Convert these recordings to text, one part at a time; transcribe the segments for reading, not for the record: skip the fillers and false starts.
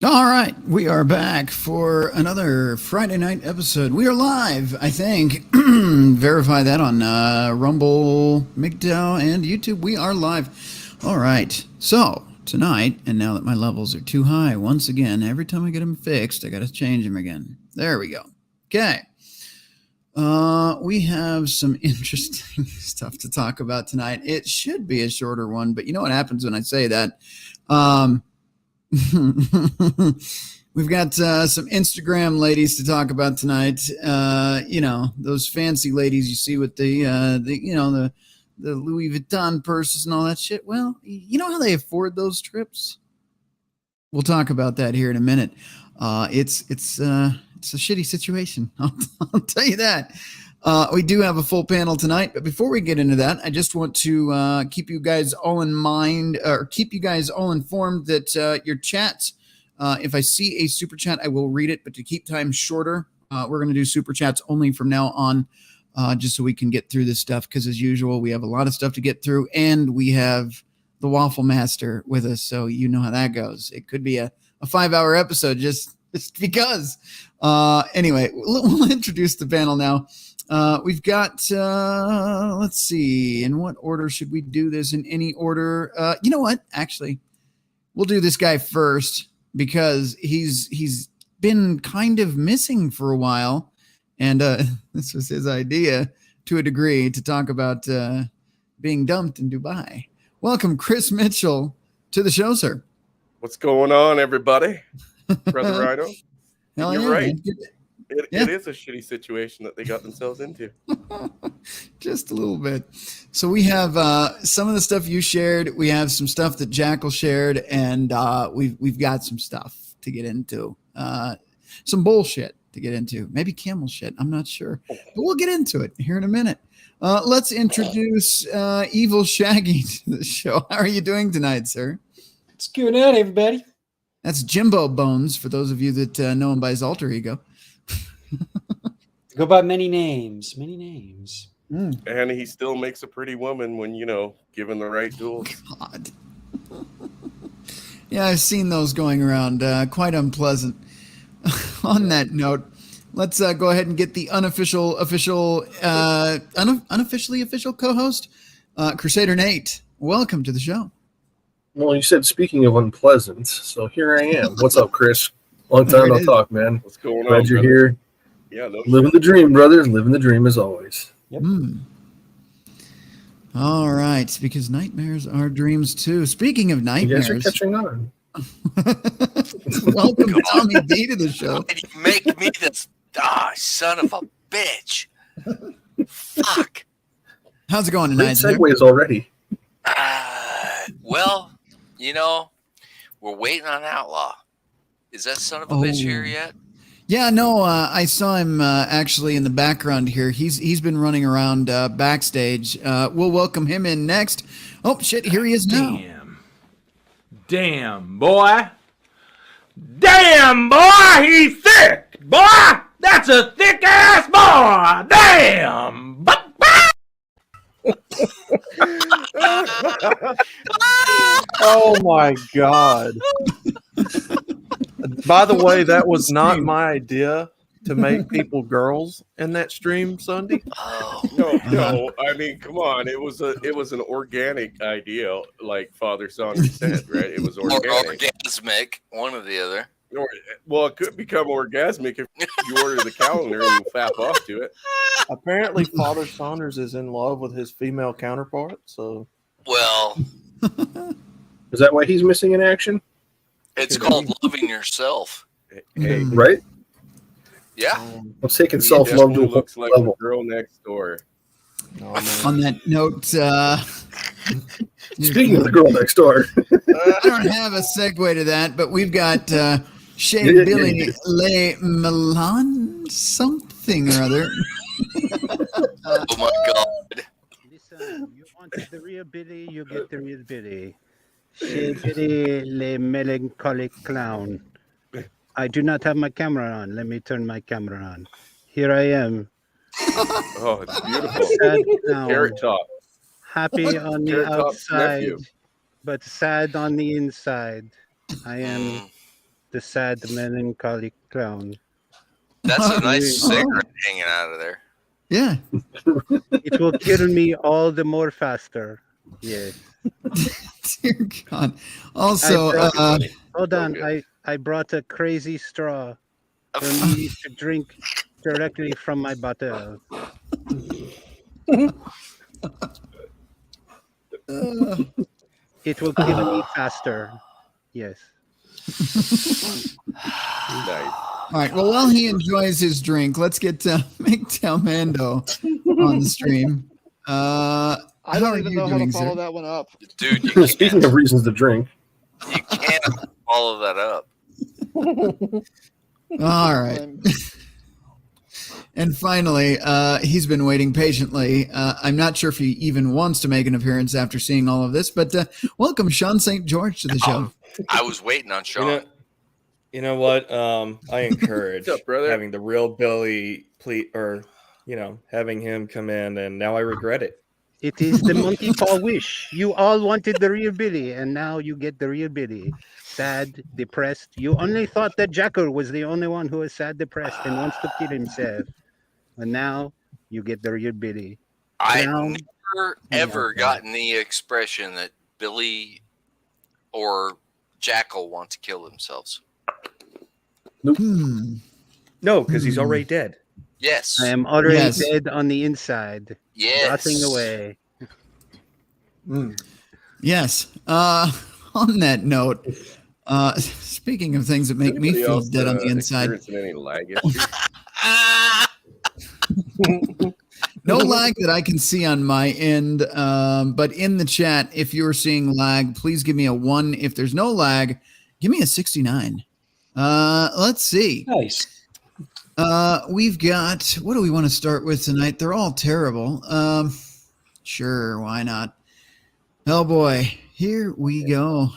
All right, we are back for another Friday night episode. We are live, I think. Verify that on Rumble, MGTOW, and YouTube. We are live. All right, so tonight, and now that my levels are too high, once again, every time I get them fixed, I got to change them again. There we go. Okay. We have some interesting stuff to talk about tonight. It should be a shorter one, but you know what happens when I say that? We've got some Instagram ladies to talk about tonight. Those fancy ladies you see with the Louis Vuitton purses and all that shit. Well, you know how they afford those trips? We'll talk about that here in a minute. It's a shitty situation. I'll tell you that. We do have a full panel tonight, but before we get into that, I just want to keep you guys all in mind, or keep you guys all informed that your chats. If I see a super chat, I will read it, but to keep time shorter, we're going to do super chats only from now on, just so we can get through this stuff. Because as usual, we have a lot of stuff to get through, and we have the Waffle Master with us, so you know how that goes. It could be a 5-hour episode just because. Anyway, we'll introduce the panel now. We've got, let's see, in what order should we do this? In any order? You know what? Actually, we'll do this guy first, because he's been kind of missing for a while, and this was his idea to a degree to talk about being dumped in Dubai. Welcome, Chris Mitchell, to the show, sir. What's going on, everybody? Brother Rhino. Hell You're yeah, right. man. It is a shitty situation that they got themselves into. Just a little bit. So we have some of the stuff you shared. We have some stuff that Jackal shared, and we've got some stuff to get into. Some bullshit to get into. Maybe camel shit. I'm not sure. But we'll get into it here in a minute. Let's introduce Evil Shaggy to the show. How are you doing tonight, sir? What's going on, everybody? That's Jimbo Bones, for those of you that know him by his alter ego. Go by many names. And he still makes a pretty woman when, given the right tools. God. Yeah, I've seen those going around. Quite unpleasant. On that note, let's go ahead and get the unofficially official co-host, Crusader Nate. Welcome to the show. Well, you said speaking of unpleasant, so here I am. What's up, Chris? Long time no talk, man. What's going on? Glad you're brother? here. Yeah, no Living the dream, brothers. Living the dream as always. Yep. All right, because nightmares are dreams too. Speaking of You guys are nightmares, catching on. welcome Tommy D to the show. Why did you make me this? Son of a bitch. Fuck. How's it going Great tonight, sir? segues already. Well, we're waiting on Outlaw. Is that son of a bitch here yet? Yeah, no, I saw him actually in the background here. He's been running around backstage. We'll welcome him in next. Oh, shit, here he is now. Damn, boy. Damn, boy, he's thick. Boy, that's a thick-ass boy. Damn. Oh my God. By the way, that was not my idea to make people girls in that stream Sunday. Oh, No. I mean, come on. It was an organic idea, like Father Saunders said, right? It was or organic. orgasmic, one or the other. Well, it could become orgasmic if you order the calendar and you fap off to it. Apparently, Father Saunders is in love with his female counterpart. So, Well, Is that why he's missing in action? it's called loving yourself. Hey, Right? Yeah. Let's taking he self-love to definitely a whole looks like level. the girl next door. oh, man. On that note, Speaking of the girl next door, I don't have a segue to that, but we've got Shea Yeah. Billy Le Milan something or other. Oh my God. Listen, you want the real Billy, you get the real Billy. Chez Billy, le melancholic clown. I do not have my camera on. Let me turn my camera on. Here I am. Oh, it's beautiful. Sad clown. Carrot top. Happy on the Carrot Top's outside, nephew. but sad on the inside. I am the sad melancholic clown. That's a nice Oh. cigarette hanging out of there. Yeah. It will kill me all the more faster. Yes. Dear God. Also, Hold on. Okay. I brought a crazy straw for me to drink directly from my bottle. It will kill me faster. Yes. Nice. All right. Well, while he enjoys his drink, let's get MGTOW Mando on the stream. I How don't are even you know how to doing, follow sir? that one up. Dude, you Speaking can't, of reasons to drink, you can't follow that up. All right. I'm- And finally, he's been waiting patiently. I'm not sure if he even wants to make an appearance after seeing all of this, but welcome, Sean St. George, to the show. I was waiting on Sean. You know what? I encourage What's up, brother? having the real Billy having him come in, and now I regret it. It is the monkey paw wish. You all wanted the real Billy, and now you get the real Billy. Sad, depressed. You only thought that Jackal was the only one who was sad, depressed, and wants to kill himself. And now you get the real Billy. I Now- never ever gotten the expression that Billy or Jackal want to kill themselves. Hmm. No, because he's already dead. Yes. I am already Yes. dead on the inside, Yes. rotting away. Yes. On that note, speaking of things that make me Anybody feel else, dead on the inside, experiencing any lag issues? no lag that I can see on my end. But in the chat, if you're seeing lag, please give me a 1. If there's no lag, give me a 69. Let's see. Nice. We've got, what do we want to start with tonight? They're all terrible. Sure, why not? Oh boy, here we go.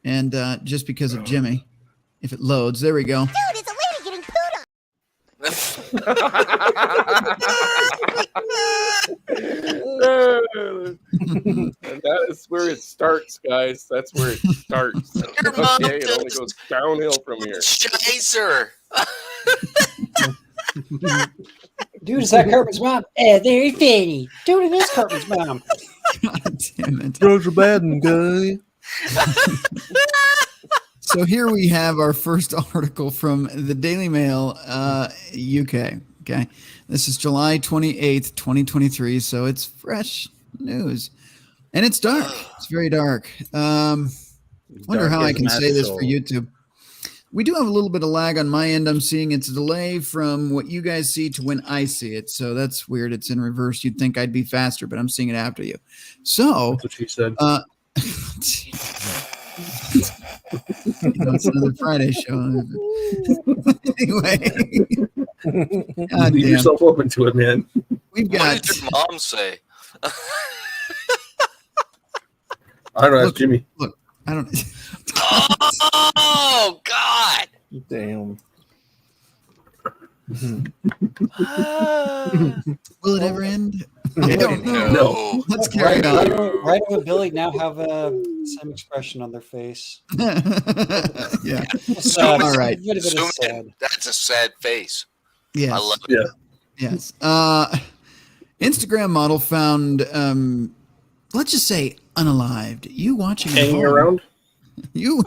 And just because of Jimmy, if it loads, there we go. And that is where it starts, guys. That's where it starts. Your mom Okay, it only does- goes downhill from here. Chaser. Dude, is that Cartman's mom? Very funny. Dude, it is Cartman's mom. God damn it. Joe Baden guy. So here we have our first article from the Daily Mail, UK. Okay. This is July 28th, 2023. So it's fresh news. And it's dark. It's very dark. Wonder Dark how I as can say this for Matzo. YouTube. We do have a little bit of lag on my end. I'm seeing it's a delay from what you guys see to when I see it. So that's weird. It's in reverse. You'd think I'd be faster, but I'm seeing it after you. So that's what she said. It's another Friday show. Anyway, God Leave damn. yourself open to it, man. We've What got did your mom say? I don't know. Ask Look. Jimmy. I don't. Oh God! Damn. Will it ever end? I don't know. No. Let's carry on. Right and Billy now have the same expression on their face. Yeah. Sad. All right. A bit of it Zoom is in. sad. That's a sad face. Yes. I love it. Yeah. Yes. Instagram model found, let's just say, unalived. You watching at Hanging home. around.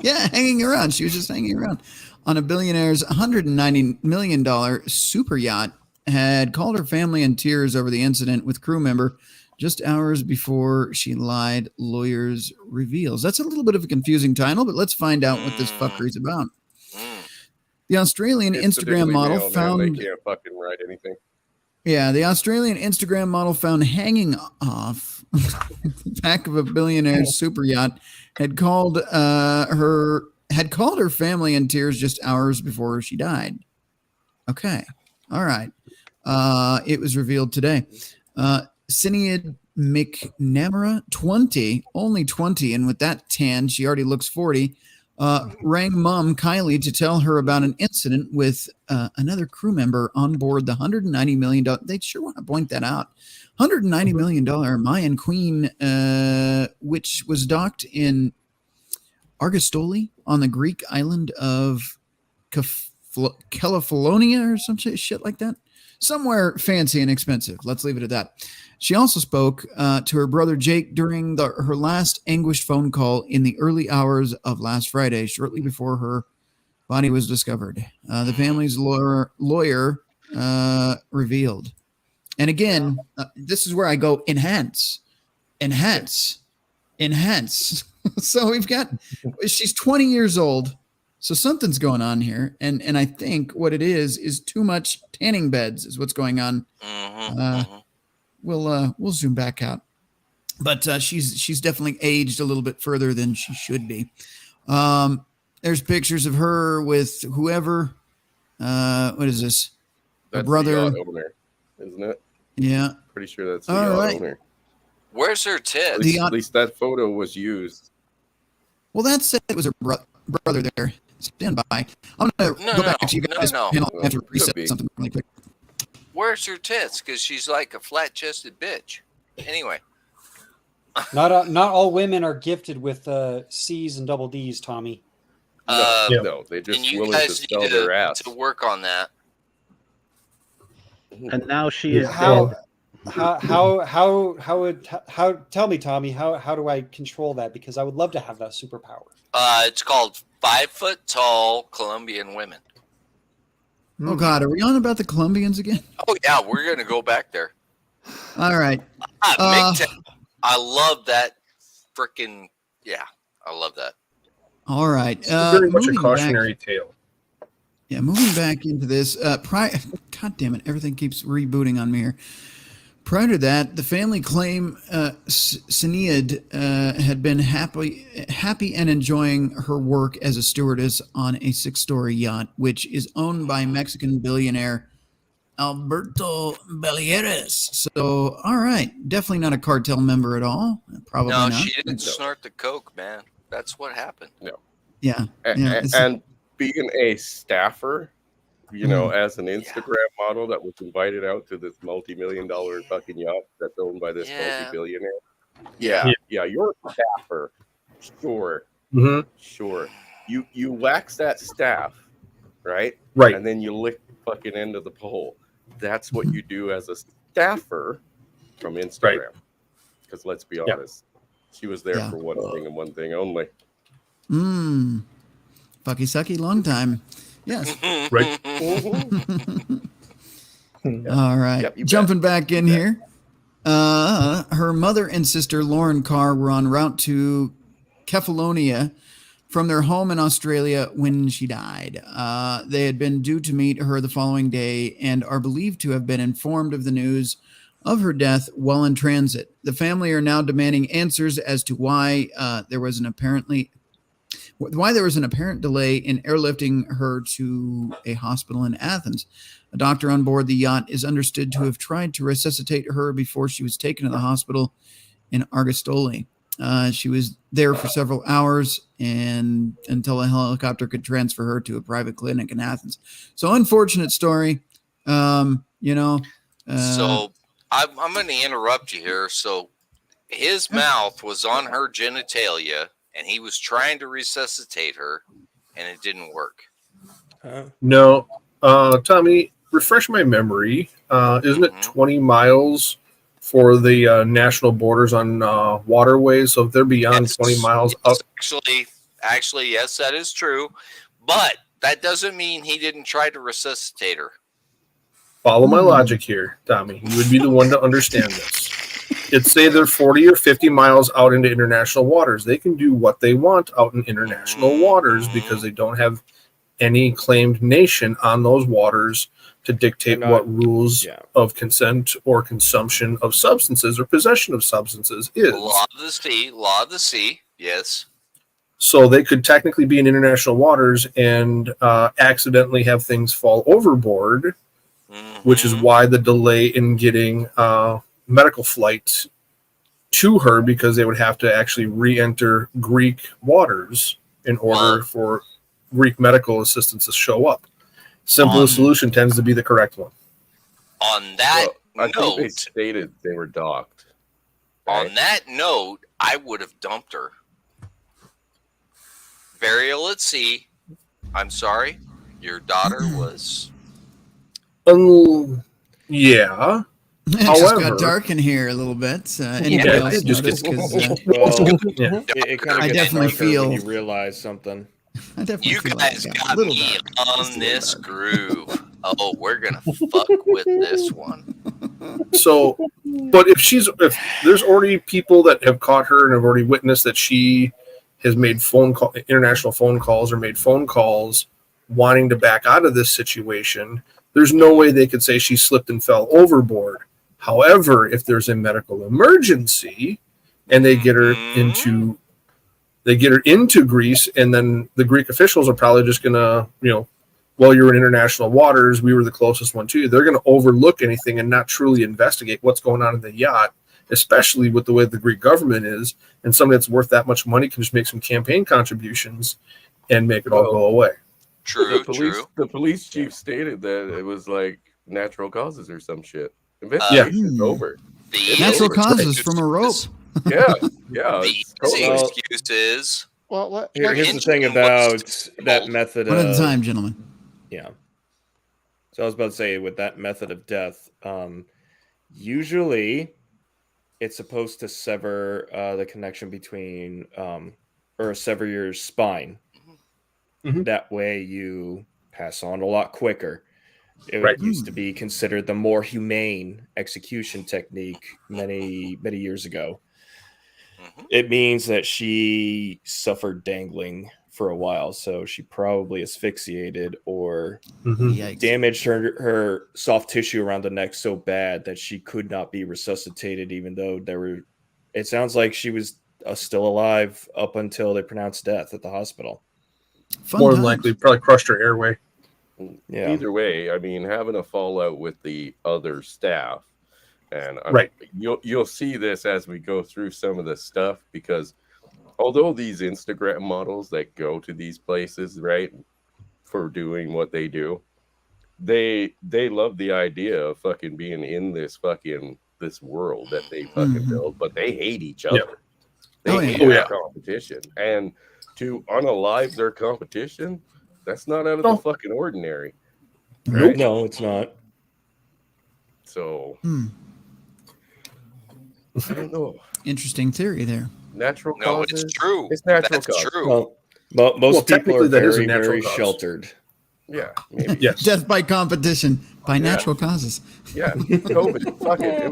Hanging around. She was just hanging around on a billionaire's $190 million super yacht. Had called her family in tears over the incident with crew member just hours before she lied, lawyers reveals. That's a little bit of a confusing title, but let's find out what this fuckery's about. The Australian It's the Instagram Daily model Mail, man. found... They can't fucking write anything. Yeah, the Australian Instagram model found hanging off the back of a billionaire's super yacht had called her family in tears just hours before she died. Okay, all right. It was revealed today. Sinead McNamara, 20, only 20, and with that tan, she already looks 40. Rang mom Kylie to tell her about an incident with another crew member on board the $190 million. They sure want to point that out. $190 million Mayan Queen, which was docked in Argostoli on the Greek island of Kefalonia or some shit like that. Somewhere fancy and expensive. Let's leave it at that. She also spoke to her brother Jake during her last anguished phone call in the early hours of last Friday, shortly before her body was discovered. The family's lawyer revealed. And again, this is where I go enhance. So we've got, she's 20 years old. So something's going on here, and I think what it is too much tanning beds is what's going on. We'll zoom back out, but she's definitely aged a little bit further than she should be. There's pictures of her with whoever. What is this? That's brother. the yacht owner, isn't it? Yeah. Pretty sure that's the All yacht right. owner. Where's her tits? At least that photo was used. Well, that said it was her brother there. Stand by. I'm gonna go back to you guys. No. And I'll have to Could reset be. something really quick. Where's her tits? Because she's like a flat-chested bitch. Anyway, Not all women are gifted with C's and double D's, Tommy. No, they and just you willing to guys sell need their ass. to work on that. And now she is How? dead. How? Tell me, Tommy. How do I control that? Because I would love to have that superpower. It's called 5 foot tall Colombian women. Oh God, are we on about the Colombians again? Oh yeah, we're gonna go back there. All right. MGTOW. I love that freaking I love that. All right. Very much a moving cautionary back- tale. Yeah, moving back into this. God damn it! Everything keeps rebooting on me here. Prior to that, the family claim Sinead had been happy and enjoying her work as a stewardess on a 6-story yacht, which is owned by Mexican billionaire Alberto Bellieres. So, all right, definitely not a cartel member at all. Probably No, not. she didn't snort the coke, man. That's what happened. Yeah, And being a staffer, as an Instagram model that was invited out to this multi-million-dollar fucking yacht that's owned by this multi-billionaire. Yeah, you're a staffer. Sure. Mm-hmm. Sure. You wax that staff, right? Right. And then you lick the fucking end of the pole. That's what you do as a staffer from Instagram. Because let's be honest, she was there for one thing and one thing only. Fucky sucky, long time. Yes. Right. All right. Yep, you Jumping back in here. Her mother and sister, Lauren Carr, were en route to Kefalonia from their home in Australia when she died. They had been due to meet her the following day and are believed to have been informed of the news of her death while in transit. The family are now demanding answers as to why there was an apparent delay in airlifting her to a hospital in Athens. A doctor on board the yacht is understood to have tried to resuscitate her before she was taken to the hospital in Argostoli. She was there for several hours and until a helicopter could transfer her to a private clinic in Athens. So unfortunate story. So I'm going to interrupt you here. So his mouth was on her genitalia, and he was trying to resuscitate her, and it didn't work. No. Tommy, refresh my memory. Isn't it 20 miles for the national borders on waterways? So if they're beyond 20 miles up. Actually, yes, that is true. But that doesn't mean he didn't try to resuscitate her. Follow my logic here, Tommy. You would be the one to understand this. It's say they're 40 or 50 miles out into international waters. They can do what they want out in international waters because they don't have any claimed nation on those waters to dictate what rules of consent or consumption of substances or possession of substances is. Law of the sea, yes. So they could technically be in international waters and accidentally have things fall overboard, which is why the delay in getting medical flights to her, because they would have to actually re-enter Greek waters in order for Greek medical assistance to show up. Simplest solution tends to be the correct one. On that I think they note, stated they were docked. on that note, I would have dumped her. Burial at sea. I'm sorry, your daughter was. Yeah. It just However- got dark in here a little bit. Anybody Yeah, else it just notice? gets- 'Cause, Yeah. It kind I of gets definitely darker feel- when you realize something. I definitely You feel like guys it got a little me dark. Just a on little this dark. groove. Oh, we're gonna fuck with this one. So, but if there's already people that have caught her and have already witnessed that she has made international phone calls or made phone calls wanting to back out of this situation, there's no way they could say she slipped and fell overboard. However, if there's a medical emergency and they get her into Greece, and then the Greek officials are probably just gonna, well, you're in international waters, we were the closest one to you. They're gonna overlook anything and not truly investigate what's going on in the yacht, especially with the way the Greek government is, and somebody that's worth that much money can just make some campaign contributions and make it all go away. True. The police chief stated that it was like natural causes or some shit. Investigation's over. Natural causes from a rope. Yeah. The easy excuse is. Well, here's the thing about that method. One at a time, gentlemen. Yeah. So I was about to say, with that method of death, usually it's supposed to sever the connection between, or sever your spine. Mm-hmm. That way you pass on a lot quicker. It used to be considered the more humane execution technique many years ago. It means that she suffered dangling for a while, so she probably asphyxiated or damaged her soft tissue around the neck so bad that she could not be resuscitated, even though it sounds like she was still alive up until they pronounced death at the hospital. More than likely, probably crushed her airway. Yeah. Either way, I mean, having a fallout with the other staff, and you'll see this as we go through some of the stuff, because although these Instagram models that go to these places, right, for doing what they do, they love the idea of fucking being in this world that they fucking build, but they hate each other. They hate their competition, and to unalive their competition, that's not out of the fucking ordinary. Right? No, it's not. So, I don't know. Interesting theory there. Natural No, causes? it's true. It's natural That's causes. true. Well, most people are that is a very, natural very cause. sheltered. Yeah, maybe. Yes. Death by competition by natural causes. Yeah, COVID. Fuck it. It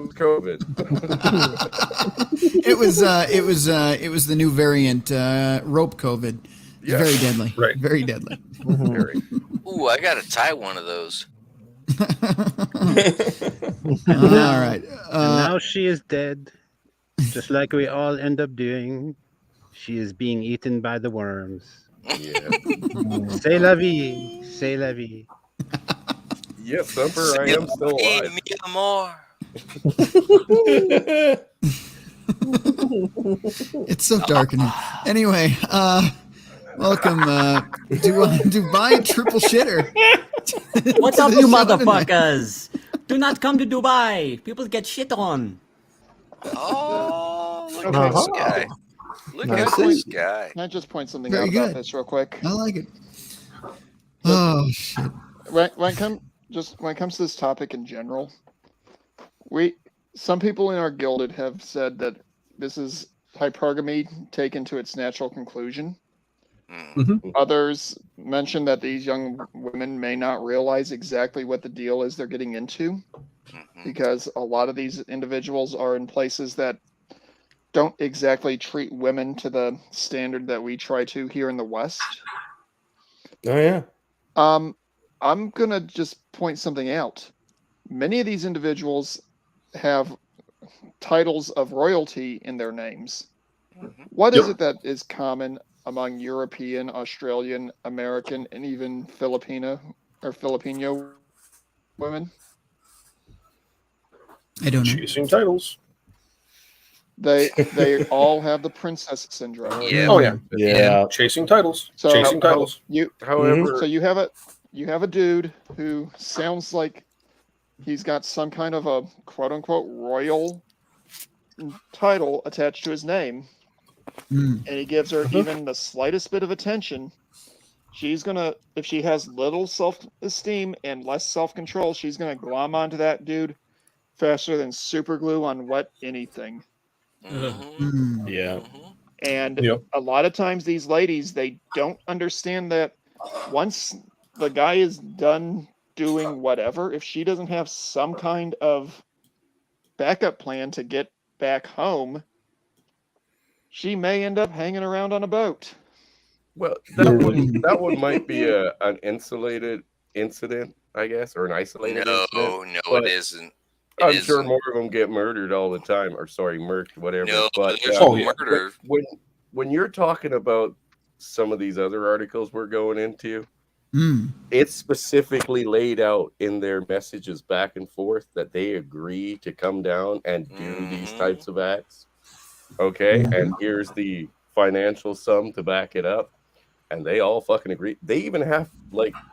was COVID. It was the new variant, rope COVID. Yeah. Very deadly. Right. Very deadly. Very. Ooh, I gotta tie one of those. All right. And now she is dead, just like we all end up doing. She is being eaten by the worms. Yeah. C'est la vie. C'est la vie. Yes, Thumper, I am still alive. Me more. It's so dark in here. Anyway, welcome to Dubai Triple Shitter. What's up, you motherfuckers? Do not come to Dubai. People get shit on. Oh, look at this guy. Look at this guy. Can I just point something Very out good. about this real quick? I like it. Oh shit. When it comes to this topic in general, some people in our gilded have said that this is hypergamy taken to its natural conclusion. Others mention that these young women may not realize exactly what the deal is they're getting into, because a lot of these individuals are in places that don't exactly treat women to the standard that we try to here in the West. Oh yeah. I'm gonna just point something out. Many of these individuals have titles of royalty in their names. What is it that is common among European, Australian, American, and even Filipino women? I don't know. Chasing titles. They all have the princess syndrome. Yeah. Oh yeah. Yeah. Chasing titles. So Chasing titles. However, So you have a dude who sounds like he's got some kind of a quote unquote royal title attached to his name, and he gives her even the slightest bit of attention. She's gonna, if she has little self-esteem and less self-control, she's gonna glom onto that dude faster than super glue on wet anything. Yeah. And a lot of times these ladies, they don't understand that once the guy is done doing whatever, if she doesn't have some kind of backup plan to get back home, she may end up hanging around on a boat. Well, that one might be an insulated incident, I guess, or an isolated incident. No, it isn't. I'm sure more of them get murdered all the time, or murked, whatever. No, but there's no murder. When you're talking about some of these other articles we're going into, it's specifically laid out in their messages back and forth that they agree to come down and do these types of acts. Okay, and here's the financial sum to back it up, and they all fucking agree. They even have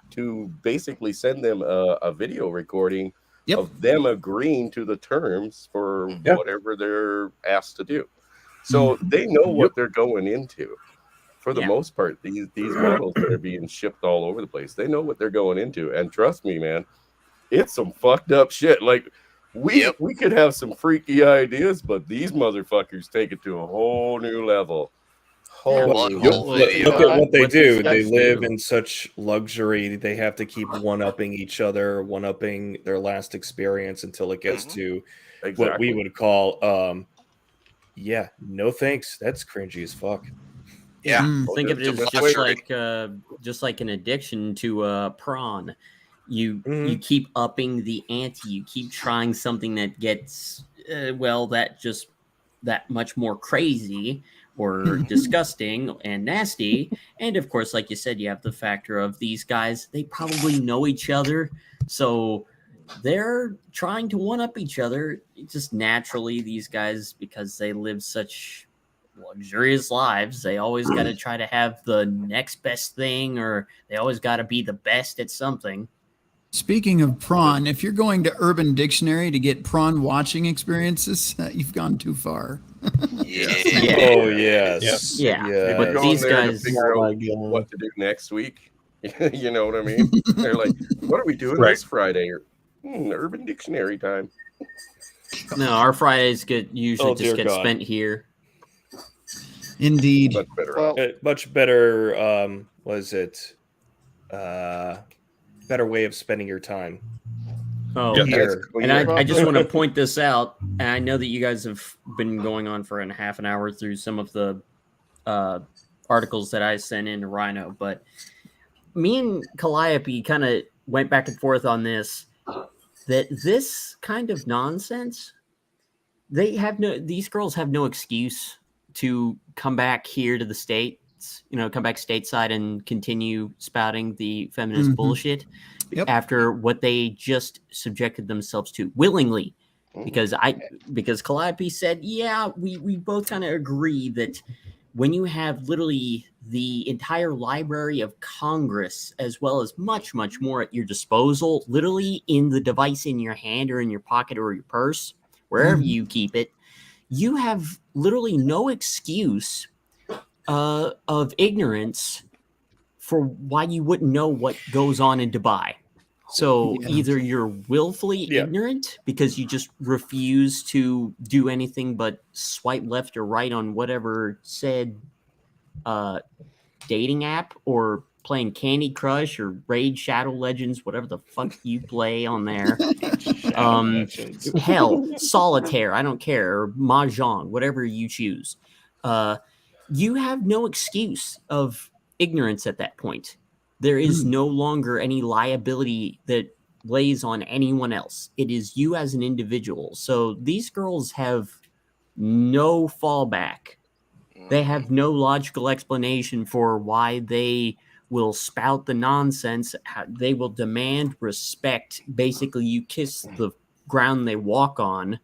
to basically send them a video recording of them agreeing to the terms for whatever they're asked to do. So they know what they're going into. For the most part, these models that are being shipped all over the place, they know what they're going into. And trust me, man, it's some fucked up shit. Like we could have some freaky ideas, but these motherfuckers take it to a whole new level. Look at what they do. They live in such luxury. They have to keep one-upping each other, one-upping their last experience until it gets to what we would call, no thanks. That's cringy as fuck. Yeah. Think of it as just like an addiction to prawn. You keep upping the ante. You keep trying something that gets that much more crazy or disgusting and nasty. And of course, like you said, you have the factor of these guys, they probably know each other. So they're trying to one up each other. Just naturally, these guys, because they live such luxurious lives, they always got to try to have the next best thing, or they always got to be the best at something. Speaking of prawn, if you're going to Urban Dictionary to get prawn watching experiences, you've gone too far. Oh yes. Yeah. But these guys figure out what to do next week. You know what I mean? They're like, "What are we doing this Friday?" Or Urban Dictionary time. No, our Fridays usually get spent here. Indeed. Much better. Was it? Better way of spending your time. Oh, here. And I just want to point this out. And I know that you guys have been going on for half an hour through some of the articles that I sent in to Rhino, but me and Calliope kind of went back and forth on this, that this kind of nonsense, these girls have no excuse to come back here to the States, come back stateside and continue spouting the feminist bullshit after what they just subjected themselves to willingly. Because Calliope said, we both kind of agree that when you have literally the entire Library of Congress, as well as much, much more at your disposal, literally in the device in your hand or in your pocket or your purse, wherever you keep it, you have literally no excuse of ignorance for why you wouldn't know what goes on in Dubai. So either you're willfully ignorant because you just refuse to do anything but swipe left or right on whatever said dating app, or playing Candy Crush or Raid Shadow Legends, whatever the fuck you play on there. Hell, Solitaire, I don't care, or Mahjong, whatever you choose. You have no excuse of ignorance at that point. There is no longer any liability that lays on anyone else. It is you as an individual. So these girls have no fallback. They have no logical explanation for why they will spout the nonsense. They will demand respect. Basically, you kiss the ground they walk on.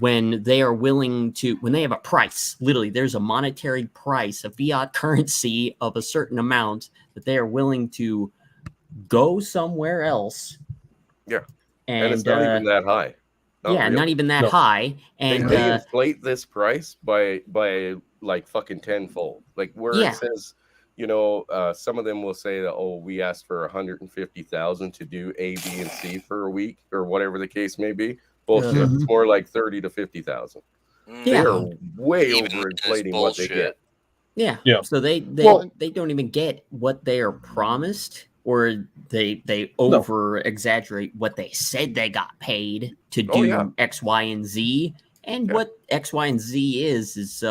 When they are willing to, when they have a price, literally there's a monetary price, a fiat currency of a certain amount that they are willing to go somewhere else. And it's not even that high. Not even that high. And they inflate this price by like fucking tenfold. Like where it says, some of them will say that, we asked for 150,000 to do A, B, and C for a week, or whatever the case may be. Bullshit. It's more like 30 to 50,000. They're way overinflating what they get. So they don't even get what they are promised, or they over exaggerate what they said they got paid to do X, Y, and Z, And what X, Y, and Z is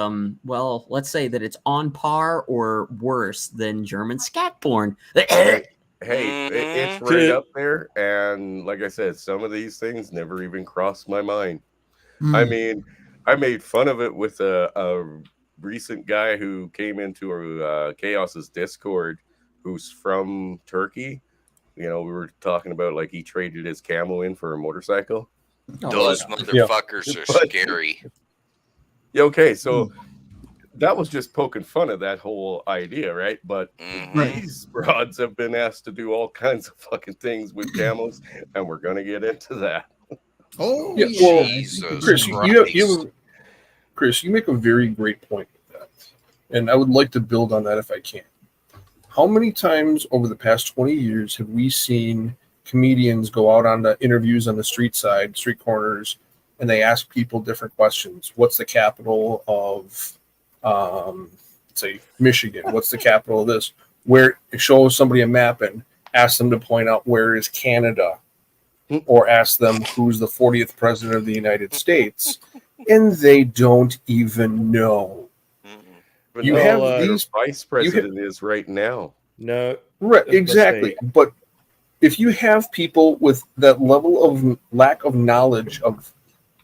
well, let's say that it's on par or worse than German scat porn. Hey, it's right up there. And like I said, some of these things never even crossed my mind. I mean, I made fun of it with a recent guy who came into Chaos's Discord who's from Turkey. You know, we were talking about like he traded his camel in for a motorcycle. Those motherfuckers are scary. Yeah, okay, so that was just poking fun at that whole idea, right? But these broads have been asked to do all kinds of fucking things with camels, and we're gonna get into that. Oh, yeah. Well, Chris, you make a very great point with that, and I would like to build on that if I can. How many times over the past 20 years have we seen comedians go out on the interviews on the street corners, and they ask people different questions? What's the capital of, say, Michigan? What's the capital of this? Where it shows somebody a map and ask them to point out where is Canada, or ask them who's the 40th president of the United States, and they don't even know. But you have these vice president is right now. No, right, exactly. But if you have people with that level of lack of knowledge of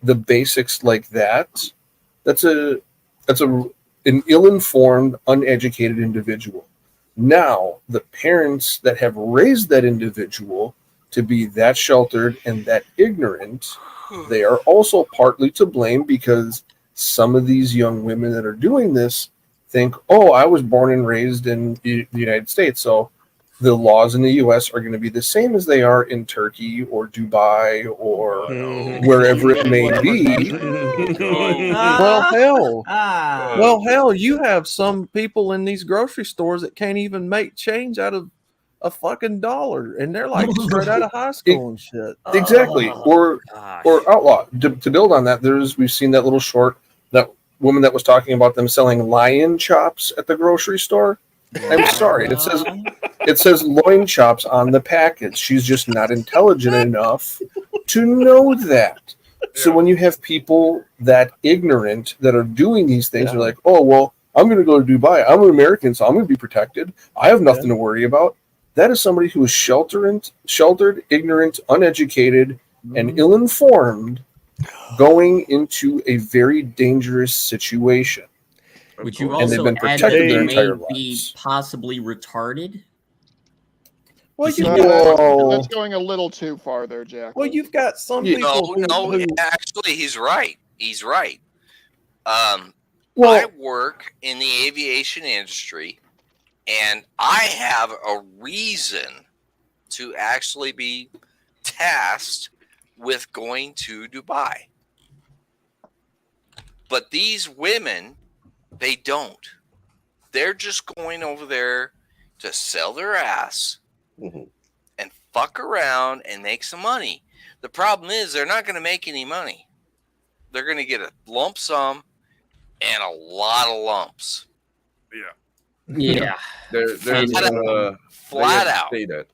the basics like that, that's an ill-informed, uneducated individual. Now, the parents that have raised that individual to be that sheltered and that ignorant, they are also partly to blame, because some of these young women that are doing this think, oh, I was born and raised in the United States, so the laws in the U.S. are going to be the same as they are in Turkey or Dubai or wherever it may be. Well, hell, you have some people in these grocery stores that can't even make change out of a fucking dollar, and they're like straight out of high school and shit. Exactly, or outlaw. To build on that, we've seen that little short, that woman that was talking about them selling lion chops at the grocery store. I'm sorry, it says loin chops on the package. She's just not intelligent enough to know that. So when you have people that ignorant that are doing these things, they're like, oh, well, I'm going to go to Dubai. I'm an American, so I'm going to be protected. I have nothing to worry about. That is somebody who is sheltered, ignorant, uneducated, and ill-informed, going into a very dangerous situation. Would you and they've also been add protected that their they entire may be lives. possibly retarded? Well, that's going a little too far there, Jack. Well, you've got some people. Actually, he's right. He's right. I work in the aviation industry, and I have a reason to actually be tasked with going to Dubai. But these women, they don't. They're just going over there to sell their ass and fuck around and make some money. The problem is they're not going to make any money. They're going to get a lump sum and a lot of lumps. Yeah. Flat out.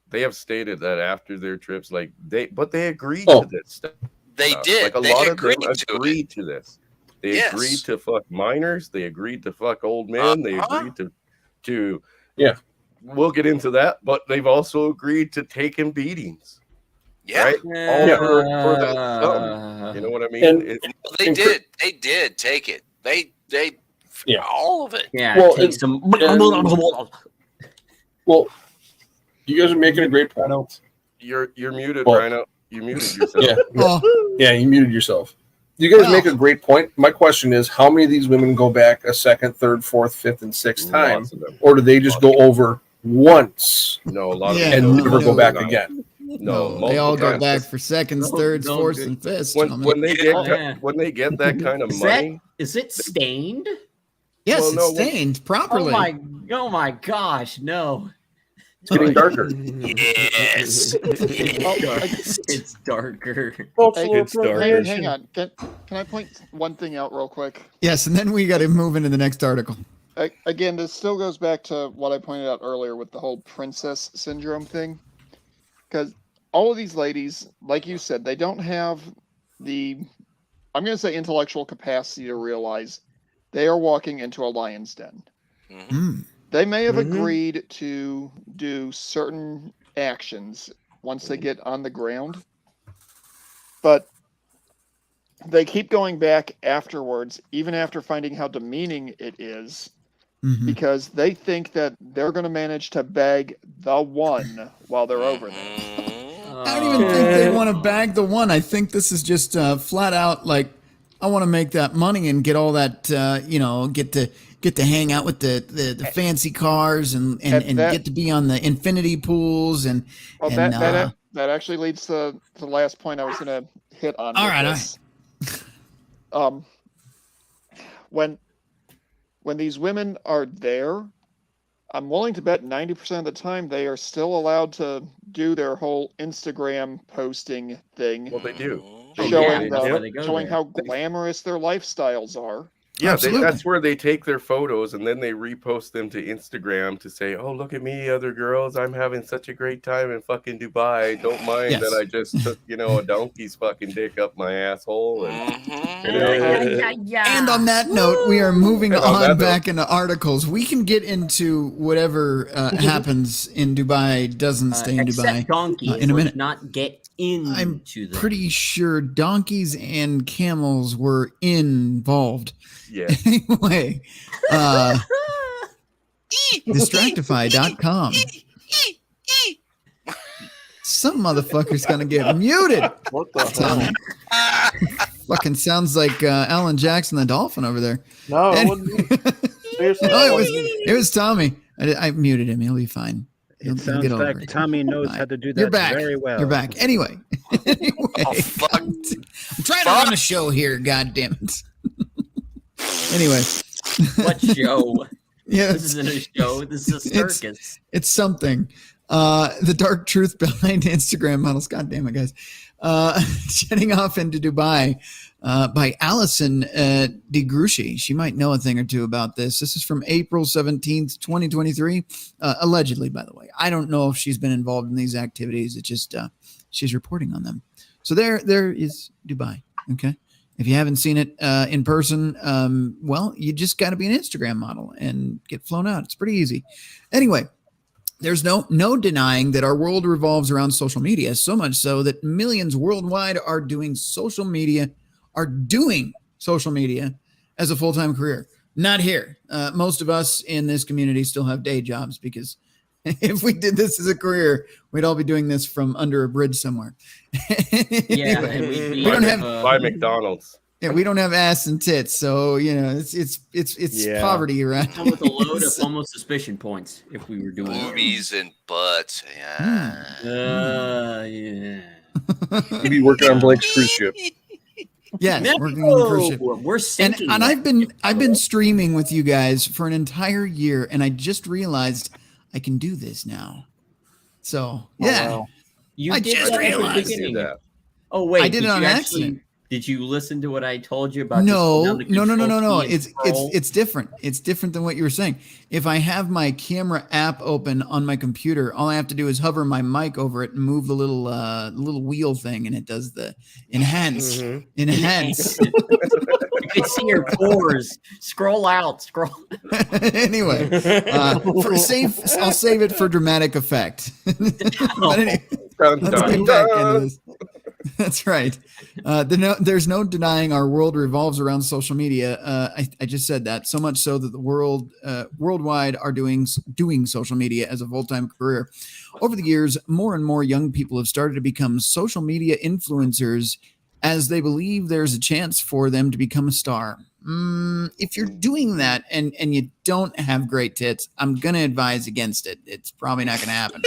They have stated that after their trips, they agreed to this stuff. They did. Like a They lot of agreed them to agreed to this. They agreed to fuck minors. They agreed to fuck old men. They agreed to we'll get into that, but they've also agreed to taking beatings. Yeah. Right? All for that sum. You know what I mean? They did take it. They all of it. Yeah. Well, Take some. Well, you guys are making a great point. You're muted, Rhino. You muted yourself. Yeah, you muted yourself. You guys make a great point. My question is, how many of these women go back a second, third, fourth, fifth, and sixth time, or do they just go over once? No, a lot of and never go back again. No, they all go back for seconds, thirds, fourths, and fifths. When they get that kind of money, is it stained? Yes, it's stained properly. Oh my gosh, no. It's getting darker. Yes. It's darker. It's darker. Hang on. Can I point one thing out real quick? Yes, and then we got to move into the next article. Again, this still goes back to what I pointed out earlier with the whole princess syndrome thing. Because all of these ladies, like you said, they don't have the I'm going to say intellectual capacity to realize they are walking into a lion's den. They may have agreed to do certain actions once they get on the ground, but they keep going back afterwards, even after finding how demeaning it is, because they think that they're going to manage to bag the one while they're over there. I don't even think they want to bag the one. I think this is just flat out like, I want to make that money and get all that, get to hang out with the fancy cars and get to be on the infinity pools and. Well, that actually leads to the last point I was going to hit on. All right. When these women are there, I'm willing to bet 90% of the time they are still allowed to do their whole Instagram posting thing. Well, they do. Showing how glamorous their lifestyles are. Yeah, that's where they take their photos and then they repost them to Instagram to say, "Oh, look at me, other girls! I'm having such a great time in fucking Dubai. Don't mind that I just took, a donkey's fucking dick up my asshole." And on that note, we are moving on back into articles. We can get into whatever happens in Dubai doesn't stay in Dubai donkeys, in a minute. Not get into I'm them. pretty sure donkeys and camels were involved. Yeah. Anyway, Distractify.com. Some motherfucker's gonna get muted. What the hell? Fucking sounds like Alan Jackson the dolphin over there. No, it wasn't me. Seriously, no, it was Tommy. I muted him. He'll be fine. It sounds like Tommy knows how to do that very well. You're back. Anyway. I'm trying to run a show here, God damn it. Anyway. What show? Yeah, this isn't a show. This is a circus. It's something. The dark truth behind Instagram models. God damn it, guys. Jetting off into Dubai by Allison DeGruchy. She might know a thing or two about this. This is from April 17th, 2023. Allegedly, by the way. I don't know if she's been involved in these activities. It's just she's reporting on them. So there is Dubai. Okay. If you haven't seen it in person, well, you just got to be an Instagram model and get flown out. It's pretty easy. Anyway, there's no denying that our world revolves around social media, so much so that millions worldwide are doing social media as a full-time career. Not here. Most of us in this community still have day jobs because if we did this as a career, we'd all be doing this from under a bridge somewhere. Yeah, anyway, we don't have by McDonald's. Yeah, we don't have ass and tits, so it's poverty around. Come with a load of almost suspicion points if we were doing boobies and butts. Yeah. You'd be working on Blake's cruise ship. Yes, working on the cruise ship. We're sinking. And I've been streaming with you guys for an entire year, and I just realized I can do this now. So yeah, wow. I just realized that. Oh wait, I did it on accident. Did you listen to what I told you about? No. It's different. It's different than what you were saying. If I have my camera app open on my computer, all I have to do is hover my mic over it and move the little wheel thing, and it does the enhance. Enhance. You can see your pores. Scroll out. Anyway, I'll save it for dramatic effect. But anyway, let's get back into this. That's right. There's no denying our world revolves around social media. I just said that, so much so that the world worldwide are doing social media as a full-time career. Over the years, more and more young people have started to become social media influencers as they believe there's a chance for them to become a star. If you're doing that and you don't have great tits, I'm going to advise against it. It's probably not going to happen.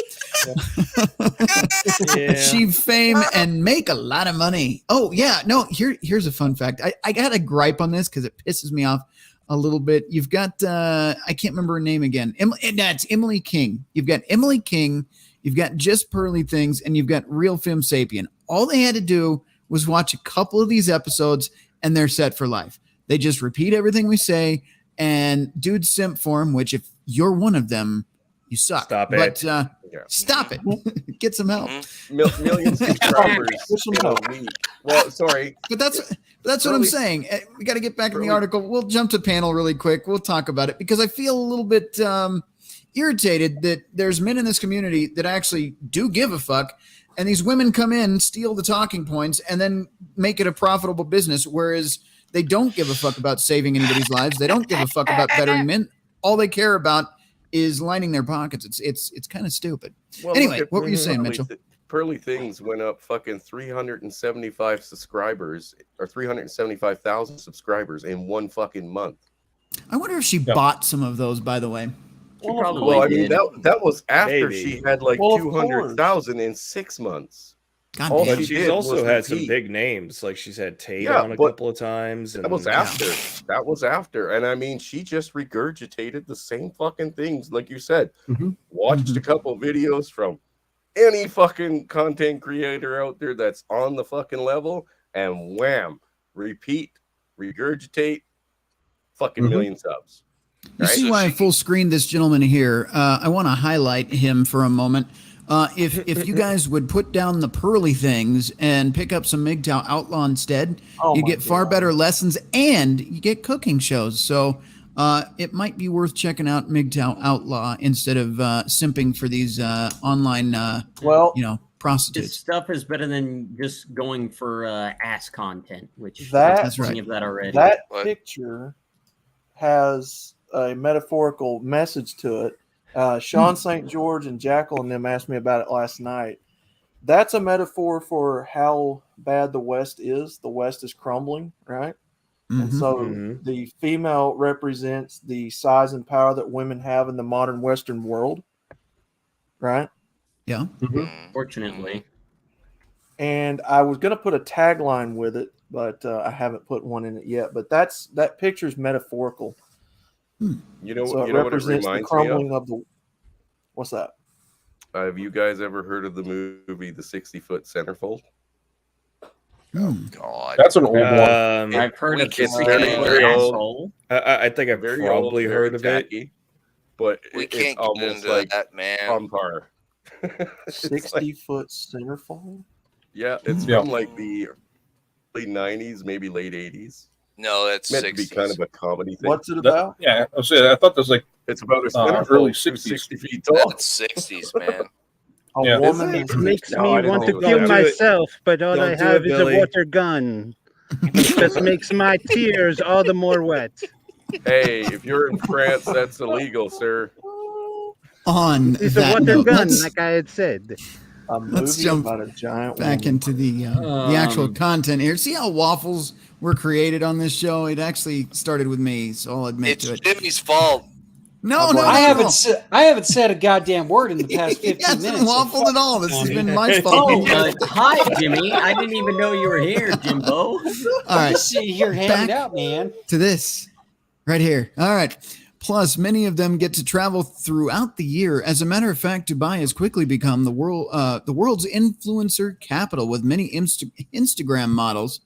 Achieve fame and make a lot of money. Oh, yeah. No, here's a fun fact. I got a gripe on this because it pisses me off a little bit. You've got, I can't remember her name again. That's Emily King. You've got Emily King. You've got Just Pearly Things. And you've got Real Femme Sapien. All they had to do was watch a couple of these episodes and they're set for life. They just repeat everything we say, and dudes simp for them, which if you're one of them, you suck. Stop it. But Yeah. Stop it. Get some help. Million subscribers in a week. Well, sorry. But that's what I'm saying. We got to get back in the article. We'll jump to panel really quick. We'll talk about it because I feel a little bit irritated that there's men in this community that actually do give a fuck, and these women come in, steal the talking points, and then make it a profitable business, whereas they don't give a fuck about saving anybody's lives. They don't give a fuck about bettering men. All they care about is lining their pockets. It's kind of stupid. Well, anyway, what were you saying, Mitchell? Pearly Things went up fucking 375 subscribers or 375,000 subscribers in one fucking month. I wonder if she bought some of those, by the way. Well, I mean, that was after she had like 200,000 in 6 months. God but damn. she's also had some big names. Like she's had Tate on a couple of times. And that was after. That was after. And I mean, she just regurgitated the same fucking things, like you said. Watched a couple videos from any fucking content creator out there that's on the fucking level, and wham, repeat, regurgitate, fucking million subs. You see why I full screened this gentleman here. I want to highlight him for a moment. If you guys would put down the Pearly Things and pick up some MGTOW Outlaw instead, you get far better lessons and you get cooking shows. So it might be worth checking out MGTOW Outlaw instead of simping for these online, prostitutes. This stuff is better than just going for ass content, which That's right. Of that already. That picture has a metaphorical message to it. Sean St. George and Jackal and them asked me about it last night. That's a metaphor for how bad the West is. The West is crumbling, right? And so the female represents the size and power that women have in the modern Western world, right? Yeah. Fortunately. And I was going to put a tagline with it, but I haven't put one in it yet. But that picture is metaphorical. You know, so you know what it represents the reminds crumbling me of the. What's that? Have you guys ever heard of the movie The 60-Foot Centerfold? Oh God, that's an old one. I've heard of it's very old. I think I've Very probably old, heard of tacky, it. but we it's can't get almost into like that, man. on par. 60-foot centerfold. Yeah, it's from like the late 90s, maybe late 80s. No, that's meant 60s. to be kind of a comedy thing. What's it about? Yeah, I was saying, I thought that was like It's about a centerfold early who's 60s. 60 feet tall. That's 60s, man. A woman It is makes No, me I want to don't kill do it. myself, but all Don't I do have it, is Billy. a water gun. It just makes my tears all the more wet. Hey, if you're in France, that's illegal, sir. On It's a that water note, gun, let's like I had said. A Let's movie jump about a giant back woman. into the actual content here. See how waffles were created on this show? It actually started with me, so I'll admit It's to it. Jimmy's fault. No, I haven't said a goddamn word in the past 15 He hasn't minutes. waffled at all. This has been my fault. Oh, hi, Jimmy. I didn't even know you were here, Jimbo. All right, Just sit here handing back out, man. to this right here. All right. Plus, many of them get to travel throughout the year. As a matter of fact, Dubai has quickly become the world's influencer capital, with many Instagram models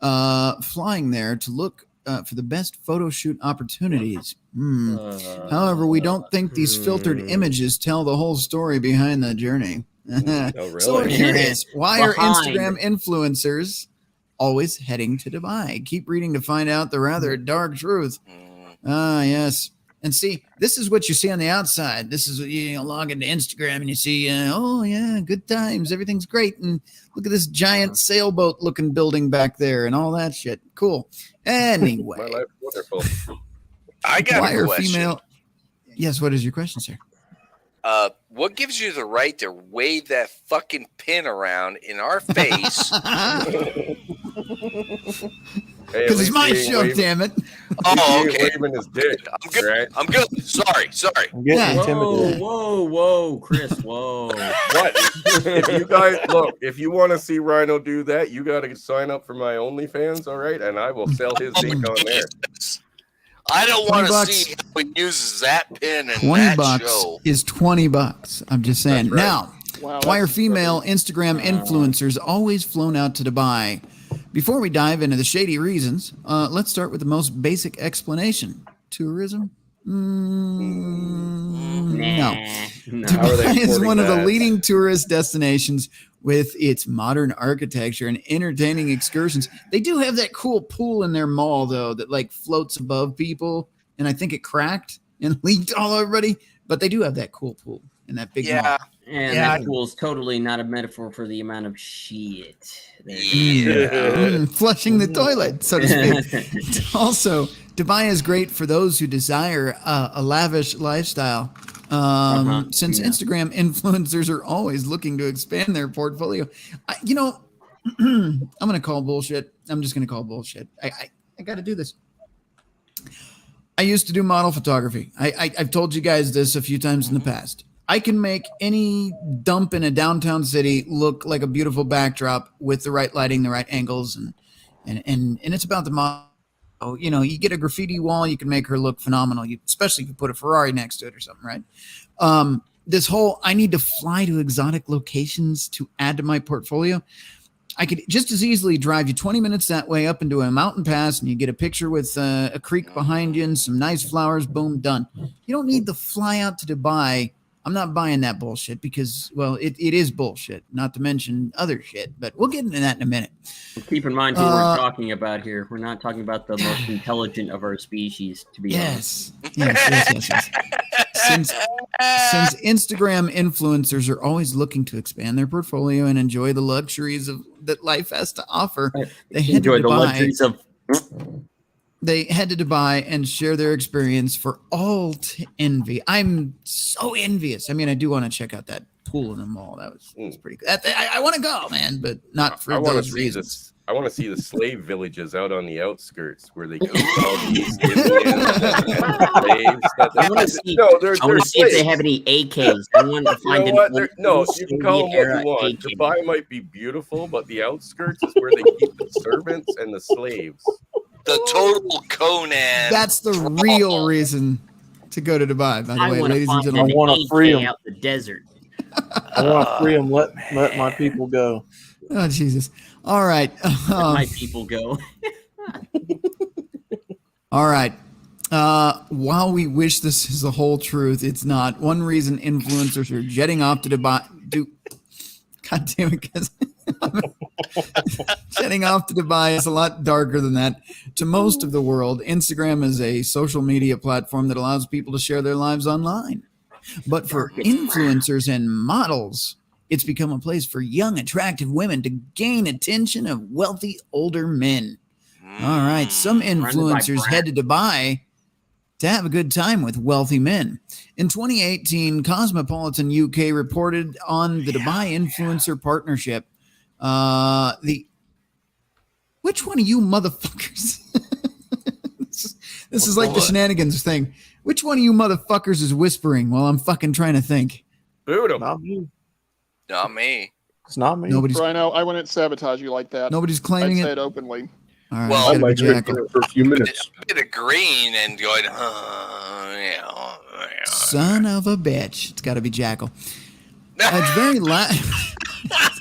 flying there to look for the best photo shoot opportunities. However, we don't think these filtered images tell the whole story behind the journey. really? So I'm curious, why are Behind. Instagram influencers always heading to Dubai? Keep reading to find out the rather dark truth. Yes. And see, this is what you see on the outside. This is what you log into Instagram and you see, oh yeah, good times. Everything's great. And look at this giant sailboat looking building back there and all that shit. Cool. Anyway, My life's wonderful. I got why a are question. female? Yes. What is your question, sir? What gives you the right to wave that fucking pin around in our face? Hey, at Because it's least my he ain't show, waving- damn it. Oh, he ain't okay. waving his dick. I'm good. Right? I'm good. Sorry. I'm getting Yeah. intimidated. Whoa, Chris, whoa. What? If you guys look, if you want to see Rhino do that, you got to sign up for my OnlyFans, all right? And I will sell his dick on there. I don't 20 want to bucks. see how he uses that pin in 20 that bucks show. is 20 bucks. I'm just saying. That's right. Now, Wow, why are that's female Instagram influencers always flown out to Dubai? Before we dive into the shady reasons, let's start with the most basic explanation. Tourism. No. No. How are they Dubai is affording one of the that? leading tourist destinations with its modern architecture and entertaining excursions. They do have that cool pool in their mall, though, that like floats above people, and I think it cracked and leaked all over everybody. But they do have that cool pool in that big mall. And Yeah. that pool is totally not a metaphor for the amount of shit. Flushing the toilet, so to speak. Also, Dubai is great for those who desire a lavish lifestyle. Since Instagram influencers are always looking to expand their portfolio. I'm going to call bullshit. I'm just going to call bullshit. I got to do this. I used to do model photography. I've told you guys this a few times in the past. I can make any dump in a downtown city look like a beautiful backdrop with the right lighting, the right angles, and it's about the model. You get a graffiti wall, you can make her look phenomenal. Especially if you put a Ferrari next to it or something, right? This whole I need to fly to exotic locations to add to my portfolio. I could just as easily drive you 20 minutes that way up into a mountain pass, and you get a picture with a creek behind you and some nice flowers. Boom, done. You don't need to fly out to Dubai. I'm not buying that bullshit because, well, it is bullshit, not to mention other shit. But we'll get into that in a minute. Keep in mind who we're talking about here. We're not talking about the most intelligent of our species, to be honest. Yes. Since Instagram influencers are always looking to expand their portfolio and enjoy the luxuries that life has to offer, they head to Dubai. They head to Dubai and share their experience for all to envy. I'm so envious. I mean, I do want to check out that pool in the mall. That was pretty good. I want to go, man, but not for those reasons. I want to see the slave villages out on the outskirts where they go all these Indians and slaves. I want to see if they have any AKs. I want to find you can call them what you want. Dubai might be beautiful, but the outskirts is where they keep the servants and the slaves. The total Conan. That's the real reason to go to Dubai, by the way, ladies and gentlemen. I want to free them out the desert. I want to free them. Let my people go. Oh, Jesus. All right. Let my people go. All right. While we wish this is the whole truth, it's not. One reason influencers are jetting off to Dubai. God damn it, guys. Jetting off to Dubai is a lot darker than that. To most of the world, Instagram is a social media platform that allows people to share their lives online. But for influencers and models, it's become a place for young, attractive women to gain attention of wealthy older men. All right, some influencers head to Dubai to have a good time with wealthy men. In 2018, Cosmopolitan UK reported on the Dubai influencer partnership. Which one of you motherfuckers? this is like the shenanigans thing. Which one of you motherfuckers is whispering while I'm fucking trying to think? Boot 'em. Not me. Not me. It's not me. Rhino, I wouldn't sabotage you like that. Nobody's claiming I'd say it it openly. All right, Well, I might for a few minutes. A bit of green and going, Son of a bitch. It's got to be Jackal. It's very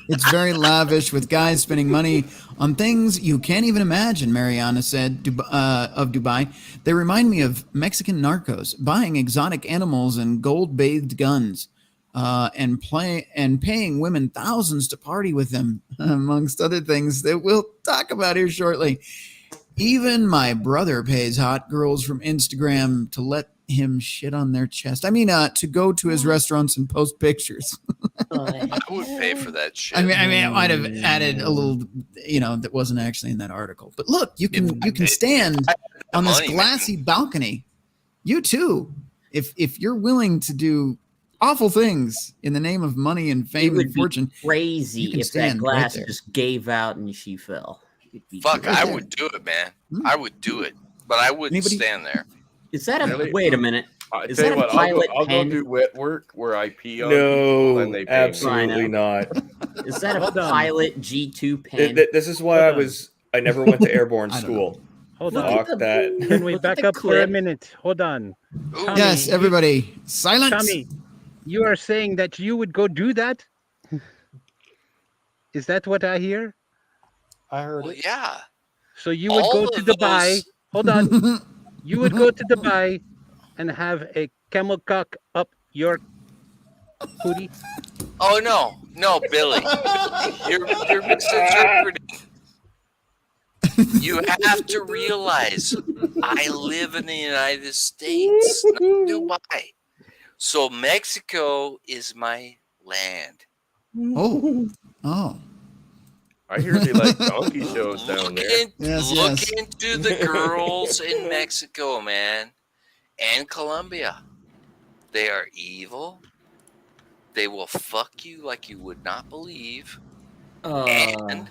it's very lavish with guys spending money on things you can't even imagine, Mariana said of Dubai. They remind me of Mexican narcos, buying exotic animals and gold-bathed guns, and paying women thousands to party with them, amongst other things that we'll talk about here shortly. Even my brother pays hot girls from Instagram to let him shit on their chest. I mean, to go to his restaurants and post pictures. I would pay for that shit. I mean, I might have added a little, that wasn't actually in that article. But look, you can stand on this glassy balcony. You too, if you're willing to do awful things in the name of money and fame and fortune. Crazy if that glass just gave out and she fell. Fuck, I would do it, man. I would do it, but I wouldn't stand there. Is that wait a minute? Is tell that you what, a pilot I'll go pen? do wet work where I pee on people and they pay absolutely not. Is that a pilot G2 pen? This is why I never went to airborne school. Hold Fuck on. that. Can we back up for a minute? Hold on. Tommy, Yes, everybody, silence. Tommy, you are saying that you would go do that? Is that what I hear? I heard it. Yeah. So you would go to Dubai. Hold on. You would go to Dubai and have a camel cock up your booty? Oh no, Billy, you're misinterpreting. You have to realize I live in the United States, not Dubai. So Mexico is my land. Oh. I hear they like donkey shows down there. Look into the girls in Mexico, man, and Colombia. They are evil. They will fuck you like you would not believe. And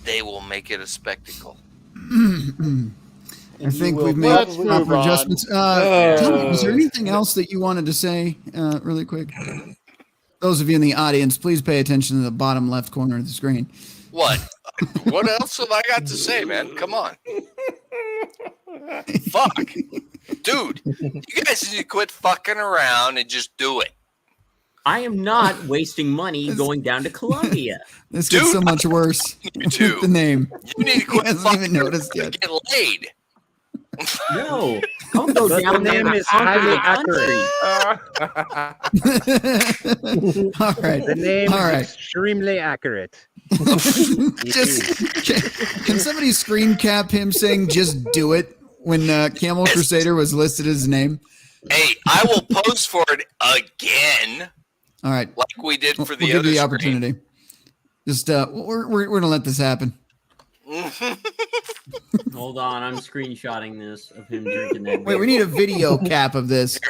they will make it a spectacle. I think we've made proper adjustments. Tom, is there anything else that you wanted to say really quick? Those of you in the audience, please pay attention to the bottom left corner of the screen. What? What else have I got to say, man? Come on. Fuck. Dude, you guys need to quit fucking around and just do it. I am not wasting money going down to Colombia. This gets so much worse. You do. The name. You need to quit hasn't fucking even noticed yet. get laid. No, I'll go But down the there name and is conquer highly the country. All right. The name All is right. extremely accurate. Can somebody screen cap him saying "just do it" when Camel Crusader was listed as his name? Hey, I will post for it again. All right, like we did for the we'll other give you the screen. opportunity. Just we're gonna let this happen. Hold on, I'm screenshotting this of him drinking that. Wait, we need a video cap of this.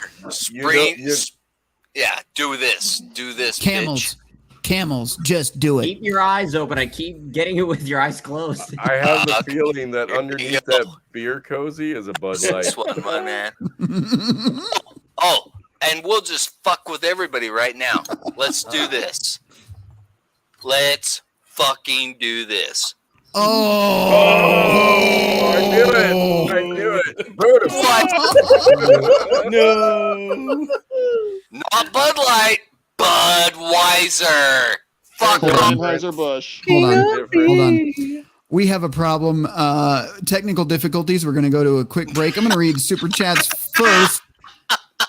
Yeah, do this. Do this. Camels, camels, just do it. Keep your eyes open. I keep getting it with your eyes closed. I have the feeling that underneath that beer cozy is a Bud Light. This one, my man. Oh, and we'll just fuck with everybody right now. Let's do this. Let's fucking do this. Oh, I knew it. No. Not Bud Light, Budweiser. Fuck off. Anheuser-Busch. Hold on. We have a problem. Technical difficulties. We're going to go to a quick break. I'm going to read super chats first.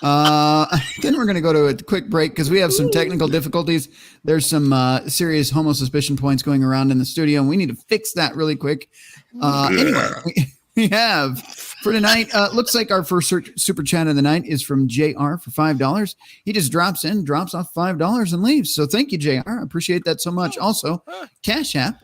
Then we're going to go to a quick break because we have some technical difficulties. There's some serious homo suspicion points going around in the studio, and we need to fix that really quick. Anyway, we have for tonight. Looks like our first super chat of the night is from JR for $5. He just drops off $5 and leaves. So thank you, JR. I appreciate that so much. Also, Cash App.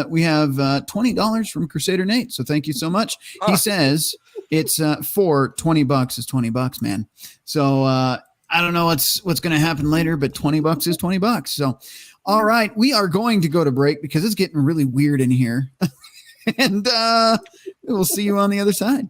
We have $20 from Crusader Nate. So thank you so much. He says it's for $20 is $20, man. So I don't know what's going to happen later, but $20 is $20. So, all right, we are going to go to break because it's getting really weird in here. And we'll see you on the other side.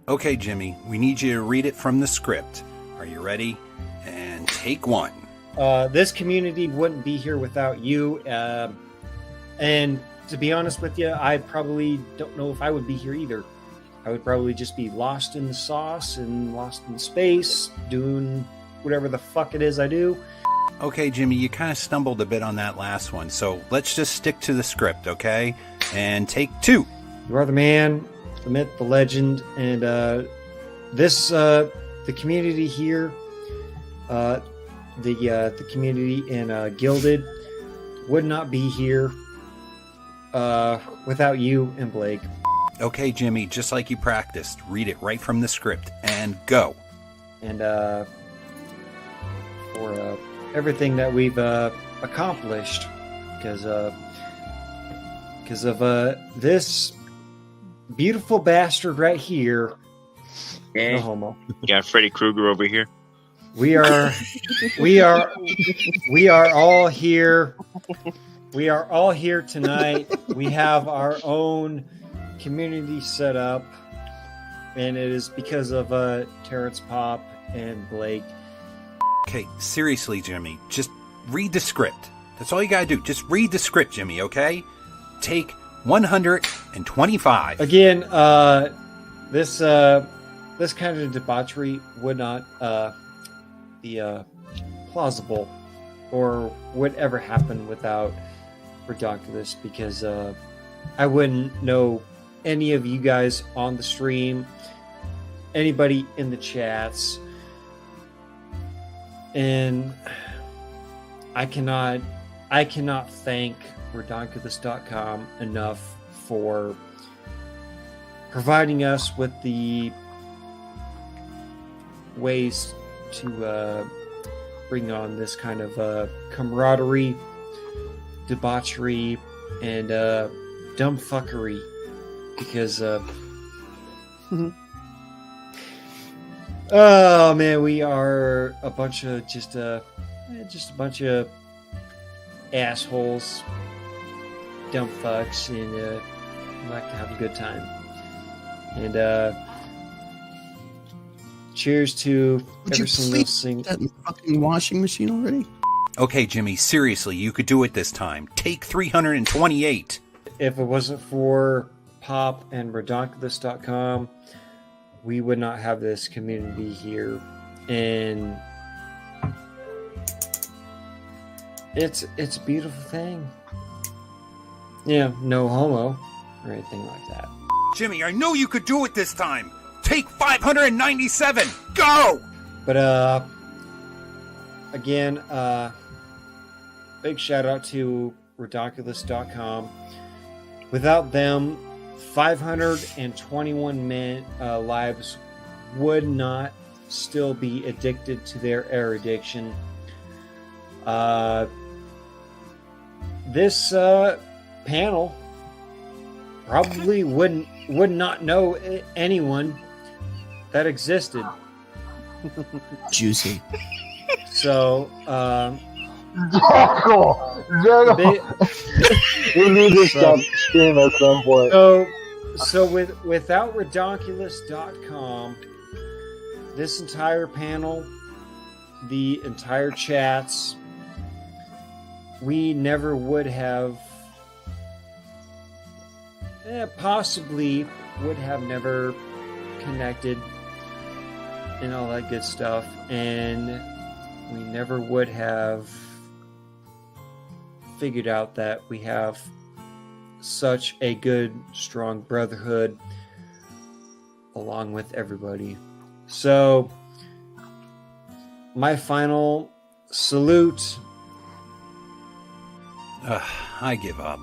Okay, Jimmy, we need you to read it from the script. Are you ready? And take one. This community wouldn't be here without you. And to be honest with you, I probably don't know if I would be here either. I would probably just be lost in the sauce and lost in space, doing whatever the fuck it is I do. Okay, Jimmy, you kind of stumbled a bit on that last one, so let's just stick to the script, okay? And take two. You are the man, the myth, the legend, and the community here, the community in Gilded would not be here without you and Blake. Okay, Jimmy, just like you practiced, read it right from the script and go. And for everything that we've accomplished because of this beautiful bastard right here. No homo. You got Freddy Krueger over here. We are all here. We are all here tonight. We have our own community set up, and it is because of Terrence Pop and Blake. Okay, seriously, Jimmy, just read the script. That's all you gotta do. Just read the script, Jimmy, okay? Take 125. Again, this kind of debauchery would not be plausible or would ever happen without Redonkulous, because I wouldn't know any of you guys on the stream, anybody in the chats, and I cannot thank Redonkulous.com enough for providing us with the ways to bring on this kind of camaraderie, debauchery, and dumb fuckery, because oh man, we are a bunch of just a bunch of assholes, dumb fucks, and we like to have a good time. And cheers to Would you every single please that fucking washing machine already? Okay, Jimmy, seriously, you could do it this time. Take 328. If it wasn't for Pop and Redonkulous.com, we would not have this community here. And it's a beautiful thing. Yeah, no homo or anything like that. Jimmy, I knew you could do it this time. Take 597. Go! But again, big shout out to Redonkulous.com. Without them, 521 lives would not still be addicted to their air addiction. This panel probably would not know anyone that existed. Juicy. So, Jackal! We need to stop stream at some point. So without Redonkulous.com, this entire panel, the entire chats, we never would have, possibly would have never connected and all that good stuff, and we never would have figured out that we have such a good, strong brotherhood along with everybody. So, my final salute. I give up.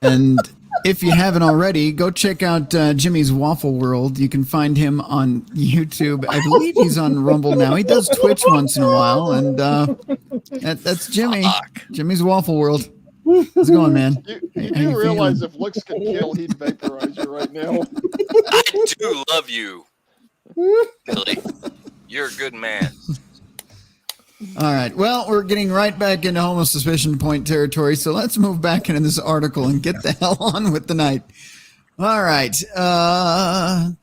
And if you haven't already, go check out Jimmy's Waffle World. You can find him on YouTube. I believe he's on Rumble now. He does Twitch once in a while, and that's Jimmy. Jimmy's Waffle World. How's it going, man? You do realize if looks could kill, he'd vaporize you right now. I do love you, Billy. You're a good man. All right. Well, we're getting right back into homo suspicion point territory, so let's move back into this article and get the hell on with the night. All right. The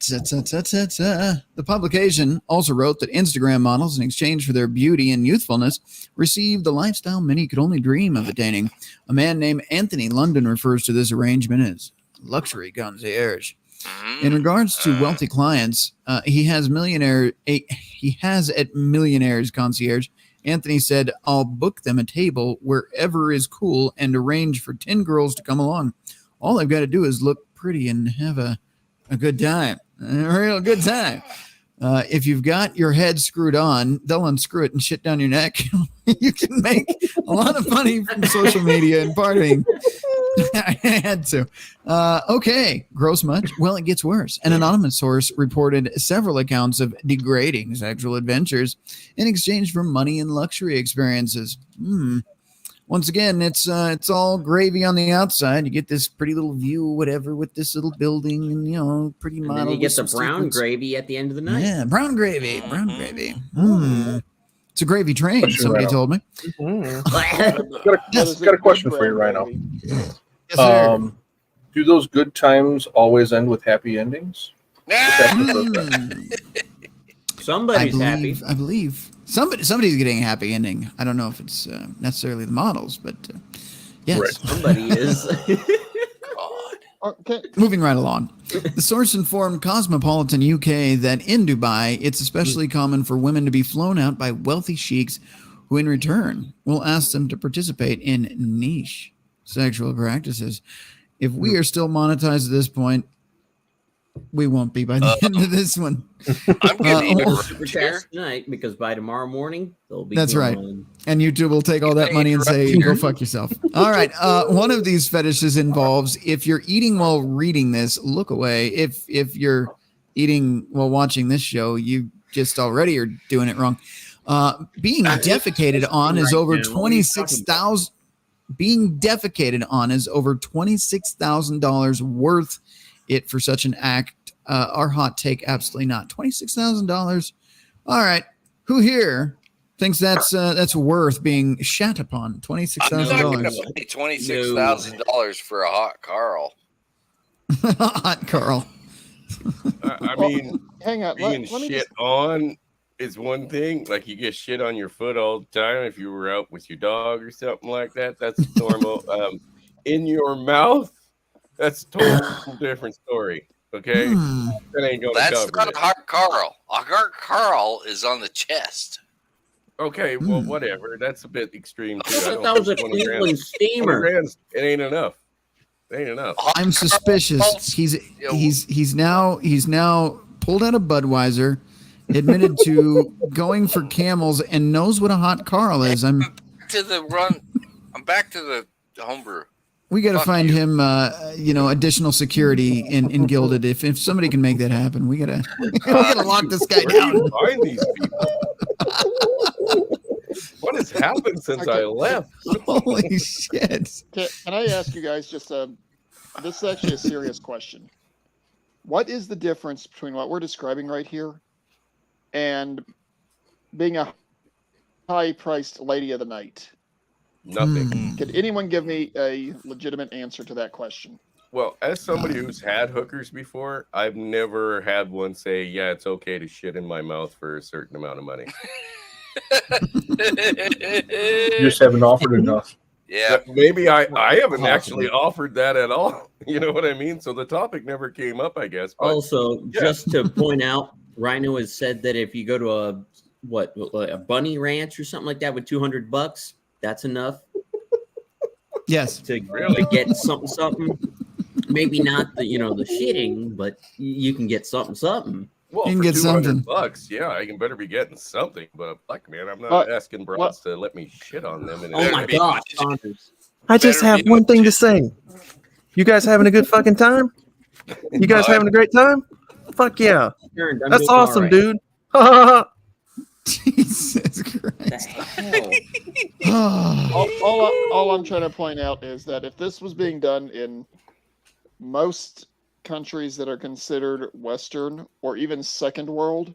publication also wrote that Instagram models, in exchange for their beauty and youthfulness, received the lifestyle many could only dream of attaining. A man named Anthony London refers to this arrangement as luxury concierge. In regards to wealthy clients, he has at Millionaires Concierge. Anthony said, "I'll book them a table wherever is cool and arrange for 10 girls to come along. All I've got to do is look pretty and have a good time, a real good time. If you've got your head screwed on, they'll unscrew it and shit down your neck. You can make a lot of money from social media and partying." I had to. Okay, gross much? Well, it gets worse. An anonymous source reported several accounts of degrading sexual adventures in exchange for money and luxury experiences. Once again, it's all gravy on the outside. You get this pretty little view, whatever, with this little building, and pretty model. And then you get the brown gravy at the end of the night. Yeah, brown gravy. It's a gravy train. Somebody told me. Got a question for you, Rhino. Yes, sir. Do those good times always end with happy endings? Somebody's happy. I believe somebody's getting a happy ending. I don't know if it's necessarily the models, but yes, right. Somebody is. Okay. Moving right along. The source informed Cosmopolitan UK that in Dubai, it's especially common for women to be flown out by wealthy sheiks who in return will ask them to participate in niche sexual practices. If we are still monetized at this point, we won't be by the end of this one. I'm going to super chat tonight because by tomorrow morning they'll be. That's right. And YouTube will take all that money and say, "Go fuck yourself." All right. One of these fetishes involves, if you're eating while reading this, look away. If you're eating while watching this show, you just already are doing it wrong. Being defecated on is over 26,000. Being defecated on is over $26,000 worth it for such an act. Our hot take, absolutely not. $26,000. All right, who here thinks that's worth being shat upon? $26,000. I'm not going to pay $26,000 for a hot Carl. Hot Carl. I mean, hang on. Being shit on is one thing. Like you get shit on your foot all the time if you were out with your dog or something like that. That's normal. In your mouth, that's a total different story. Okay, that ain't gonna That's cover not it. a hard Carl. A hard Carl is on the chest. Okay, well, whatever. That's a bit extreme too. I thought that was a Cleveland steamer. It ain't enough. It ain't enough. I'm suspicious. He's now pulled out a Budweiser, admitted to going for Camels, and knows what a hot Carl is. I'm back to the homebrew. We got to find him, additional security in Gilded. If somebody can make that happen, we gotta lock this guy Where do down. you find these people? What has happened since I left? Holy shit! Can I ask you guys just this is actually a serious question. What is the difference between what we're describing right here and being a high-priced lady of the night? Nothing. Could anyone give me a legitimate answer to that question? Well, as somebody who's had hookers before, I've never had one say, "Yeah, it's okay to shit in my mouth for a certain amount of money." You just haven't offered enough. Yeah, maybe I haven't actually offered that at all. You know what I mean? So the topic never came up, I guess. But, Also, just to point out, Rhino has said that if you go to a bunny ranch or something like that with $200, that's enough. Yes, to get something. Maybe not the shitting, but you can get something. Well, You can for get something. $200, yeah, I can better be getting something. But fuck, man, I'm not asking broads to let me shit on them. Oh my god, I just have one thing to say. You guys having a good fucking time? You guys having a great time? Fuck yeah. That's awesome, dude. Jesus Christ. the hell? All I'm trying to point out is that if this was being done in most countries that are considered Western or even Second World,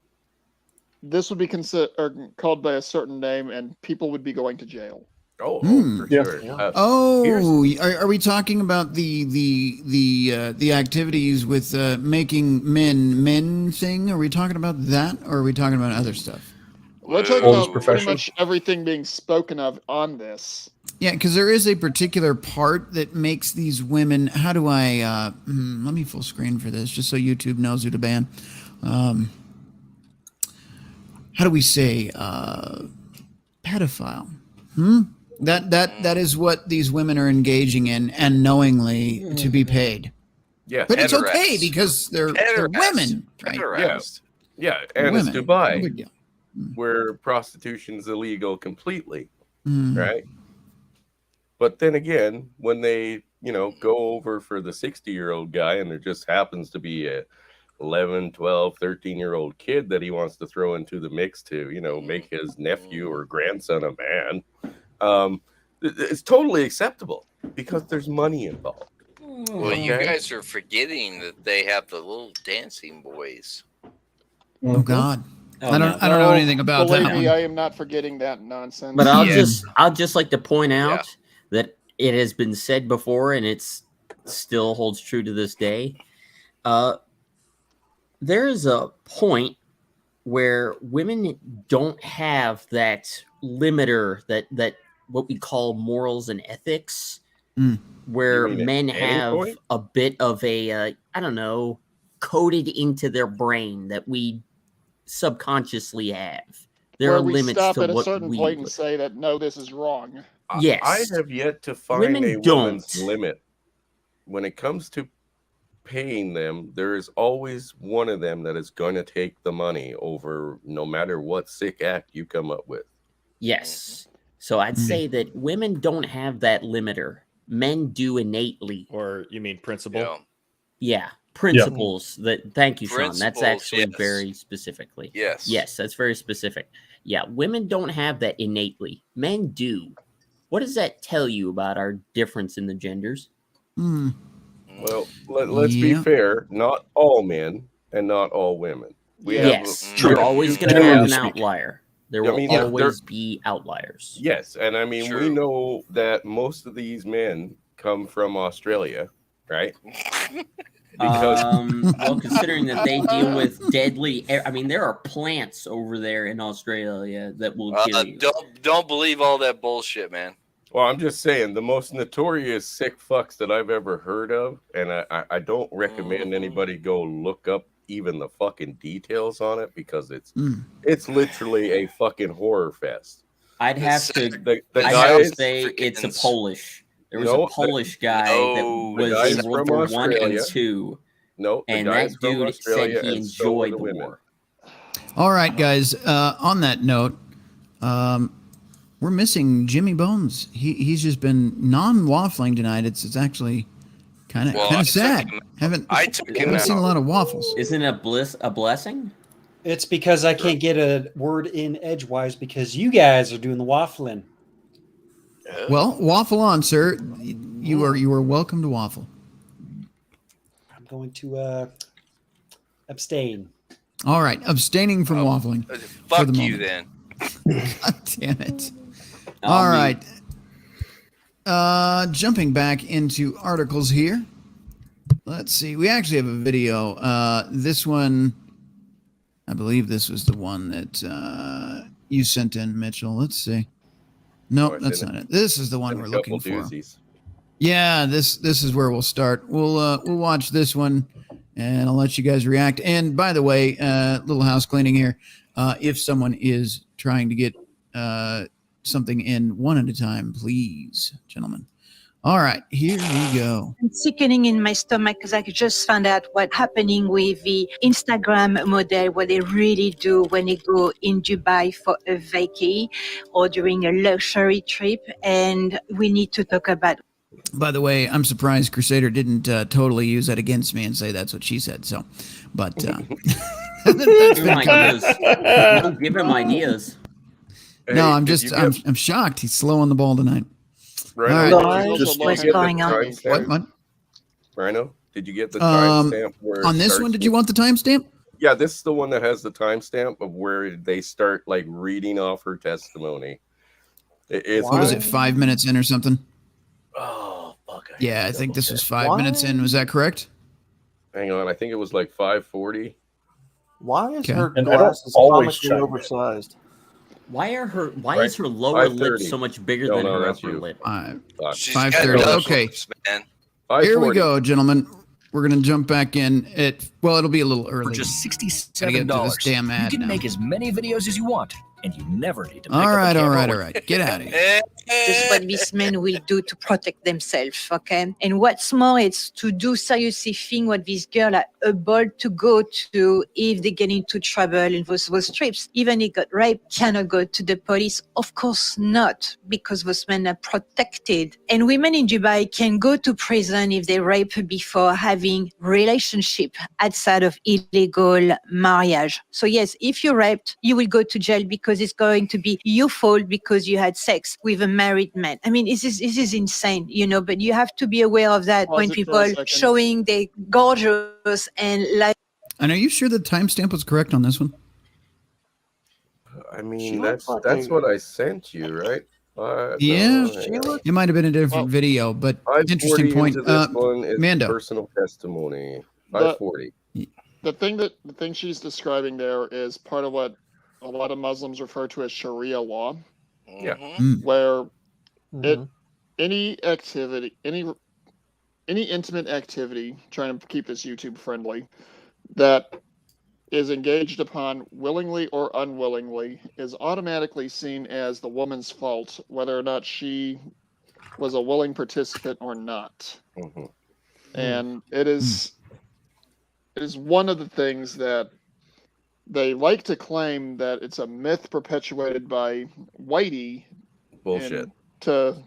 this would be called by a certain name, and people would be going to jail. For sure. Are we talking about the activities with making men thing? Are we talking about that, or are we talking about other stuff? We're talking about pretty much everything being spoken of on this. Yeah, because there is a particular part that makes these women. How do I? Let me full screen for this, just so YouTube knows who to ban. How do we say pedophile? That is what these women are engaging in, and knowingly to be paid. Yeah, but it's okay because they're women, right? Yeah, and it's Dubai, where prostitution's illegal completely, right? But then again, when they go over for the 60-year-old guy, and there just happens to be a 11, 12, 13-year-old kid that he wants to throw into the mix to, make his nephew or grandson a man. It's totally acceptable because there's money involved. Well, you guys are forgetting that they have the little dancing boys. Oh God, I don't know anything about that. Believe me, I am not forgetting that nonsense. But I'll just like to point out that it has been said before, and it's still holds true to this day. There is a point where women don't have that limiter, that what we call morals and ethics, where men have a bit of a coded into their brain that we subconsciously have. There are limits stop to at what a certain we point and say that no, this is wrong. Yes, I have yet to find women woman's limit when it comes to paying them. There is always one of them that is going to take the money over, no matter what sick act you come up with. Yes. So I'd say that women don't have that limiter. Men do innately. Or you mean principle? Yeah. Principles. Thank you, Sean. That's Principles, actually yes. very specifically. Yes. Yes, that's very specific. Yeah, women don't have that innately. Men do. What does that tell you about our difference in the genders? Well, let's be fair. Not all men and not all women. You're always going to have an outlier. There will always be outliers. Yes, and I mean, we know that most of these men come from Australia, right? Well, considering that they deal with deadly, there are plants over there in Australia that will kill you. Don't believe all that bullshit, man. Well, I'm just saying the most notorious sick fucks that I've ever heard of, and I don't recommend anybody go look up even the fucking details on it because it's literally a fucking horror fest. I'd have to say it's a Polish. There was a Polish guy that was in World War I and II. No, and that dude said he enjoyed the war. All right, guys. On that note, we're missing Jimmy Bones. He's just been non-waffling tonight. It's actually kind of sad. Haven't seen a lot of waffles. Isn't it a blessing? It's because I can't get a word in edgewise because you guys are doing the waffling. Well, waffle on, sir. You are welcome to waffle. I'm going to abstain. All right, abstaining from waffling. Fuck you then. God damn it. All right. Jumping back into articles here. Let's see. We actually have a video. This one, I believe this was the one that you sent in, Mitchell. Let's see. No, that's not it. This is the one we're looking for. Yeah, this is where we'll start. We'll watch this one, and I'll let you guys react. And by the way, little house cleaning here. If someone is trying to get something in one at a time, please, gentlemen. All right, here we go. I'm sickening in my stomach because I just found out what's happening with the Instagram model, what they really do when they go in Dubai for a vacay or during a luxury trip. And we need to talk about. By the way, I'm surprised Crusader didn't totally use that against me and say that's what she said. So, but give him ideas. Give him ideas. No, I'm just I'm shocked. He's slow on the ball tonight. Rhino, All right. What's going on? What? Rhino, did you get the timestamp where on this one? Did you want the timestamp? Yeah, this is the one that has the timestamp of where they start like reading off her testimony. What was it, 5 minutes in or something? Oh, fuck. Yeah, I think this was 5 minutes in. Was that correct? Hang on, I think it was like 5:40. Why is Okay. her And I don't glasses always comically check it. oversized? Why Right. is her lower lip 5:30. so much bigger No, than no, her that's upper you. lip? She's got 5:30. no Okay. lips, man. Here we 5:40. go, gentlemen. We're gonna jump back in. It'll be a little early. For just Gotta get $67, to this damn ad you can now. make as many videos as you want, and you never need to pick All up a right, all camera right, or- all right. Get out of here. This is what these men will do to protect themselves, okay? And what's more, it's to do seriously thing what these girls are able to go to if they get into trouble in those trips. Even if got raped, cannot go to the police. Of course not, because those men are protected. And women in Dubai can go to prison if they rape before having relationship outside of illegal marriage. So yes, if you're raped, you will go to jail because it's going to be your fault because you had sex with a married man. I mean, this is insane, you know, but you have to be aware of that Pause when it for a people second. showing they gorgeous and like. And are you sure the timestamp was correct on this one? I mean, She that's looks like a- what I sent you, right? Yeah, She looked- it might have been a different video, but interesting 5:40 point. into this one is Mando. personal testimony. The- 5:40. The thing she's describing there is part of what a lot of Muslims refer to as Sharia law, Yeah. where Mhm. any activity, any intimate activity, trying to keep this YouTube friendly, that is engaged upon willingly or unwillingly is automatically seen as the woman's fault, whether or not she was a willing participant or not. Mm-hmm. And it is one of the things that they like to claim that it's a myth perpetuated by Whitey Bullshit. and to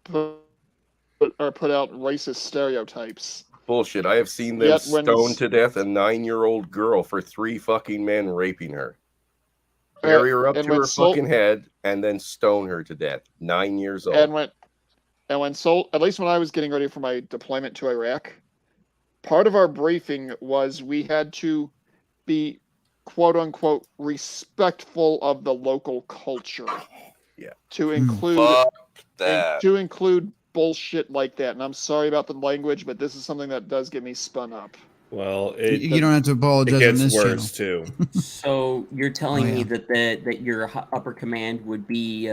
put out racist stereotypes. Bullshit. I have seen them Yet when- stone to death a 9-year-old girl for 3 fucking men raping her. Carry her up and to when her Sol- fucking head and then stone her to death. 9 years old. And when at least when I was getting ready for my deployment to Iraq, part of our briefing was we had to be quote unquote respectful of the local culture. Yeah. To include Fuck that. to include bullshit like that. And I'm sorry about the language, but this is something that does get me spun up. Well, You don't have to apologize it on gets this worse channel. too. So you're telling Oh, yeah. me that your upper command would be,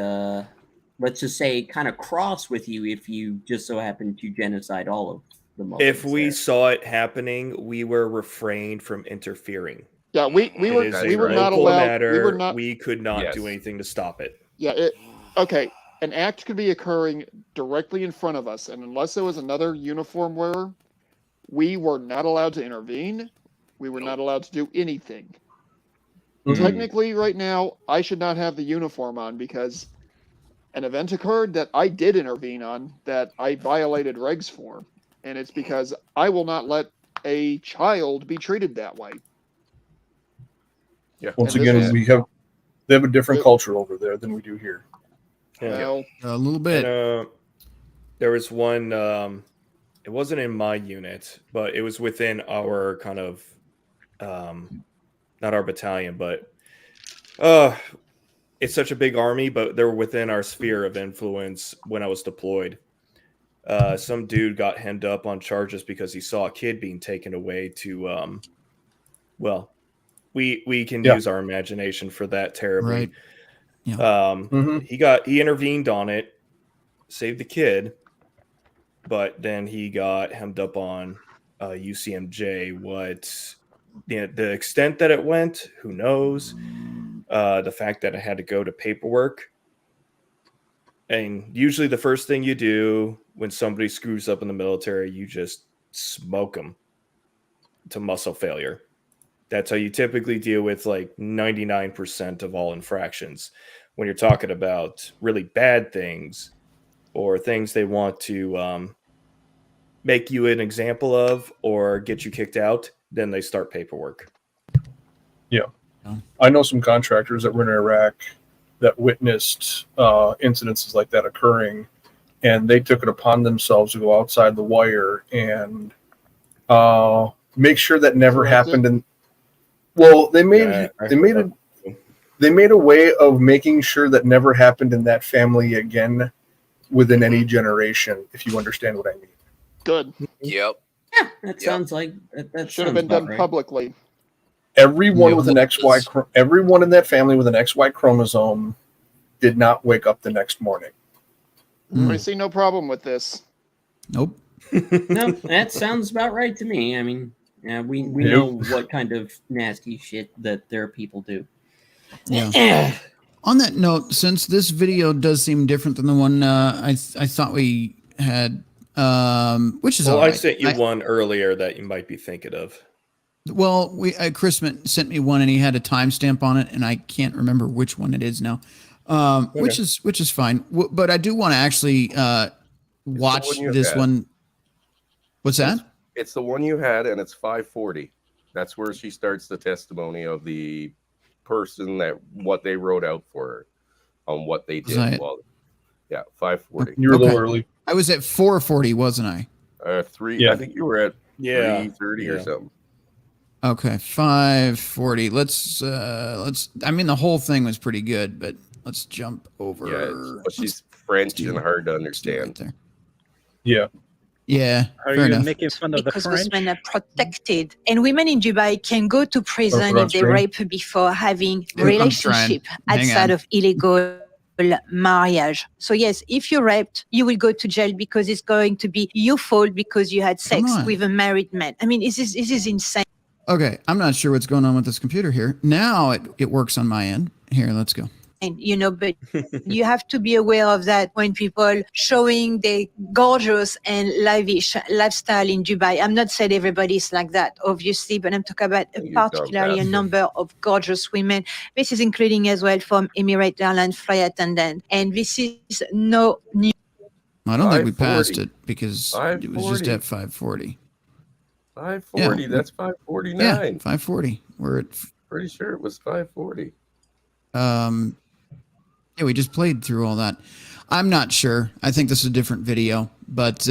let's just say, kind of cross with you if you just so happen to genocide all of the Muslims. If we there. saw it happening, we were refrained from interfering. Yeah, we It is a were not local allowed. matter. We were not. We could not Yes. do anything to stop it. Yeah. Okay. An act could be occurring directly in front of us, and unless there was another uniform wearer, we were not allowed to intervene. We were not allowed to do anything. Technically, right now, I should not have the uniform on because an event occurred that I did intervene on that I violated regs for, and it's because I will not let a child be treated that way. Yeah. Once And this again, is- they have a different culture over there than we do here. Well, A little bit. And, there was one. It wasn't in my unit, but it was within our kind of, not our battalion, but it's such a big army, but they're within our sphere of influence. When I was deployed, some dude got hemmed up on charges because he saw a kid being taken away to, well, we can use our imagination for that terribly. Right. Yeah. He intervened on it, saved the kid, but then he got hemmed up on UCMJ. What the extent that it went, who knows? The fact that I had to go to paperwork. And usually the first thing you do when somebody screws up in the military, you just smoke them to muscle failure. That's how you typically deal with like 99% of all infractions. When you're talking about really bad things or things they want to make you an example of or get you kicked out, then they start paperwork. Yeah. I know some contractors that were in Iraq that witnessed incidences like that occurring, and they took it upon themselves to go outside the wire and make sure that never happened. And well, they made a way of making sure that never happened in that family again within any generation, if you understand what I mean. Good. Yep. Yeah, that sounds like that should have been done publicly. Everyone with an XY, everyone in that family with an XY chromosome did not wake up the next morning. I see no problem with this. Nope. No, that sounds about right to me. I mean, yeah, we know what kind of nasty shit that their people do. Yeah. On that note, since this video does seem different than the one I thought we had, which is all right. I sent you one earlier that you might be thinking of. Well, Chris sent me one, and he had a timestamp on it, and I can't remember which one it is now. Which is fine. But I do want to actually watch this one. What's that? It's the one you had, and it's 540. That's where she starts the testimony of the person that what they wrote out for her on what they did. Well, yeah, 540. You were a little early. I was at 440, wasn't I? I think you were at 330 or something. Okay, 540. Let's. I mean, the whole thing was pretty good, but let's jump over. Yeah, but she's French and hard to understand. Right yeah. Yeah. Are you making fun of the because French? women are protected, and women in Dubai can go to prison if they rape before having relationship outside of illegal marriage. So yes, if you're raped, you will go to jail because it's going to be your fault because you had sex with a married man. I mean, this is insane. Okay, I'm not sure what's going on with this computer here. Now it works on my end. Here, let's go. And but you have to be aware of that when people showing their gorgeous and lavish lifestyle in Dubai. I'm not saying everybody's like that, obviously, but I'm talking about particularly a number of gorgeous women. This is including as well from Emirates Airlines flight attendant. And this is no new. I don't think we passed it because it was just at 540. 540, that's 549. Yeah, 540. We're at pretty sure it was 540. Yeah, we just played through all that. I'm not sure. I think this is a different video, but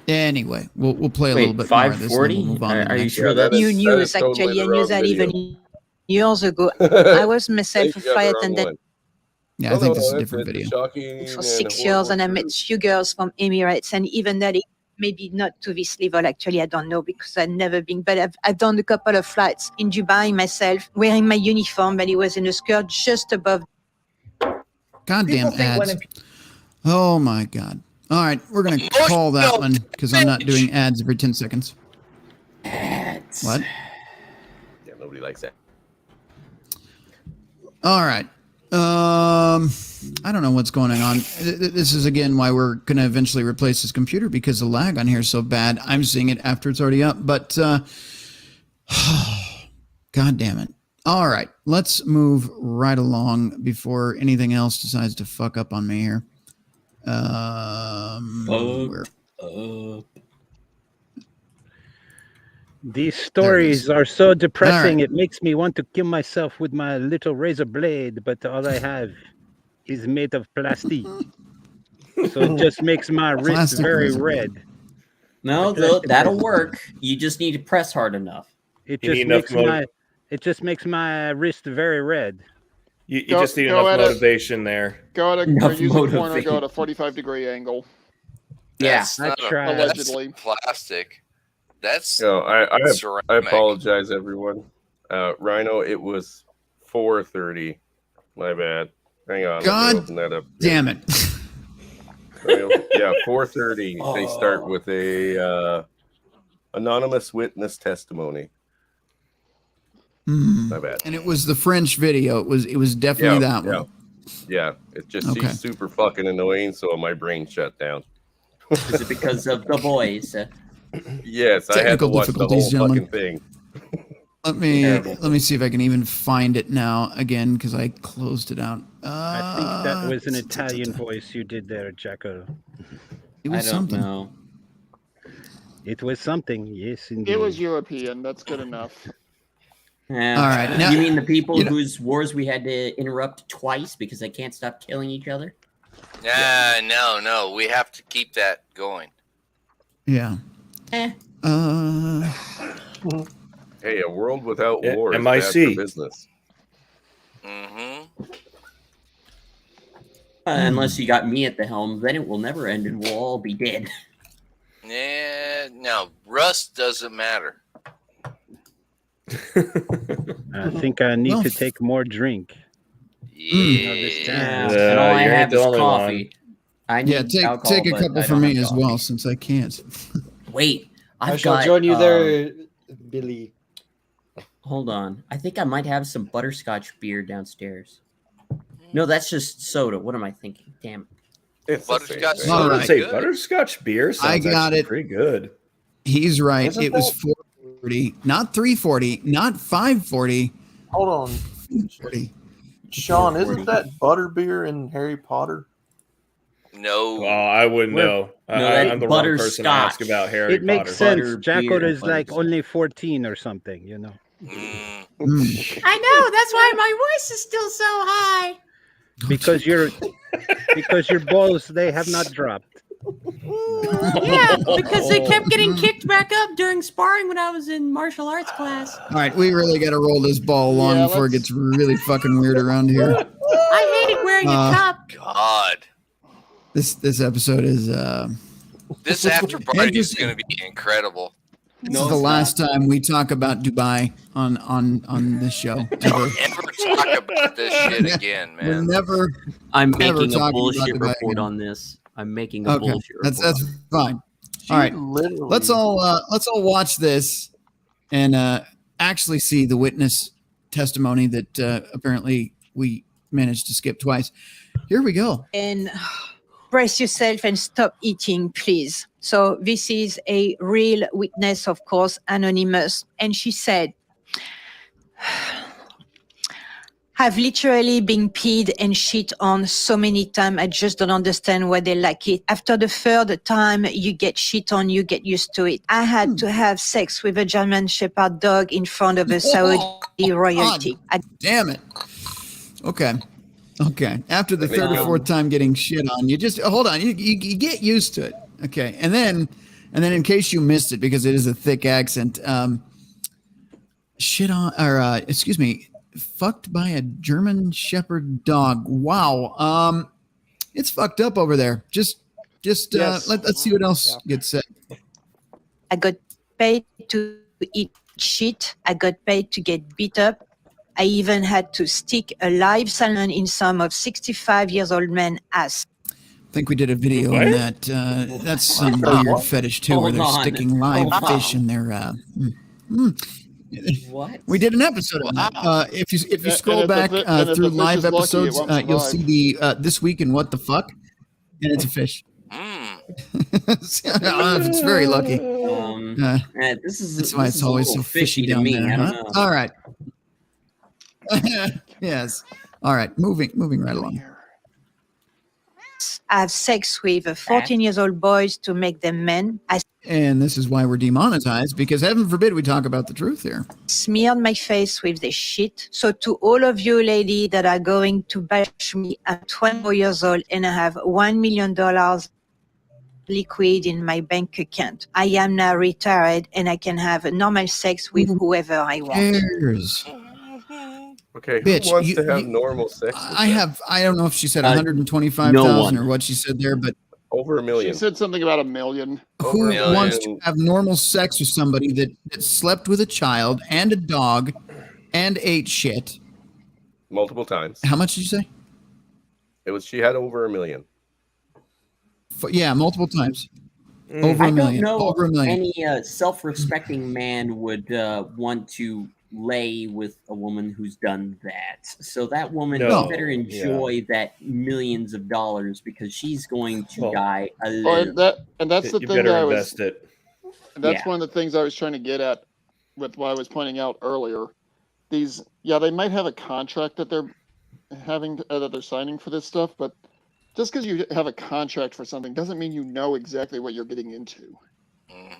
anyway, we'll play a little bit more of this. 540? We'll move on to the Are you next sure one. that's New news, actually. I knew that even years ago. I was myself a flight attendant. Yeah, I think this is a different video. For 6 years, and I met few girls from Emirates, and even that, maybe not to this level. Actually, I don't know because I've never been, but I've done a couple of flights in Dubai myself, wearing my uniform, but it was in a skirt just above. Goddamn ads! Oh my god! All right, we're gonna call that one because I'm not doing ads every 10 seconds. Ads. What? Yeah, nobody likes that. All right. I don't know what's going on. This is again why we're going to eventually replace this computer because the lag on here is so bad. I'm seeing it after it's already up, but god damn it. All right, let's move right along before anything else decides to fuck up on me here. These stories are so depressing. It makes me want to kill myself with my little razor blade, but all I have is made of plastic. So it just makes my wrist very red. No, that'll work. You just need to press hard enough. It just makes my wrist very red. You just need enough motivation there. Go at a user corner, go at a 45-degree angle. That's I not tried. Allegedly. That's plastic. That's I ceramic. apologize, everyone. Rhino, it was 4:30. My bad. Hang on. God open that up. damn it. Yeah, 4:30. They start with a anonymous witness testimony. My bad. And it was the French video. It was definitely that one. Yeah, it's just she's super fucking annoying, so my brain shut down. Is it because of the boys? Yes, I had to watch the whole fucking thing. Let me see if I can even find it now again because I closed it out. I think that was an Italian voice you did there, Jacko. It was something. Know. It was something, yes, indeed. It was European. That's good enough. All right. Now, you mean the people whose wars we had to interrupt twice because they can't stop killing each other? No. We have to keep that going. Yeah. Hey, a world without war is MIC. bad for business. Unless you got me at the helm, then it will never end and we'll all be dead. Yeah, no, rust doesn't matter. I think I need to take more drink. Yeah. And all I you ain't have the is only coffee. I need take alcohol, a but couple I for don't me have as coffee. well, since I can't. Wait, I I've shall got, join you there, Billy. Hold on. I think I might have some butterscotch beer downstairs. No, that's just soda. What am I thinking? Damn it. It's Butterscotch the All I would right. say butterscotch beer sounds I got actually it. pretty good. He's right. Isn't It was that- 440, not 340, not 540. Hold on, 40. Sean. Isn't that butterbeer in Harry Potter? No. Well, I wouldn't know. that's I'm the wrong person to ask butterscotch. about Harry It makes Potter. sense. Butter, Jackal beer, is like butter. only 14 or something, you know. I know. That's why my voice is still so high. Because your balls, they have not dropped. Yeah, because they kept getting kicked back up during sparring when I was in martial arts class. All right, we really got to roll this ball along Yeah, before it gets really fucking weird around here. I hated wearing a cup. God. This episode is This after party is going to be incredible. this is the last time we talk about Dubai on this show. Ever. Don't ever talk about this shit again, We're man. never. I'm never making a talking bullshit about Dubai report again. on this. I'm making a Okay, bullshit report. that's fine. All right, Literally. let's all watch this and actually see the witness testimony that apparently we managed to skip twice. Here we go. And brace yourself and stop eating, please. So this is a real witness, of course, anonymous. And she said, I've literally been peed and shit on so many times. I just don't understand why they like it. After the third time you get shit on, you get used to it. I had to have sex with a German Shepherd dog in front of a Saudi royalty. Damn it. Okay. After the third or fourth time getting shit on, you just hold on. You get used to it. Okay, and then in case you missed it because it is a thick accent, shit on or excuse me, fucked by a German Shepherd dog. Wow. It's fucked up over there. Just Yes. let's see what else gets said. I got paid to eat shit. I got paid to get beat up. I even had to stick a live salmon in some of 65-year-old man ass. I think we did a video on that. That's some weird fetish too, where they're Hold on. sticking live Hold on. fish in their. What? We did an episode of that. If you And scroll if the back fi- and if through the fish live is lucky, it episodes, won't you'll survive. see the This Week in What the Fuck, and it's a fish. It's very lucky. This is That's why this it's is a always little so fishy to down me. there. I don't Huh? know. All right. Yes. All right. Moving right along. I have sex with 14-year-old boys to make them men. I And this is why we're demonetized, because heaven forbid we talk about the truth here. smeared my face with this shit. So to all of you ladies that are going to bash me, I'm 24 years old and I have $1 million liquid in my bank account. I am now retired and I can have normal sex with whoever I want. Cares. Okay, who Bitch, wants you- to have you- normal sex? I don't know if she said no 125,000 one. or what she said there, but Over a She million. said something about 1 million. who Over a wants to million. have normal sex with somebody that slept with a child and a dog and ate shit? Multiple times. How much did you say? She had over a million. Yeah, multiple times. Over I a million. don't know Over a million. any self-respecting man would want to lay with a woman who's done that. So that woman No. better enjoy that millions of dollars because she's going to Well, die Oh, alone. and that's the You thing better that I was. invest it. And that's Yeah. one of the things I was trying to get at with what I was pointing out earlier. These, they might have a contract that they're having that they're signing for this stuff, but just because you have a contract for something doesn't mean you know exactly what you're getting into.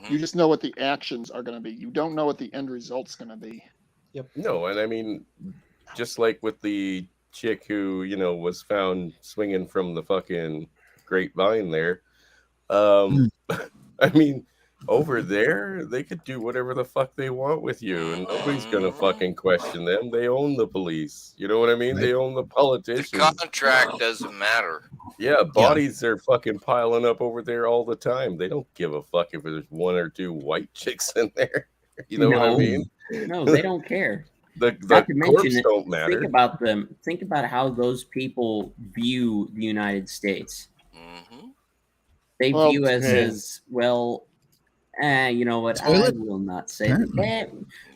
You just know what the actions are going to be. You don't know what the end result's going to be. Yep. No, and I mean, just like with the chick who, was found swinging from the fucking grapevine there. I mean, over there, they could do whatever the fuck they want with you, and nobody's gonna fucking question them. They own the police. You know what I mean? Right. They own the politicians. The contract doesn't matter. Yeah, bodies are fucking piling up over there all the time. They don't give a fuck if there's one or two white chicks in there. You know what I mean? No, they don't care. The Not to corpse mention, don't matter. think about them. Think about how those people view the United States. They view us as, well, you know what? Toilet? I will not say that.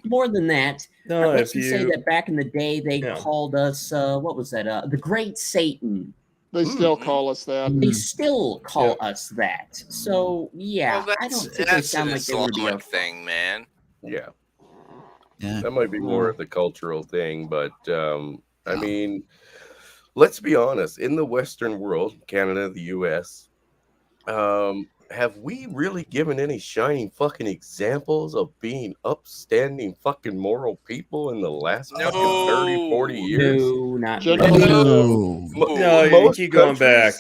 More than that, No, let's if say you- that back in the day they called us, what was that? The Great Satan. They still call us that. They still call us that. So, yeah, Well, I don't think they that's sound an like they would be Islamic our thing, man. Yeah. Yeah. That might be more of the cultural thing, but I mean, let's be honest. In the Western world, Canada, the U.S., have we really given any shining fucking examples of being upstanding fucking moral people in the last fucking 30, 40 years? No, not No, you keep going back.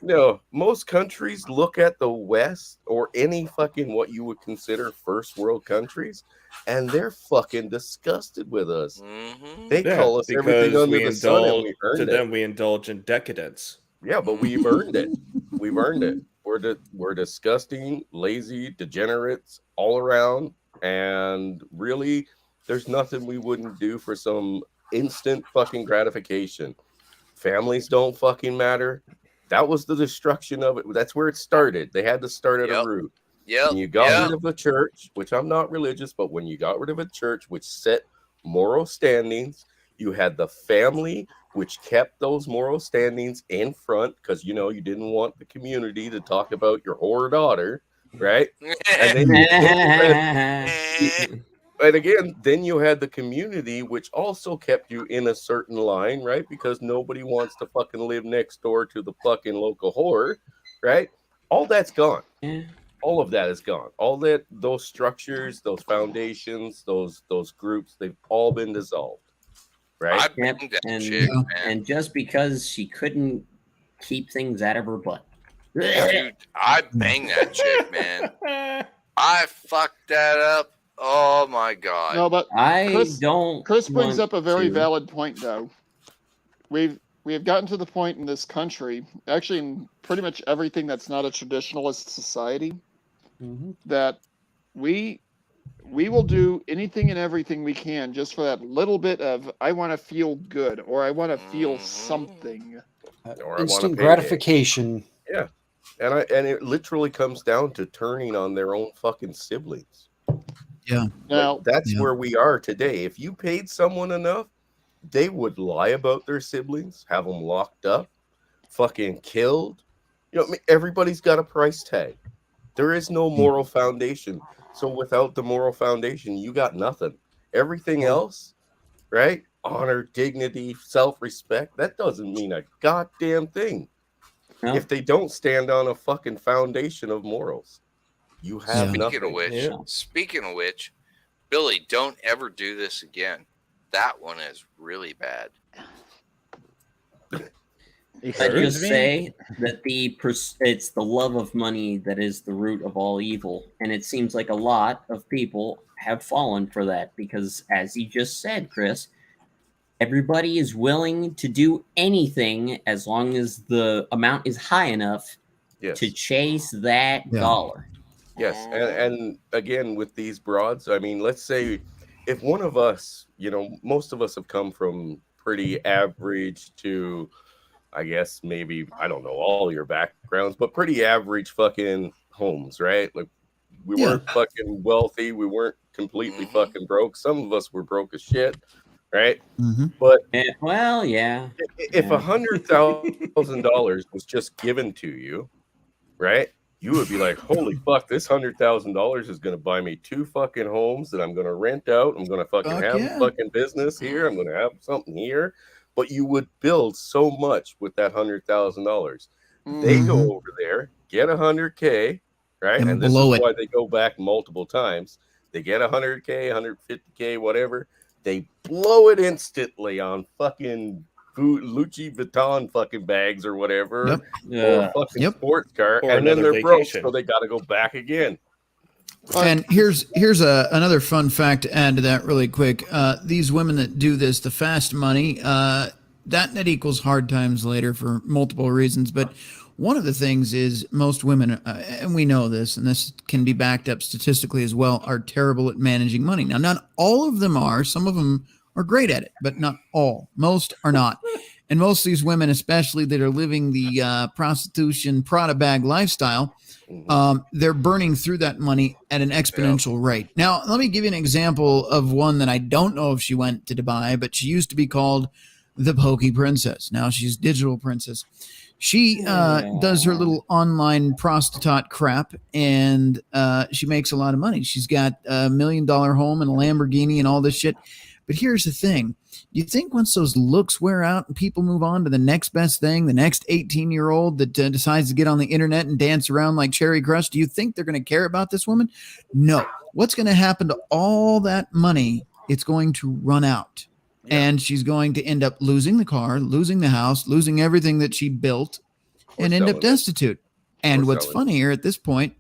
No, most countries look at the West or any fucking what you would consider first world countries, and they're fucking disgusted with us. They call us everything because under we the sun, and indulge we to earned it. them. We indulge in decadence. Yeah, but we've earned it. We've earned it. We're disgusting, lazy, degenerates all around, and really, there's nothing we wouldn't do for some instant fucking gratification. Families don't fucking matter. That was the destruction of it. That's where it started. They had to start at a root. Yeah. When you got rid of the church, which I'm not religious, but when you got rid of a church which set moral standings, you had the family which kept those moral standings in front because you didn't want the community to talk about your whore daughter, right? And then you had the community which also kept you in a certain line, right? Because nobody wants to fucking live next door to the fucking local whore, right? All that's gone. All of that is gone. All those structures, those foundations, those groups, they've all been dissolved. Right? Yep, and just because she couldn't keep things out of her butt. Dude, I banged that chick, man. I fucked that up. Oh my god. No, but Chris brings want up a very to- valid point, though. We have gotten to the point in this country, actually in pretty much everything that's not a traditionalist society, that we will do anything and everything we can just for that little bit of I want to feel good or I want to feel something. Or I Instant wanna pay gratification. Yeah. And it literally comes down to turning on their own fucking siblings. Yeah. Now that's where we are today. If you paid someone enough, they would lie about their siblings, have them locked up, fucking killed. Everybody's got a price tag. There is no moral foundation. So without the moral foundation, you got nothing. Everything else, right? Honor, dignity, self-respect, that doesn't mean a goddamn thing. No. If they don't stand on a fucking foundation of morals, you have nothing. Speaking of which, Billy, don't ever do this again. That one is really bad. I just say that it's the love of money that is the root of all evil, and it seems like a lot of people have fallen for that because, as you just said, Chris, everybody is willing to do anything as long as the amount is high enough to chase that dollar. Yes, and again with these broads, I mean, let's say if one of us, most of us have come from pretty average to, I guess maybe, I don't know all your backgrounds, but pretty average fucking homes, right? Like we weren't fucking wealthy, we weren't completely fucking broke. Some of us were broke as shit, right? But if $100,000 was just given to you, right? You would be like, holy fuck, this $100,000 is going to buy me 2 fucking homes that I'm going to rent out. I'm going to fucking have a fucking business here. I'm going to have something here. But you would build so much with that $100,000. They go over there, get $100K, right? And this is why they go back multiple times. They get $100K, $150K, whatever. they blow it instantly on fucking Louis Vuitton fucking bags or whatever, or a fucking sports car, Or and then another they're broke, vacation. so they got to go back again. And here's another fun fact to add to that really quick. These women that do this, the fast money, that equals hard times later for multiple reasons. But one of the things is most women, and we know this, and this can be backed up statistically as well, are terrible at managing money. Now, not all of them are. Some of them are great at it, but not all. Most are not. And most of these women, especially that are living the prostitution, Prada bag lifestyle, they're burning through that money at an exponential rate. Now, let me give you an example of one that I don't know if she went to Dubai, but she used to be called the Pokey Princess. Now she's Digital Princess. She does her little online prostitute crap, and she makes a lot of money. She's got $1 million home and a Lamborghini and all this shit. But here's the thing. You think once those looks wear out and people move on to the next best thing, the next 18-year-old that decides to get on the internet and dance around like Cherry Crush, do you think they're going to care about this woman? No. What's going to happen to all that money? It's going to run out. And she's going to end up losing the car, losing the house, losing everything that she built, and end up destitute. And what's funnier at this point,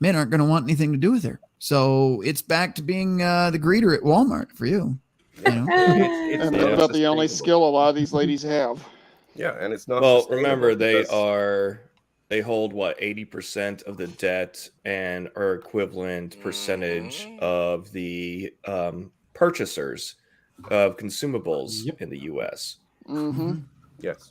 men aren't going to want anything to do with her. So it's back to being the greeter at Walmart for you. You know? And that's about the only skill a lot of these ladies have. Yeah, and it's not. Well, remember they hold what 80% of the debt and are equivalent percentage of the purchasers of consumables in the U.S. Mm-hmm. Yes.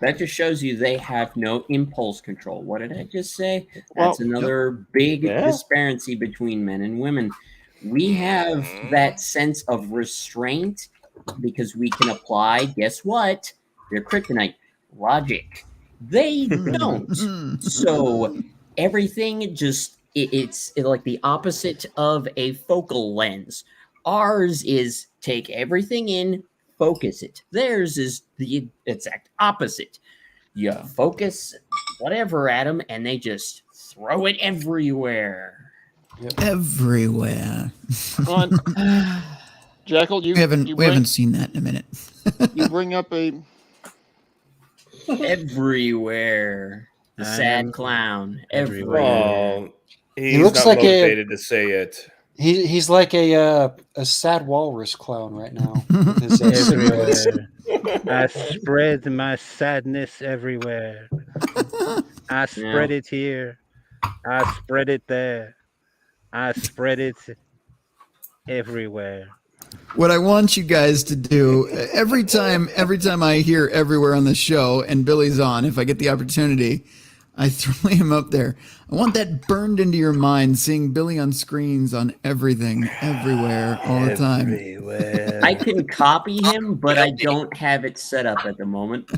That just shows you they have no impulse control. What did I just say? That's another big disparity between men and women. We have that sense of restraint because we can apply, guess what? Their kryptonite, logic. They don't. So everything just, it's like the opposite of a focal lens. Ours is take everything in, focus it. Theirs is the exact opposite. You focus whatever at them, and they just throw it everywhere. Everywhere. Jackal, we haven't seen that in a minute. You bring up a everywhere. The sad clown. Everywhere. Oh, He looks like motivated to say it. He's like a sad walrus clown right now. with his, Everywhere. I spread my sadness everywhere. I spread it here. I spread it there. I spread it everywhere. What I want you guys to do every time I hear everywhere on the show and Billy's on, if I get the opportunity, I throw him up there. I want that burned into your mind, seeing Billy on screens on everything, everywhere, all the time. Everywhere. I can copy him, but I don't have it set up at the moment.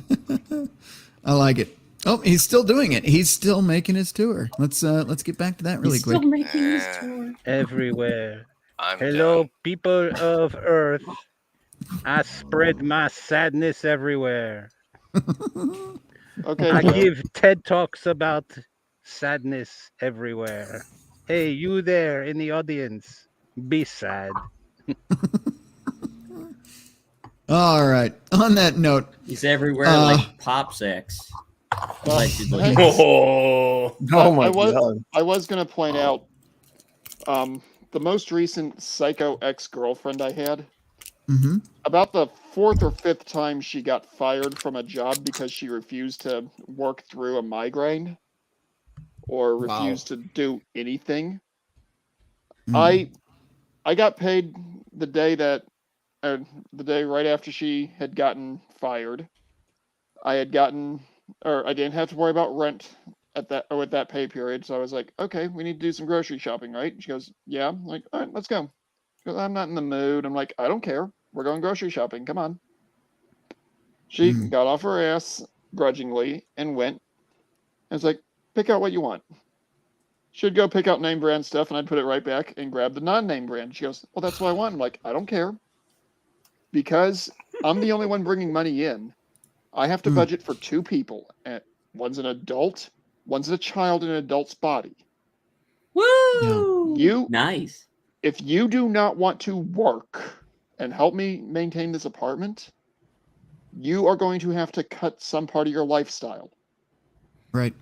I like it. Oh, he's still doing it. He's still making his tour. Let's get back to that really quick. Still making his tour. Everywhere. Hello, people of Earth. I spread my sadness everywhere. Okay. I give TED Talks about sadness everywhere. Hey, you there in the audience, be sad. All right. On that note, he's everywhere like Pop Sex. Allegedly. Oh my God! I was going to point out the most recent psycho ex-girlfriend I had. Mm-hmm. About the 4th or 5th time she got fired from a job because she refused to work through a migraine or refused to do anything. I got paid the day right after she had gotten fired. I didn't have to worry about rent at that pay period. So I was like, okay, we need to do some grocery shopping, right? She goes, yeah. I'm like, all right, let's go. She goes, I'm not in the mood. I'm like, I don't care. We're going grocery shopping. Come on. She got off her ass grudgingly and went. I was like, pick out what you want. She'd go pick out name brand stuff, and I'd put it right back and grab the non-name brand. She goes, well, that's what I want. I'm like, I don't care. Because I'm the only one bringing money in. I have to budget for 2 people. One's an adult, one's a child in an adult's body. Woo! You nice. if you do not want to work and help me maintain this apartment, you are going to have to cut some part of your lifestyle. Right.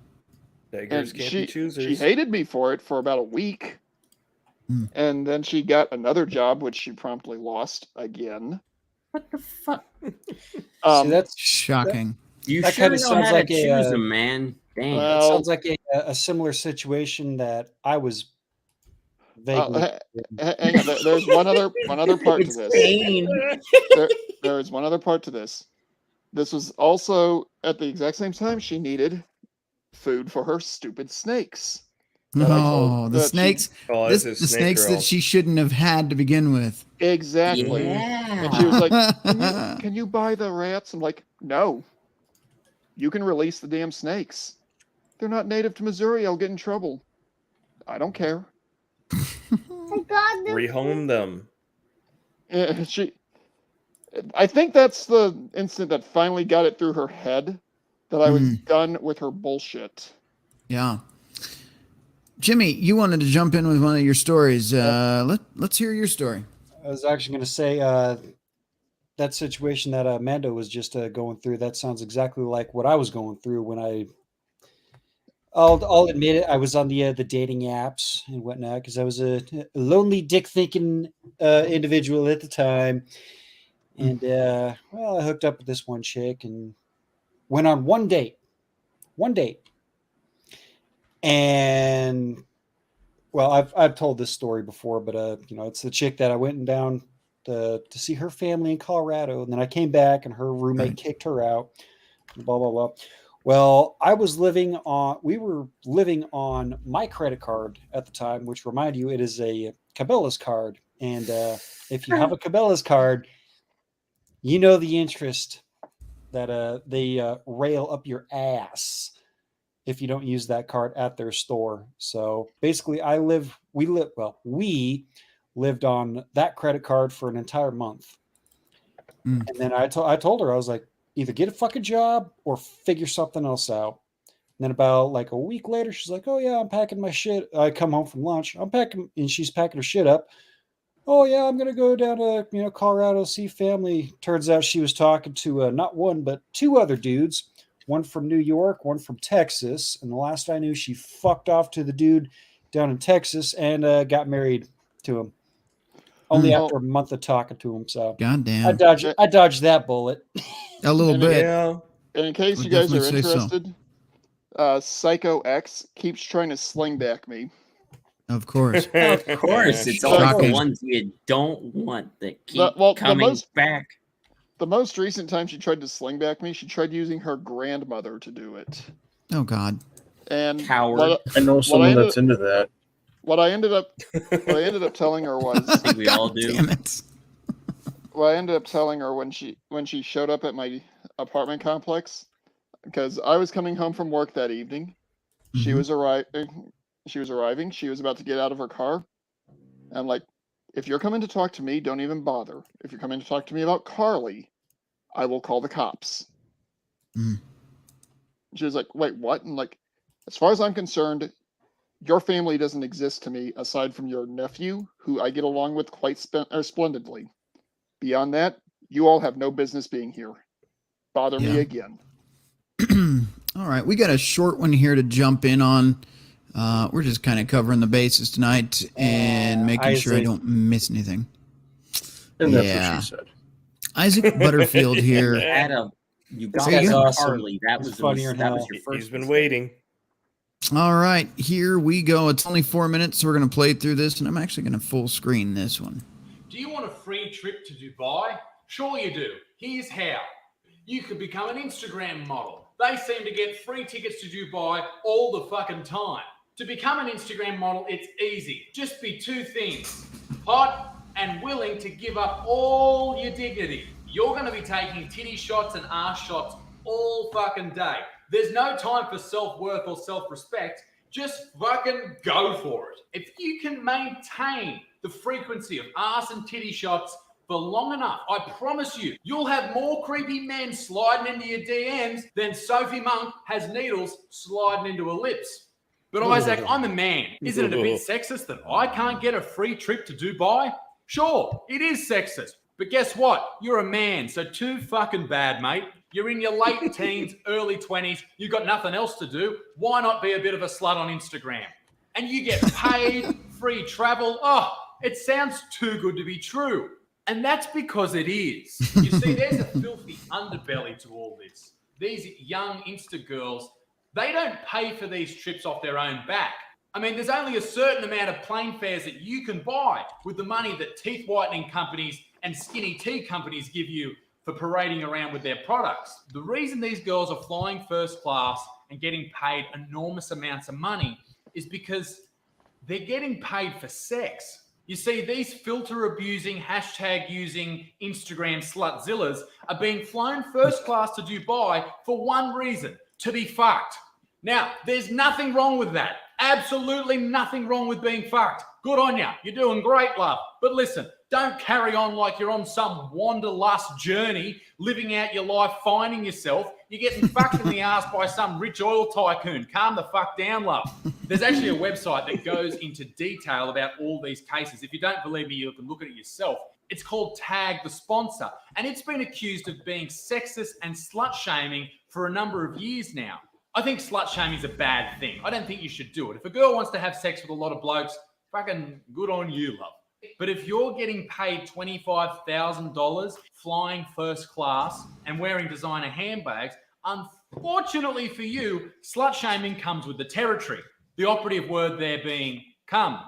Beggars And can't be choosers. she hated me for it for about a week. And then she got another job, which she promptly lost again. What the fuck? See, that's shocking. You that sure kind of know sounds how like to a choose them, man. Damn. that sounds like a similar situation that I was vaguely. Hang on, there's one other part to It's this. pain. There is one other part to this. This was also at the exact same time she needed food for her stupid snakes. No, the snakes. Oh, the this is Snake snakes Girl. that she shouldn't have had to begin with. Exactly. Yeah. And she was like, can you buy the rats? I'm like, no. You can release the damn snakes. They're not native to Missouri. I'll get in trouble. I don't care. Rehome them. I think that's the instant that finally got it through her head that I was done with her bullshit. Yeah. Jimmy, you wanted to jump in with one of your stories. Let's hear your story. I was actually going to say that situation that Mando was just going through. That sounds exactly like what I was going through when I'll admit it. I was on the dating apps and whatnot because I was a lonely, dick-thinking individual at the time, and I hooked up with this one chick and went on one date, and well, I've told this story before, but it's the chick that I went down to see her family in Colorado, and then I came back and her roommate kicked her out. Blah blah blah. Well, we were living on my credit card at the time, which remind you, it is a Cabela's card. And if you have a Cabela's card, you know the interest that they rail up your ass if you don't use that card at their store. So basically we lived on that credit card for an entire month. And then I told her, I was like, either get a fucking job or figure something else out. And then about like a week later, she's like, oh yeah, I'm packing my shit. I come home from lunch. I'm packing, and she's packing her shit up. Oh yeah, I'm going to go down to, Colorado, see family. Turns out she was talking to not one, but two other dudes, one from New York, one from Texas. And the last I knew, she fucked off to the dude down in Texas and got married to him. Only after a month of talking to him. So goddamn, I dodged that bullet. A little bit. And in case you guys are interested, Psycho X keeps trying to sling back me. Of course. Of course. It's all the ones you don't want that keep coming back. The most recent time she tried to sling back me, she tried using her grandmother to do it. Oh God. And coward. I know someone that's into that. What I ended up telling her was, I think we all do. Damn it. What I ended up telling her when she showed up at my apartment complex, because I was coming home from work that evening. She was arriving. She was about to get out of her car. I'm like, if you're coming to talk to me, don't even bother. If you're coming to talk to me about Carly, I will call the cops. She was like, wait, what? And like, as far as I'm concerned, your family doesn't exist to me aside from your nephew, who I get along with quite splendidly. Beyond that, you all have no business being here. Bother me again. All right, we got a short one here to jump in on. We're just kind of covering the bases tonight and making sure I don't miss anything. And that's what she said. Isaac Butterfield here. Adam, you got Carly. That was your first. He's been waiting. All right, here we go. It's only 4 minutes, so we're going to play through this, and I'm actually going to full screen this one. Do you want a free trip to Dubai? Sure you do. Here's how. You could become an Instagram model. They seem to get free tickets to Dubai all the fucking time. To become an Instagram model, it's easy. Just be two things. Hot and willing to give up all your dignity. You're going to be taking titty shots and ass shots all fucking day. There's no time for self-worth or self-respect. Just fucking go for it. If you can maintain the frequency of ass and titty shots for long enough, I promise you, you'll have more creepy men sliding into your DMs than Sophie Monk has needles sliding into her lips. But Isaac, I'm a man. Isn't it a bit sexist that I can't get a free trip to Dubai? Sure, it is sexist. But guess what? You're a man, so too fucking bad, mate. You're in your late teens, early 20s. You've got nothing else to do. Why not be a bit of a slut on Instagram? And you get paid, free travel. Oh, it sounds too good to be true. And that's because it is. You see, there's a filthy underbelly to all this. These young Insta girls, they don't pay for these trips off their own back. I mean, there's only a certain amount of plane fares that you can buy with the money that teeth whitening companies and skinny tea companies give you for parading around with their products. The reason these girls are flying first class and getting paid enormous amounts of money is because they're getting paid for sex. You see, these filter-abusing, hashtag-using Instagram slutzillas are being flown first class to Dubai for one reason, to be fucked. Now, there's nothing wrong with that. Absolutely nothing wrong with being fucked. Good on you. You're doing great, love. But listen, don't carry on like you're on some wanderlust journey, living out your life, finding yourself. You're getting fucked in the ass by some rich oil tycoon. Calm the fuck down, love. There's actually a website that goes into detail about all these cases. If you don't believe me, you can look at it yourself. It's called Tag the Sponsor, and it's been accused of being sexist and slut-shaming for a number of years now. I think slut-shaming is a bad thing. I don't think you should do it. If a girl wants to have sex with a lot of blokes, fucking good on you, love. But if you're getting paid $25,000 flying first class and wearing designer handbags, unfortunately for you, slut-shaming comes with the territory. The operative word there being come.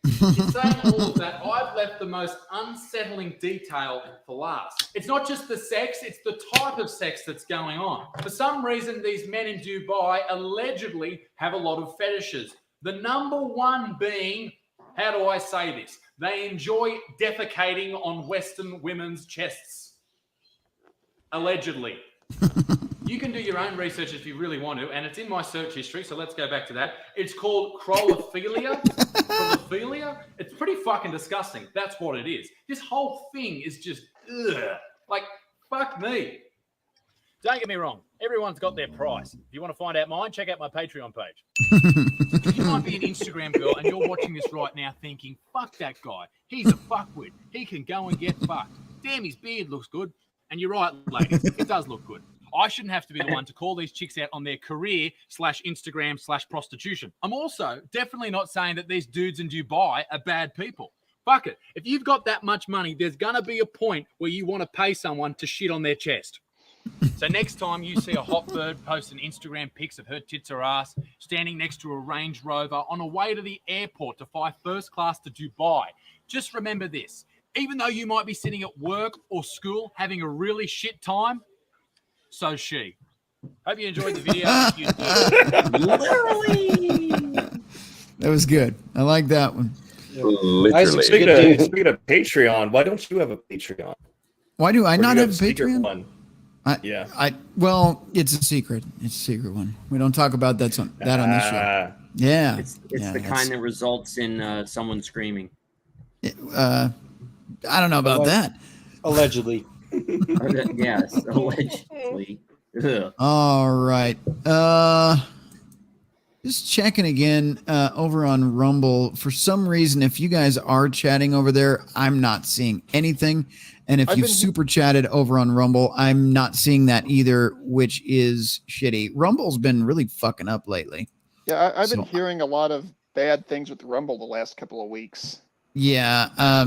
In saying all of that, I've left the most unsettling detail for last. It's not just the sex, it's the type of sex that's going on. For some reason, these men in Dubai allegedly have a lot of fetishes. The number one being, how do I say this? They enjoy defecating on Western women's chests. Allegedly. You can do your own research if you really want to, and it's in my search history, so let's go back to that. It's called crawlophilia. Crawlophilia. It's pretty fucking disgusting. That's what it is. This whole thing is just, ugh. Like, fuck me. Don't get me wrong. Everyone's got their price. If you want to find out mine, check out my Patreon page. You might be an Instagram girl and you're watching this right now thinking, fuck that guy. He's a fuckwit. He can go and get fucked. Damn, his beard looks good. And you're right, ladies. It does look good. I shouldn't have to be the one to call these chicks out on their career/Instagram/prostitution. I'm also definitely not saying that these dudes in Dubai are bad people. Fuck it. If you've got that much money, there's going to be a point where you want to pay someone to shit on their chest. So next time you see a hot bird posting Instagram pics of her tits or ass standing next to a Range Rover on a way to the airport to fly first class to Dubai, just remember this. Even though you might be sitting at work or school having a really shit time, so she. Hope you enjoyed the video. Literally. That was good. I like that one. Literally. Speaking of Patreon, why don't you have a Patreon? Why do I not have a secret Patreon? one? Well, it's a secret. It's a secret one. We don't talk about that on this show. Yeah. It's the kind that results in someone screaming. I don't know about that. Allegedly. Yes, allegedly. Ugh. All right. Just checking again over on Rumble. For some reason, if you guys are chatting over there, I'm not seeing anything. And if you've super chatted over on Rumble, I'm not seeing that either, which is shitty. Rumble's been really fucking up lately. Yeah, I've been hearing a lot of bad things with Rumble the last couple of weeks. Yeah, I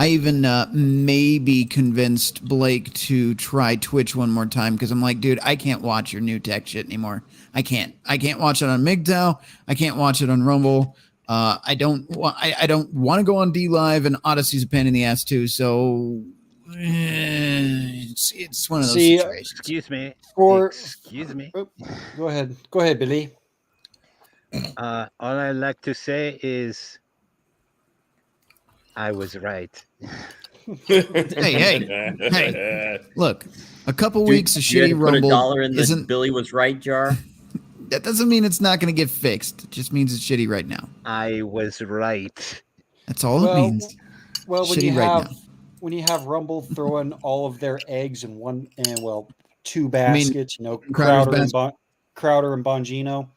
even maybe convinced Blake to try Twitch one more time because I'm like, dude, I can't watch your new tech shit anymore. I can't watch it on MGTOW. I can't watch it on Rumble. I don't want to go on D Live, and Odyssey's a pain in the ass too. So it's one of those situations. Excuse me. Excuse me. Go ahead, Billy. All I like to say is, I was right. Hey! Look, a couple weeks of shitty Rumble isn't. Billy was right jar. That doesn't mean it's not going to get fixed. It just means it's shitty right now. I was right. That's all it means. Well, Shitty when you have Rumble throwing all of their eggs in two baskets, Crowder Crowder and Bongino.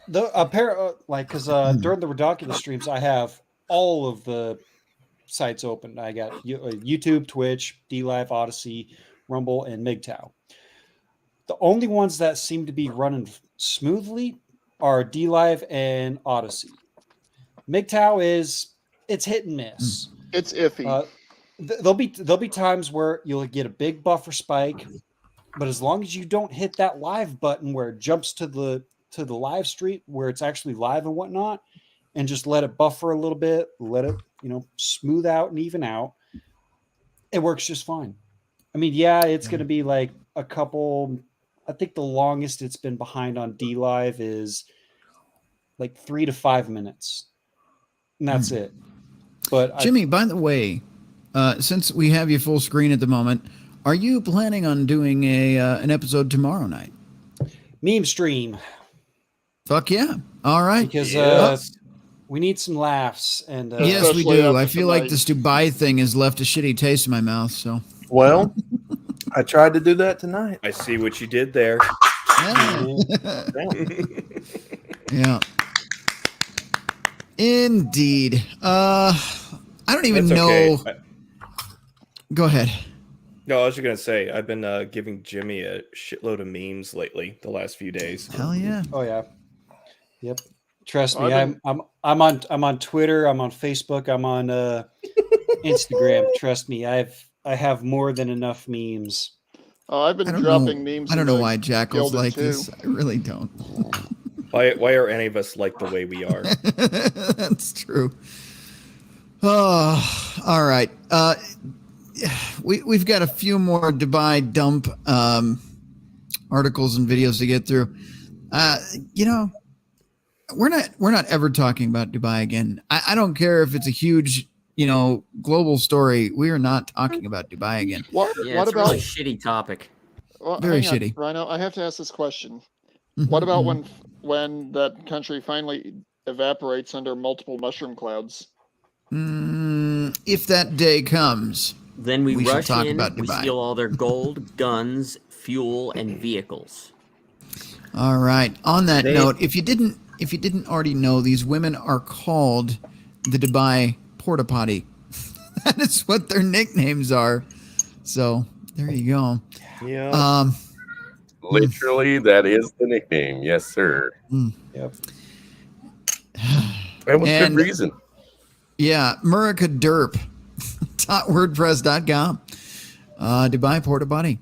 Because during the Redonkulous streams, I have all of the sites open. I got YouTube, Twitch, DLive, Odyssey, Rumble, and MGTOW. The only ones that seem to be running smoothly are DLive and Odyssey. MGTOW it's hit and miss. It's iffy. There'll be times where you'll get a big buffer spike, but as long as you don't hit that live button where it jumps to the live stream where it's actually live and whatnot, and just let it buffer a little bit, let it smooth out and even out, it works just fine. I mean, yeah, it's going to be like a couple. I think the longest it's been behind on DLive is like 3 to 5 minutes, and that's it. But Jimmy, by the way, since we have you full screen at the moment, are you planning on doing an episode tomorrow night? Meme stream. Fuck yeah! All right, because we need some laughs, and yes, we do. I feel like this Dubai thing has left a shitty taste in my mouth. So, well, I tried to do that tonight. I see what you did there. Yeah. Indeed. I don't even know. Go ahead. No, I was just gonna say I've been giving Jimmy a shitload of memes lately the last few days. Hell yeah! Oh yeah. Yep. Trust me, I'm on Twitter, I'm on Facebook, I'm on Instagram. Trust me, I have more than enough memes. Oh, I've been dropping memes. I don't know why Jackal's like this. I really don't. Why are any of us like the way we are? That's true. Oh, all right. We've got a few more Dubai dump articles and videos to get through. We're not ever talking about Dubai again. I don't care if it's a huge, global story. We are not talking about Dubai again. What it's about a really shitty topic? Well, very hang on, shitty. Rhino, I have to ask this question. What about when that country finally evaporates under multiple mushroom clouds? If that day comes, then we shall rush talk in, about we Dubai. steal all their gold, guns, fuel, and vehicles. All right. On that note, if you didn't already know, these women are called the Dubai Porta Potty. That is what their nicknames are. So there you go. Yeah. Literally, that is the nickname. Yes, sir. Yep. And with good reason. Yeah, Murica Derp. .wordpress.com. Dubai Porta Potty.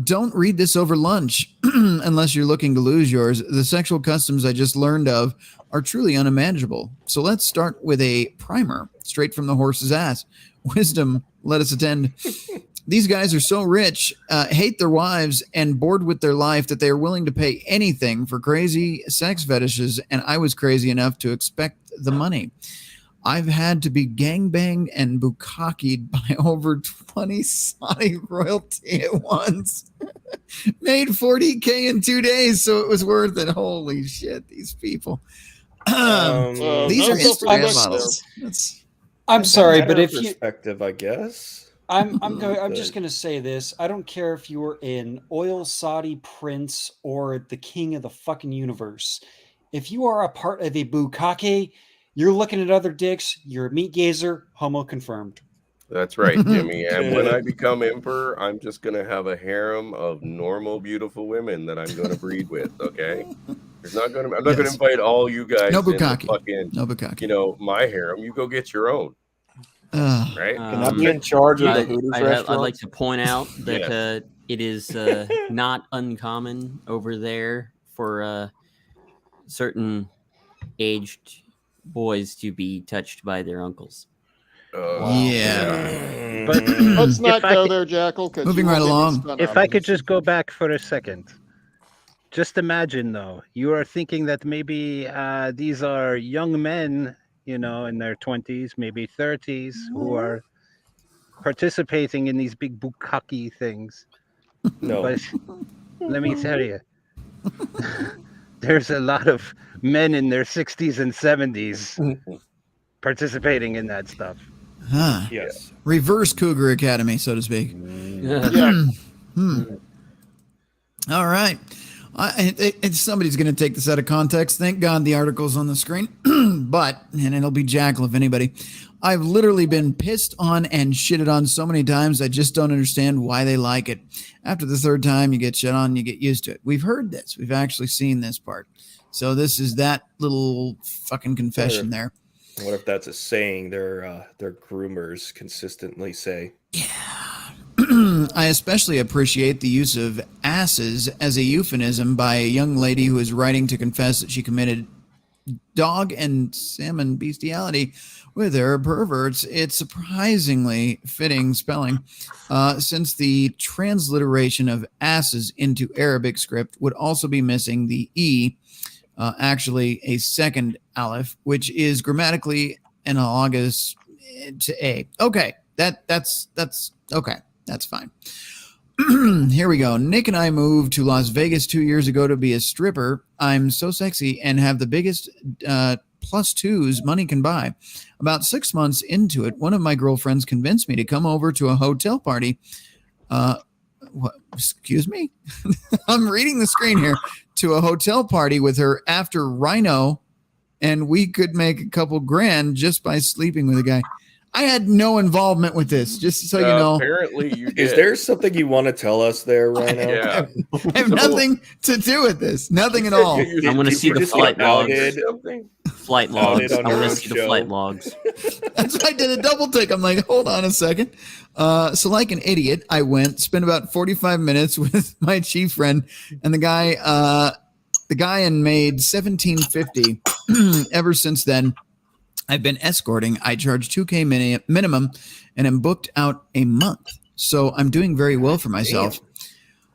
Don't read this over lunch unless you're looking to lose yours. The sexual customs I just learned of are truly unimaginable. So let's start with a primer straight from the horse's ass. Wisdom, let us attend. These guys are so rich, hate their wives, and bored with their life that they are willing to pay anything for crazy sex fetishes, and I was crazy enough to expect the money. I've had to be gangbanged and bukkakied by over 20 Saudi royalty at once. Made 40K in 2 days, so it was worth it. Holy shit, these people. These are Instagram models. I'm sorry, but if you perspective, I guess. I'm just going to say this. I don't care if you were an oil Saudi prince or the king of the fucking universe. If you are a part of a bukkake, you're looking at other dicks, you're a meat gazer, homo confirmed. That's right, Jimmy. And when I become emperor, I'm just going to have a harem of normal, beautiful women that I'm going to breed with, okay? I'm not going to invite all you guys No in the bukkake. fucking, No bukkake. my harem. You go get your own. Right? Can I be in charge of the Hooters restaurant? I'd like to point out that it is not uncommon over there for certain aged boys to be touched by their uncles. Yeah. But let's not go there, Jackal. 'Cause Moving you right will get along. spun If out I of could this. just go back for a second. Just imagine, though, you are thinking that maybe these are young men, in their 20s, maybe 30s, who are participating in these big bukkake things. No. But let me tell you, there's a lot of men in their 60s and 70s participating in that stuff. Huh. Yes. Reverse Cougar Academy, so to speak. Yeah. All right. Somebody's going to take this out of context. Thank God the article's on the screen. But, and it'll be Jackal if anybody, I've literally been pissed on and shitted on so many times. I just don't understand why they like it. After the third time you get shit on, you get used to it. We've heard this. We've actually seen this part. So this is that little fucking confession there. What if that's a saying their groomers consistently say? I especially appreciate the use of asses as a euphemism by a young lady who is writing to confess that she committed dog and salmon bestiality with her perverts. It's surprisingly fitting spelling, since the transliteration of asses into Arabic script would also be missing the E, actually a second aleph, which is grammatically analogous to A. Okay, that's okay. That's fine. Here we go. Nick and I moved to Las Vegas 2 years ago to be a stripper. I'm so sexy and have the biggest plus twos money can buy. About 6 months into it, one of my girlfriends convinced me to come over to a hotel party. What? Excuse me? I'm reading the screen here. To a hotel party with her after Rhino, and we could make a couple grand just by sleeping with a guy. I had no involvement with this, just so you know. Apparently you did. Is there something you want to tell us there, Rhino? Yeah. I have nothing to do with this. Nothing at all. I want to see the flight logs. Flight logs. I on want our to see the show. flight logs. That's why I did a double take. I'm like, hold on a second. So like an idiot, I went, spent about 45 minutes with my chief friend, and the guy and made $1,750. Ever since then, I've been escorting. I charge $2,000 minimum and am booked out a month. So I'm doing very well for myself. Damn.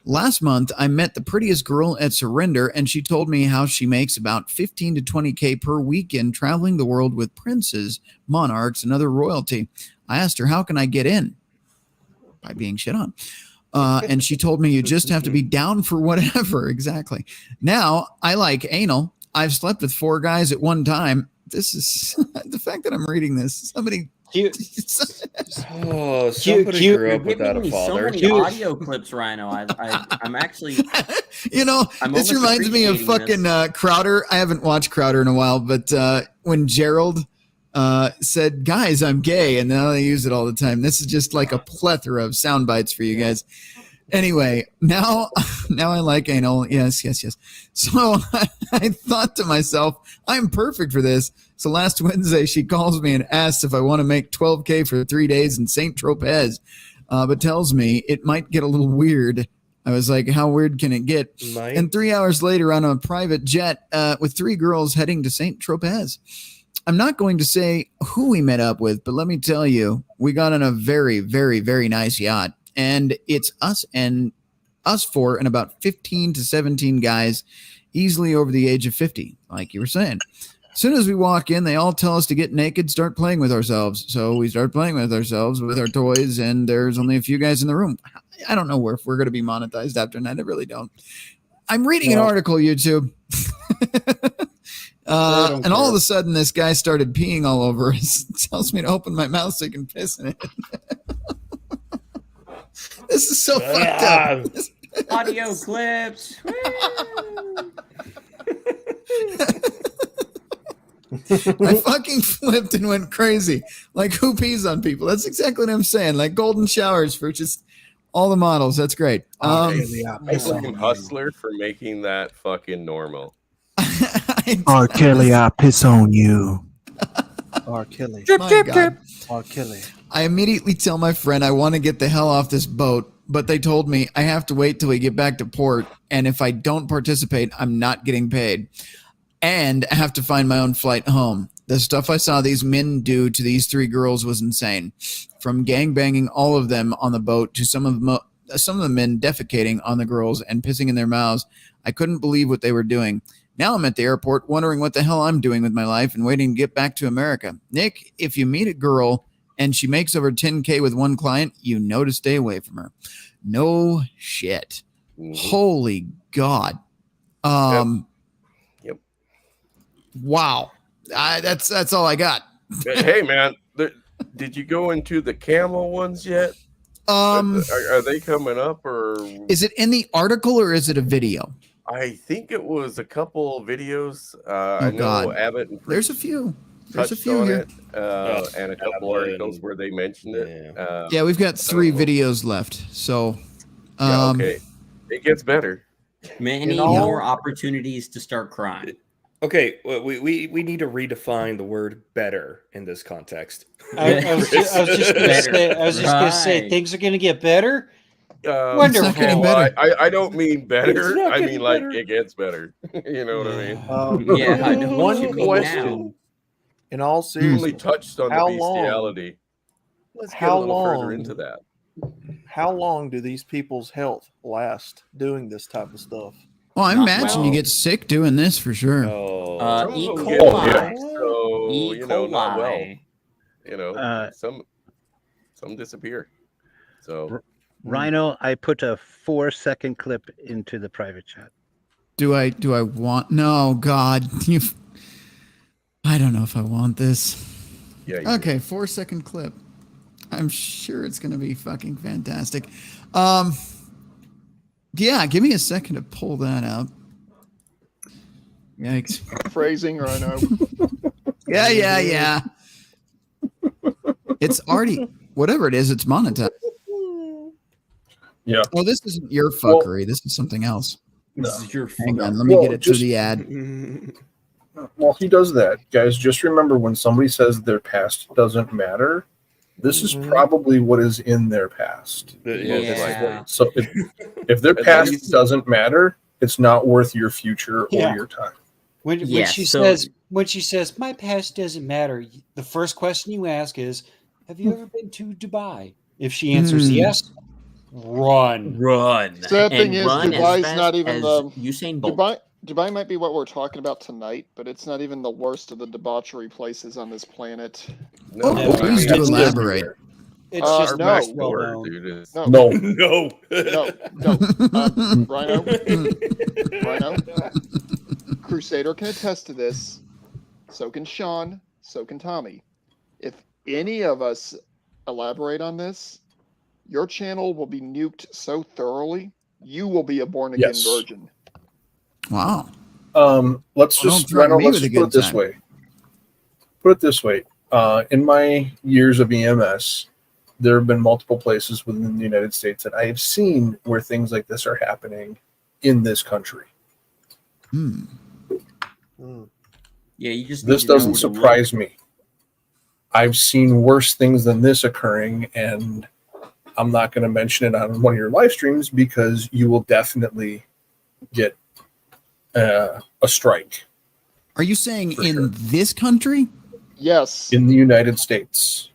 Last month, I met the prettiest girl at Surrender, and she told me how she makes about 15 to 20K per weekend traveling the world with princes, monarchs, and other royalty. I asked her, how can I get in? By being shit on. And she told me you just have to be down for whatever. Exactly. Now, I like anal. I've slept with 4 guys at one time. This is the fact that I'm reading this. Somebody somebody grew up without a father. So many audio clips, Rhino. I'm actually, this reminds me of fucking Crowder. I haven't watched Crowder in a while, but when Gerald said, "Guys, I'm gay," and now they use it all the time. This is just like a plethora of sound bites for you guys. Anyway, now I like anal. Yes. So I thought to myself, I'm perfect for this. So last Wednesday, she calls me and asks if I want to make $12K for 3 days in St. Tropez, but tells me it might get a little weird. I was like, how weird can it get? And 3 hours later, on a private jet with 3 girls heading to St. Tropez. I'm not going to say who we met up with, but let me tell you, we got on a very, very, very nice yacht. And it's us 4 and about 15 to 17 guys, easily over the age of 50, like you were saying. As soon as we walk in, they all tell us to get naked, start playing with ourselves. So we start playing with ourselves with our toys, and there's only a few guys in the room. I don't know if we're going to be monetized after tonight. I really don't. I'm reading an article, YouTube. And all of a sudden, this guy started peeing all over us. Tells me to open my mouth so he can piss in it. This is so fucked up. Audio clips. I fucking flipped and went crazy. Like, who pees on people? That's exactly what I'm saying. Like golden showers for just all the models. That's great. I fucking Hustler for making that fucking normal. R. Kelly, I piss on you. R. Kelly. Drip. R. Kelly. I immediately tell my friend I want to get the hell off this boat, but they told me I have to wait till we get back to port, and if I don't participate, I'm not getting paid. And I have to find my own flight home. The stuff I saw these men do to these 3 girls was insane. From gangbanging all of them on the boat to some of the men defecating on the girls and pissing in their mouths. I couldn't believe what they were doing. Now I'm at the airport wondering what the hell I'm doing with my life and waiting to get back to America. Nick, if you meet a girl and she makes over 10K with one client, you know to stay away from her. No shit. Mm-hmm. Holy God. Yep. Wow. That's all I got. Hey, man, did you go into the camel ones yet? Are they coming up, or is it in the article, or is it a video? I think it was a couple videos. I know God. Abbott and There's a few. There's a touched few on here. it, and a couple articles where they mentioned it. Yeah, we've got 3 videos left. So, okay, it gets better. Many more opportunities to start crime. Okay, well, we need to redefine the word "better" in this context. I was just going to say things are going to get better. Wonderful. Well, I don't mean better. I mean like better. it gets better. You know what I mean? Yeah. One question. In all seriousness, only touched on the bestiality. Let's get a little further into that. How long do these people's health last doing this type of stuff? Well, I imagine you get sick doing this for sure. E. Some coli. get sick, so E. you know, not well. coli. You know, some disappear. So Rhino, I put a 4-second clip into the private chat. Do I want? No, God, I don't know if I want this. Yeah. Okay, 4-second clip. I'm sure it's gonna be fucking fantastic. Yeah, give me a second to pull that up. Yikes. Phrasing, Rhino. Yeah. It's already whatever it is. It's monetized. Yeah. Oh, this isn't your fuckery. This is something else. This is your Hang on, let me get it to the ad. Well, he does that, guys. Just remember, when somebody says their past doesn't matter, this is probably what is in their past. Yeah. So if their past doesn't matter, it's not worth your future or your time. When she says my past doesn't matter, the first question you ask is, "Have you ever been to Dubai?" If she answers yes, run. Sad thing is, Dubai's not even the Usain Bolt. Dubai might be what we're talking about tonight, but it's not even the worst of the debauchery places on this planet. Please do elaborate. It's just no. No. Rhino. Crusader can attest to this. So can Sean. So can Tommy. If any of us elaborate on this, your channel will be nuked so thoroughly, you will be a born-again virgin. Wow. Let's just put it this way. Put it this way. In my years of EMS, there have been multiple places within the United States that I have seen where things like this are happening in this country. Yeah, you just. This doesn't surprise me. I've seen worse things than this occurring, and I'm not going to mention it on one of your live streams because you will definitely get a strike. Are you saying in this country? Yes. In the United States.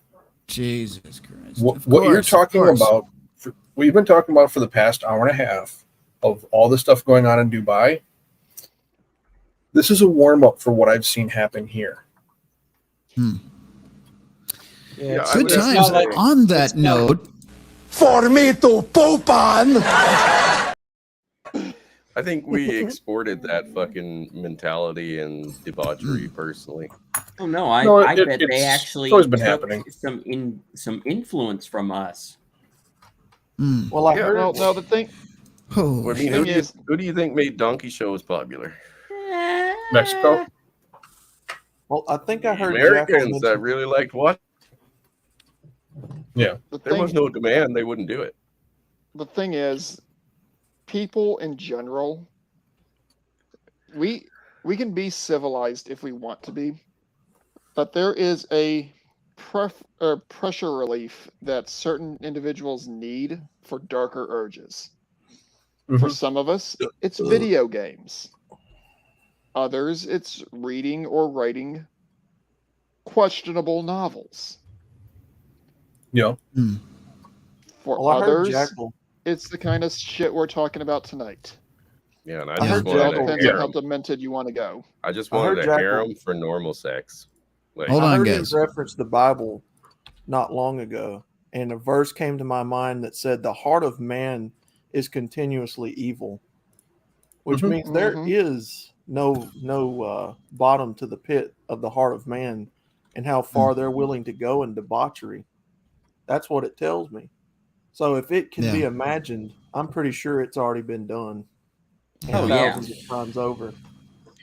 Jesus Christ. What you're talking about, we've been talking about for the past hour and a half of all the stuff going on in Dubai. This is a warm-up for what I've seen happen here. Yeah, good times. On that note, for me to poop on. I think we exported that fucking mentality and debauchery personally. Oh no, I bet they actually always been took happening. some influence from us. Well, I heard. No, the thing. I mean, who do you think made donkey shows popular? Mexico. Well, I think I heard Americans that really liked what? Yeah. There was no demand; they wouldn't do it. The thing is, people in general, we can be civilized if we want to be, but there is a pressure relief that certain individuals need for darker urges. For some of us, it's video games. Others, it's reading or writing questionable novels. Yeah. For Well, I heard others, Jackal. it's the kind of shit we're talking about tonight. Yeah, and I I just heard wanted Jackal a depends on how harem. demented you want to go. I just I heard wanted a Jackal. harem for normal sex. Like, I heard him reference the Bible not long ago, and a verse came to my mind that said, "The heart of man is continuously evil," which means there is no bottom to the pit of the heart of man, and how far they're willing to go in debauchery. That's what it tells me. So if it can be Yeah. imagined, I'm pretty sure it's already been done. And Oh, yeah. thousands of times over.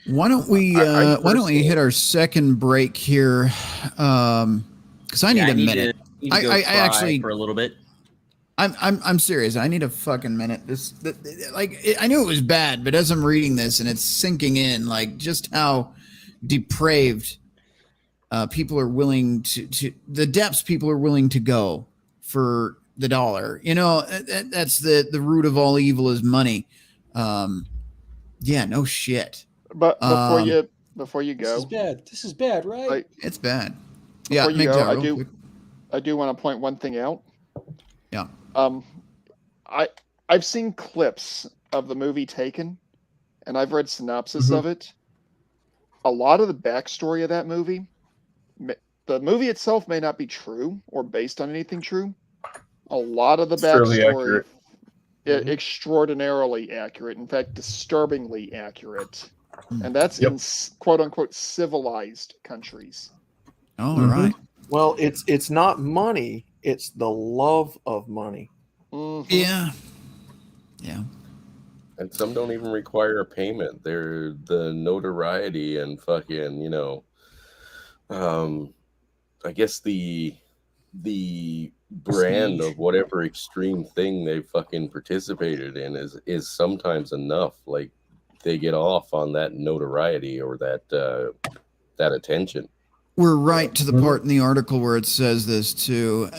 Why don't we hit our second break here? Because I need a minute. I actually for a little bit. I'm serious. I need a fucking minute. I knew it was bad, but as I'm reading this and it's sinking in, like just how depraved people are willing to the depths people are willing to go for the dollar. You know, that's the root of all evil is money. Yeah, no shit. But before you go, This is bad, right? It's bad. Yeah, Before you MGTOW, go, real quick. I do want to point one thing out. Yeah. I've seen clips of the movie Taken, and I've read synopsis of it. A lot of the backstory of that movie, the movie itself may not be true or based on anything true. A lot of the Fairly backstory, accurate. extraordinarily accurate. In fact, disturbingly accurate. And that's in quote unquote civilized countries. All right. Well, it's not money; it's the love of money. Yeah. Yeah. And some don't even require a payment. They're the notoriety and fucking, you know, I guess the brand of whatever extreme thing they fucking participated in is sometimes enough. Like they get off on that notoriety or that attention. We're right to the part in the article where it says this too.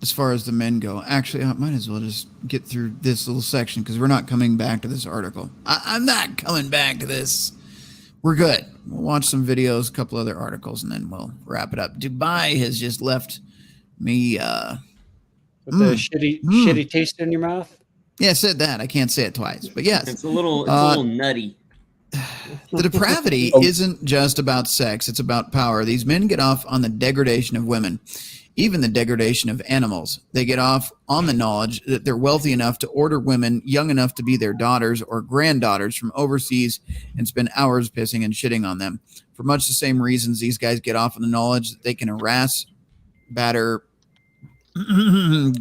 As far as the men go, actually, I might as well just get through this little section because we're not coming back to this article. I'm not coming back to this. We're good. We'll watch some videos, a couple other articles, and then we'll wrap it up. Dubai has just left me with the shitty taste in your mouth. Yeah, I said that. I can't say it twice, but yes, It's a little nutty. the depravity isn't just about sex; it's about power. These men get off on the degradation of women. Even the degradation of animals. They get off on the knowledge that they're wealthy enough to order women young enough to be their daughters or granddaughters from overseas and spend hours pissing and shitting on them. For much the same reasons, these guys get off on the knowledge that they can harass, batter,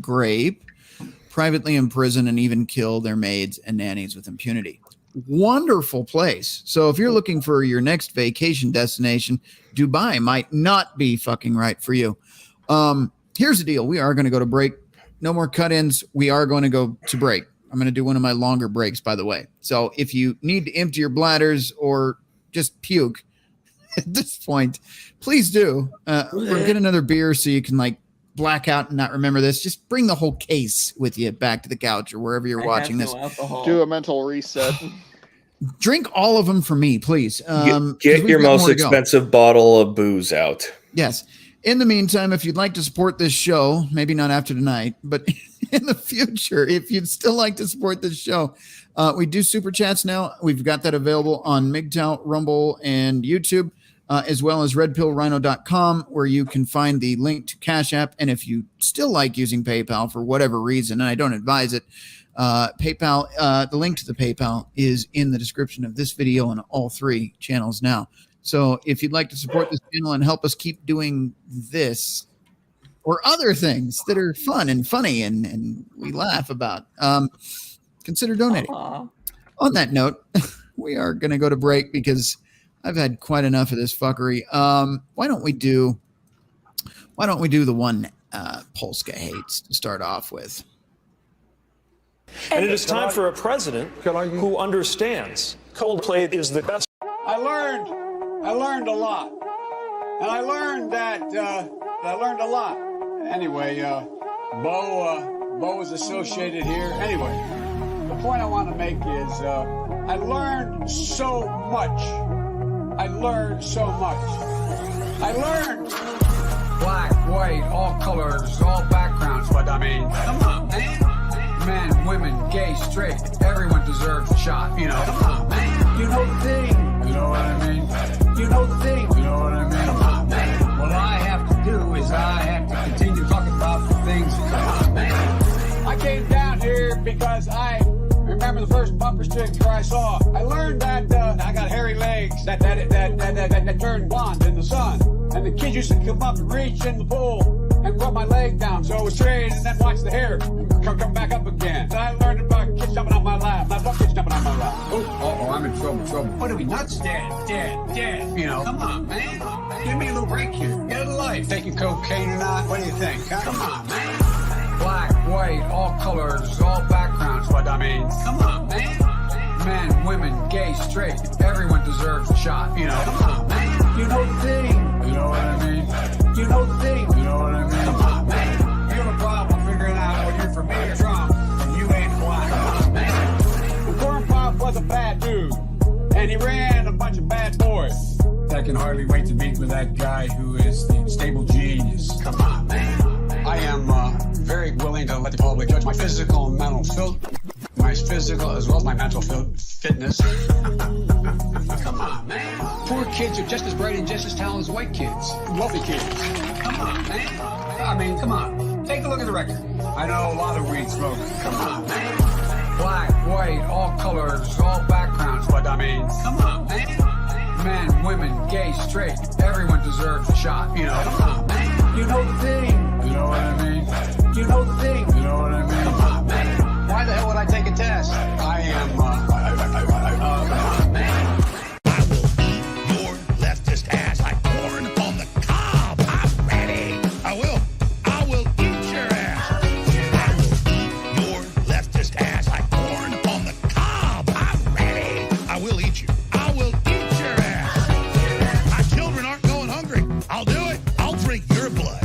grape, privately imprison, and even kill their maids and nannies with impunity. Wonderful place. So if you're looking for your next vacation destination, Dubai might not be fucking right for you. Here's the deal. We are going to go to break. No more cut-ins. We are going to go to break. I'm going to do one of my longer breaks, by the way. So if you need to empty your bladders or just puke at this point, please do. Or get another beer so you can like black out and not remember this. Just bring the whole case with you back to the couch or wherever you're watching this. Do a mental reset. Drink all of them for me, please. Get your most expensive bottle of booze out. Yes. In the meantime, if you'd like to support this show, maybe not after tonight, but in the future, if you'd still like to support this show, we do super chats now. We've got that available on MGTOW, Rumble, and YouTube, as well as redpillrhino.com, where you can find the link to Cash App. And if you still like using PayPal for whatever reason, and I don't advise it, PayPal, the link to the PayPal is in the description of this video on all three channels now. So if you'd like to support this channel and help us keep doing this or other things that are fun and funny and we laugh about, consider donating. On that note, we are going to go to break because I've had quite enough of this fuckery. Why don't we do the one Polska hates to start off with? And it is time for a president who understands Coldplay is the best. I learned a lot. And I learned that, I learned a lot. Anyway, Bo was associated here. Anyway, the point I want to make is, I learned so much. I learned black, white, all colors, all backgrounds, but I mean, come on, man. Men, women, gay, straight, everyone deserves a shot, you know. Come on, man. You know the thing. You know what I mean? You know the thing. You know what I mean? Come on, man. What I have to do is I have to continue talking about the things. Come on, man. I came down here because I remember the first bumper sticker I saw. I learned that I got hairy legs that turn blonde in the sun. And the kids used to come up and reach in the pool. and rub my leg down so it was straight, and then watch the hair come back up again. Then I learned about kids jumping on my lap. Not about kids jumping on my lap. Oh, I'm in trouble. What are we, nuts? Dead. You know, come on, man. Give me a little break here. Get a life. Taking cocaine or not? What do you think? Come on, man. Black, white, all colors, all backgrounds. But I mean, come on, man. Men, women, gay, straight, everyone deserves a shot. You know, come on, man. You know the thing. You know what I mean? You know the thing. You know what I mean? Come on, man. You have a problem figuring out what you're for me or Trump, and you ain't black. Come on, man. The Corn Pop was a bad dude, and he ran a bunch of bad boys. I can hardly wait to meet with that guy who is the stable genius. Come on, man. I am very willing to let the public judge my physical and mental my physical as well as my mental fitness. Come on, man. Poor kids are just as bright and just as talented as white kids, wealthy kids. Come on, man. I mean, come on. Take a look at the record. I know a lot of weed smokers. Come on, man. Black, white, all colors, all backgrounds. But I mean, come on, man. Men, women, gay, straight, everyone deserves a shot. You know, come on, man. You know the thing. You know what I mean? You know the thing. You know what I mean? Come on, man. Why the hell would I take a test? I am, come on, man. Your leftist ass like corn on the cob. I'm ready. I will eat your ass. Your leftist ass like corn on the cob. I'm ready. I will eat you. I will eat your ass. My children aren't going hungry. I'll do it. I'll drink your blood.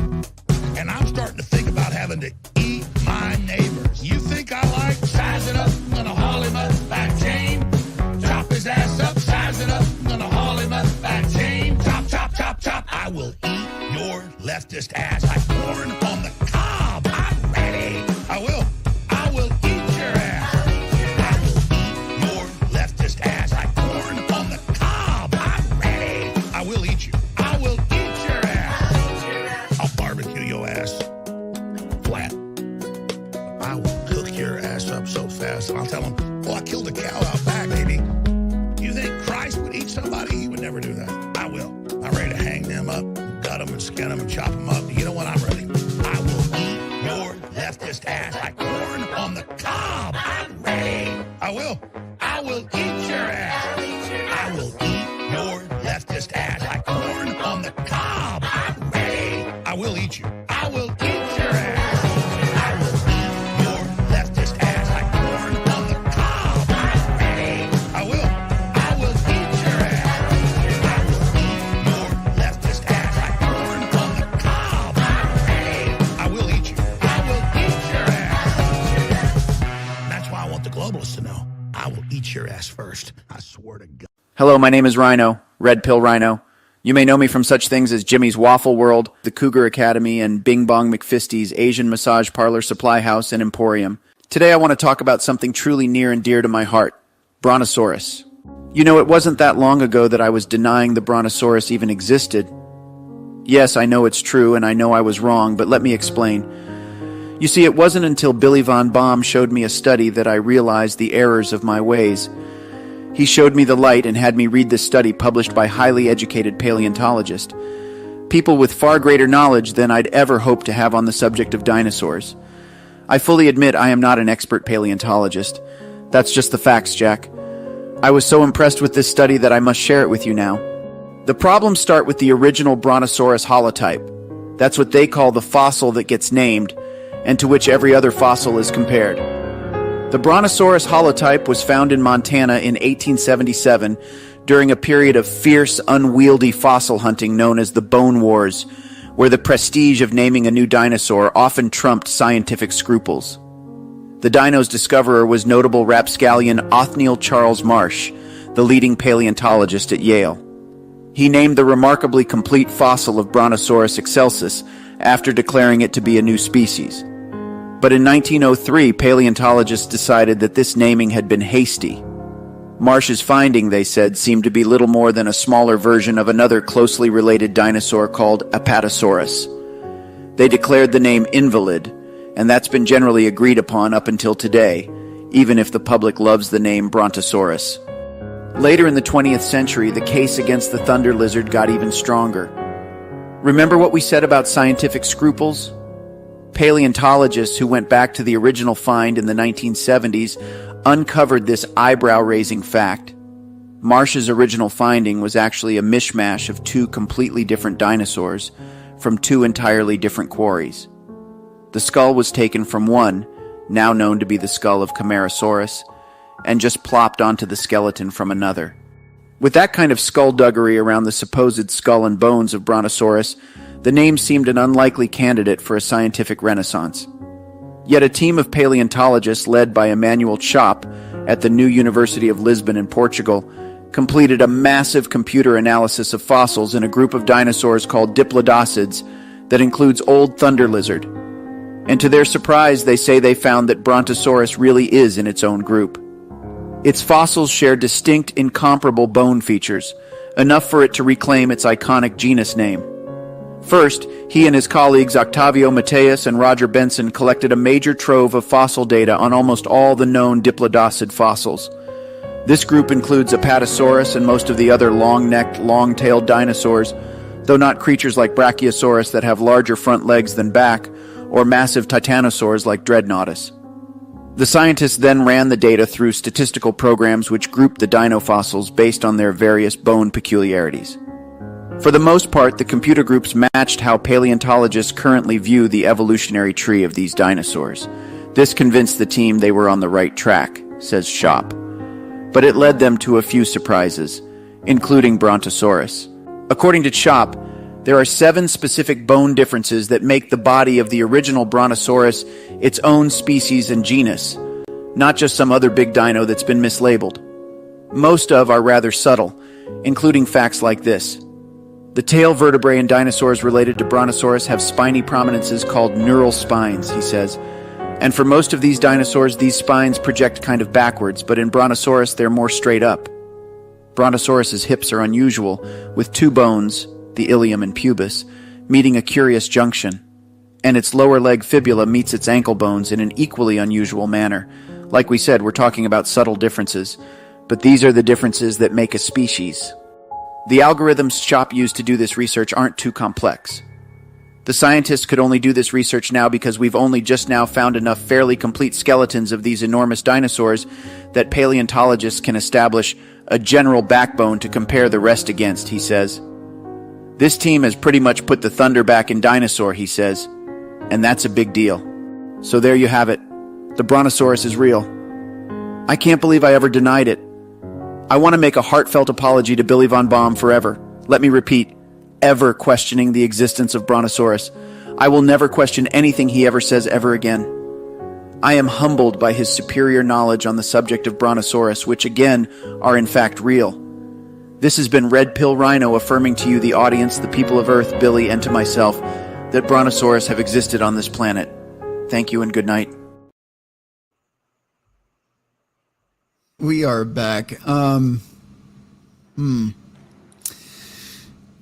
And I'm starting to think about having to eat my neighbors. You think I like sizing up? I'm gonna haul him up back chain. Chop his ass up, size it up. I'm gonna haul him up back chain. Chop, chop, chop, chop. I will eat your leftist ass like corn on the cob. I'm ready. I will eat your ass. I will eat your leftist ass like corn on the cob. I'm ready. I will eat you. I will eat your ass. I'll barbecue your ass flat. I will cook your ass up so fast, and I'll tell them, well, I killed a cow out back, baby. You think Christ would eat somebody? He would never do that. I will. I'm ready to hang them up, gut them and skin them and chop them up. You know what? I'm ready. I will eat your leftist ass like corn on the cob. I'm ready. I will eat your ass. I will eat your leftist ass like corn on the cob. I'm ready. I will eat you. I will eat your ass. To know, I will eat your ass first. I swear to God. Hello, my name is Rhino, Red Pill Rhino. You may know me from such things as Jimmy's Waffle World, the Cougar Academy, and Bing Bong McFisty's Asian Massage Parlor Supply House and Emporium. Today I want to talk about something truly near and dear to my heart, Brontosaurus. You know, it wasn't that long ago that I was denying the Brontosaurus even existed. Yes, I know it's true, and I know I was wrong, but let me explain. You see, it wasn't until Billy Von Baum showed me a study that I realized the errors of my ways. He showed me the light and had me read this study published by highly educated paleontologists, people with far greater knowledge than I'd ever hoped to have on the subject of dinosaurs. I fully admit I am not an expert paleontologist. That's just the facts, Jack. I was so impressed with this study that I must share it with you now. The problems start with the original Brontosaurus holotype. That's what they call the fossil that gets named, and to which every other fossil is compared. The Brontosaurus holotype was found in Montana in 1877 during a period of fierce, unwieldy fossil hunting known as the Bone Wars, where the prestige of naming a new dinosaur often trumped scientific scruples. The dino's discoverer was notable rapscallion Othniel Charles Marsh, the leading paleontologist at Yale. He named the remarkably complete fossil of Brontosaurus excelsus after declaring it to be a new species. But in 1903, paleontologists decided that this naming had been hasty. Marsh's finding, they said, seemed to be little more than a smaller version of another closely related dinosaur called Apatosaurus. They declared the name invalid, and that's been generally agreed upon up until today, even if the public loves the name Brontosaurus. Later in the 20th century, the case against the thunder lizard got even stronger. Remember what we said about scientific scruples? Paleontologists who went back to the original find in the 1970s uncovered this eyebrow-raising fact. Marsh's original finding was actually a mishmash of two completely different dinosaurs from two entirely different quarries. The skull was taken from one, now known to be the skull of Camarasaurus, and just plopped onto the skeleton from another. With that kind of skullduggery around the supposed skull and bones of Brontosaurus, the name seemed an unlikely candidate for a scientific renaissance. Yet a team of paleontologists led by Emmanuel Chop at the New University of Lisbon in Portugal completed a massive computer analysis of fossils in a group of dinosaurs called Diplodocids that includes old thunder lizard. And to their surprise, they say they found that Brontosaurus really is in its own group. Its fossils share distinct, incomparable bone features, enough for it to reclaim its iconic genus name. First, he and his colleagues Octavio Mateus and Roger Benson collected a major trove of fossil data on almost all the known Diplodocid fossils. This group includes Apatosaurus and most of the other long-necked, long-tailed dinosaurs, though not creatures like Brachiosaurus that have larger front legs than back, or massive titanosaurs like Dreadnoughtus. The scientists then ran the data through statistical programs which grouped the dino fossils based on their various bone peculiarities. For the most part, the computer groups matched how paleontologists currently view the evolutionary tree of these dinosaurs. This convinced the team they were on the right track, says Chop. But it led them to a few surprises, including Brontosaurus. According to Chop, there are 7 specific bone differences that make the body of the original Brontosaurus its own species and genus, not just some other big dino that's been mislabeled. Most of are rather subtle, including facts like this. The tail vertebrae in dinosaurs related to Brontosaurus have spiny prominences called neural spines, he says. And for most of these dinosaurs, these spines project kind of backwards, but in Brontosaurus, they're more straight up. Brontosaurus's hips are unusual, with 2 bones, the ilium and pubis, meeting a curious junction, and its lower leg fibula meets its ankle bones in an equally unusual manner. Like we said, we're talking about subtle differences, but these are the differences that make a species. The algorithms Chop used to do this research aren't too complex. The scientists could only do this research now because we've only just now found enough fairly complete skeletons of these enormous dinosaurs that paleontologists can establish a general backbone to compare the rest against, he says. This team has pretty much put the thunder back in dinosaur, he says, and that's a big deal. So there you have it. The Brontosaurus is real. I can't believe I ever denied it. I want to make a heartfelt apology to Billy Von Baum forever. Let me repeat, ever questioning the existence of Brontosaurus. I will never question anything he ever says ever again. I am humbled by his superior knowledge on the subject of Brontosaurus, which again are in fact real. This has been Red Pill Rhino affirming to you, the audience, the people of Earth, Billy, and to myself, that Brontosaurus have existed on this planet. Thank you and good night. We are back.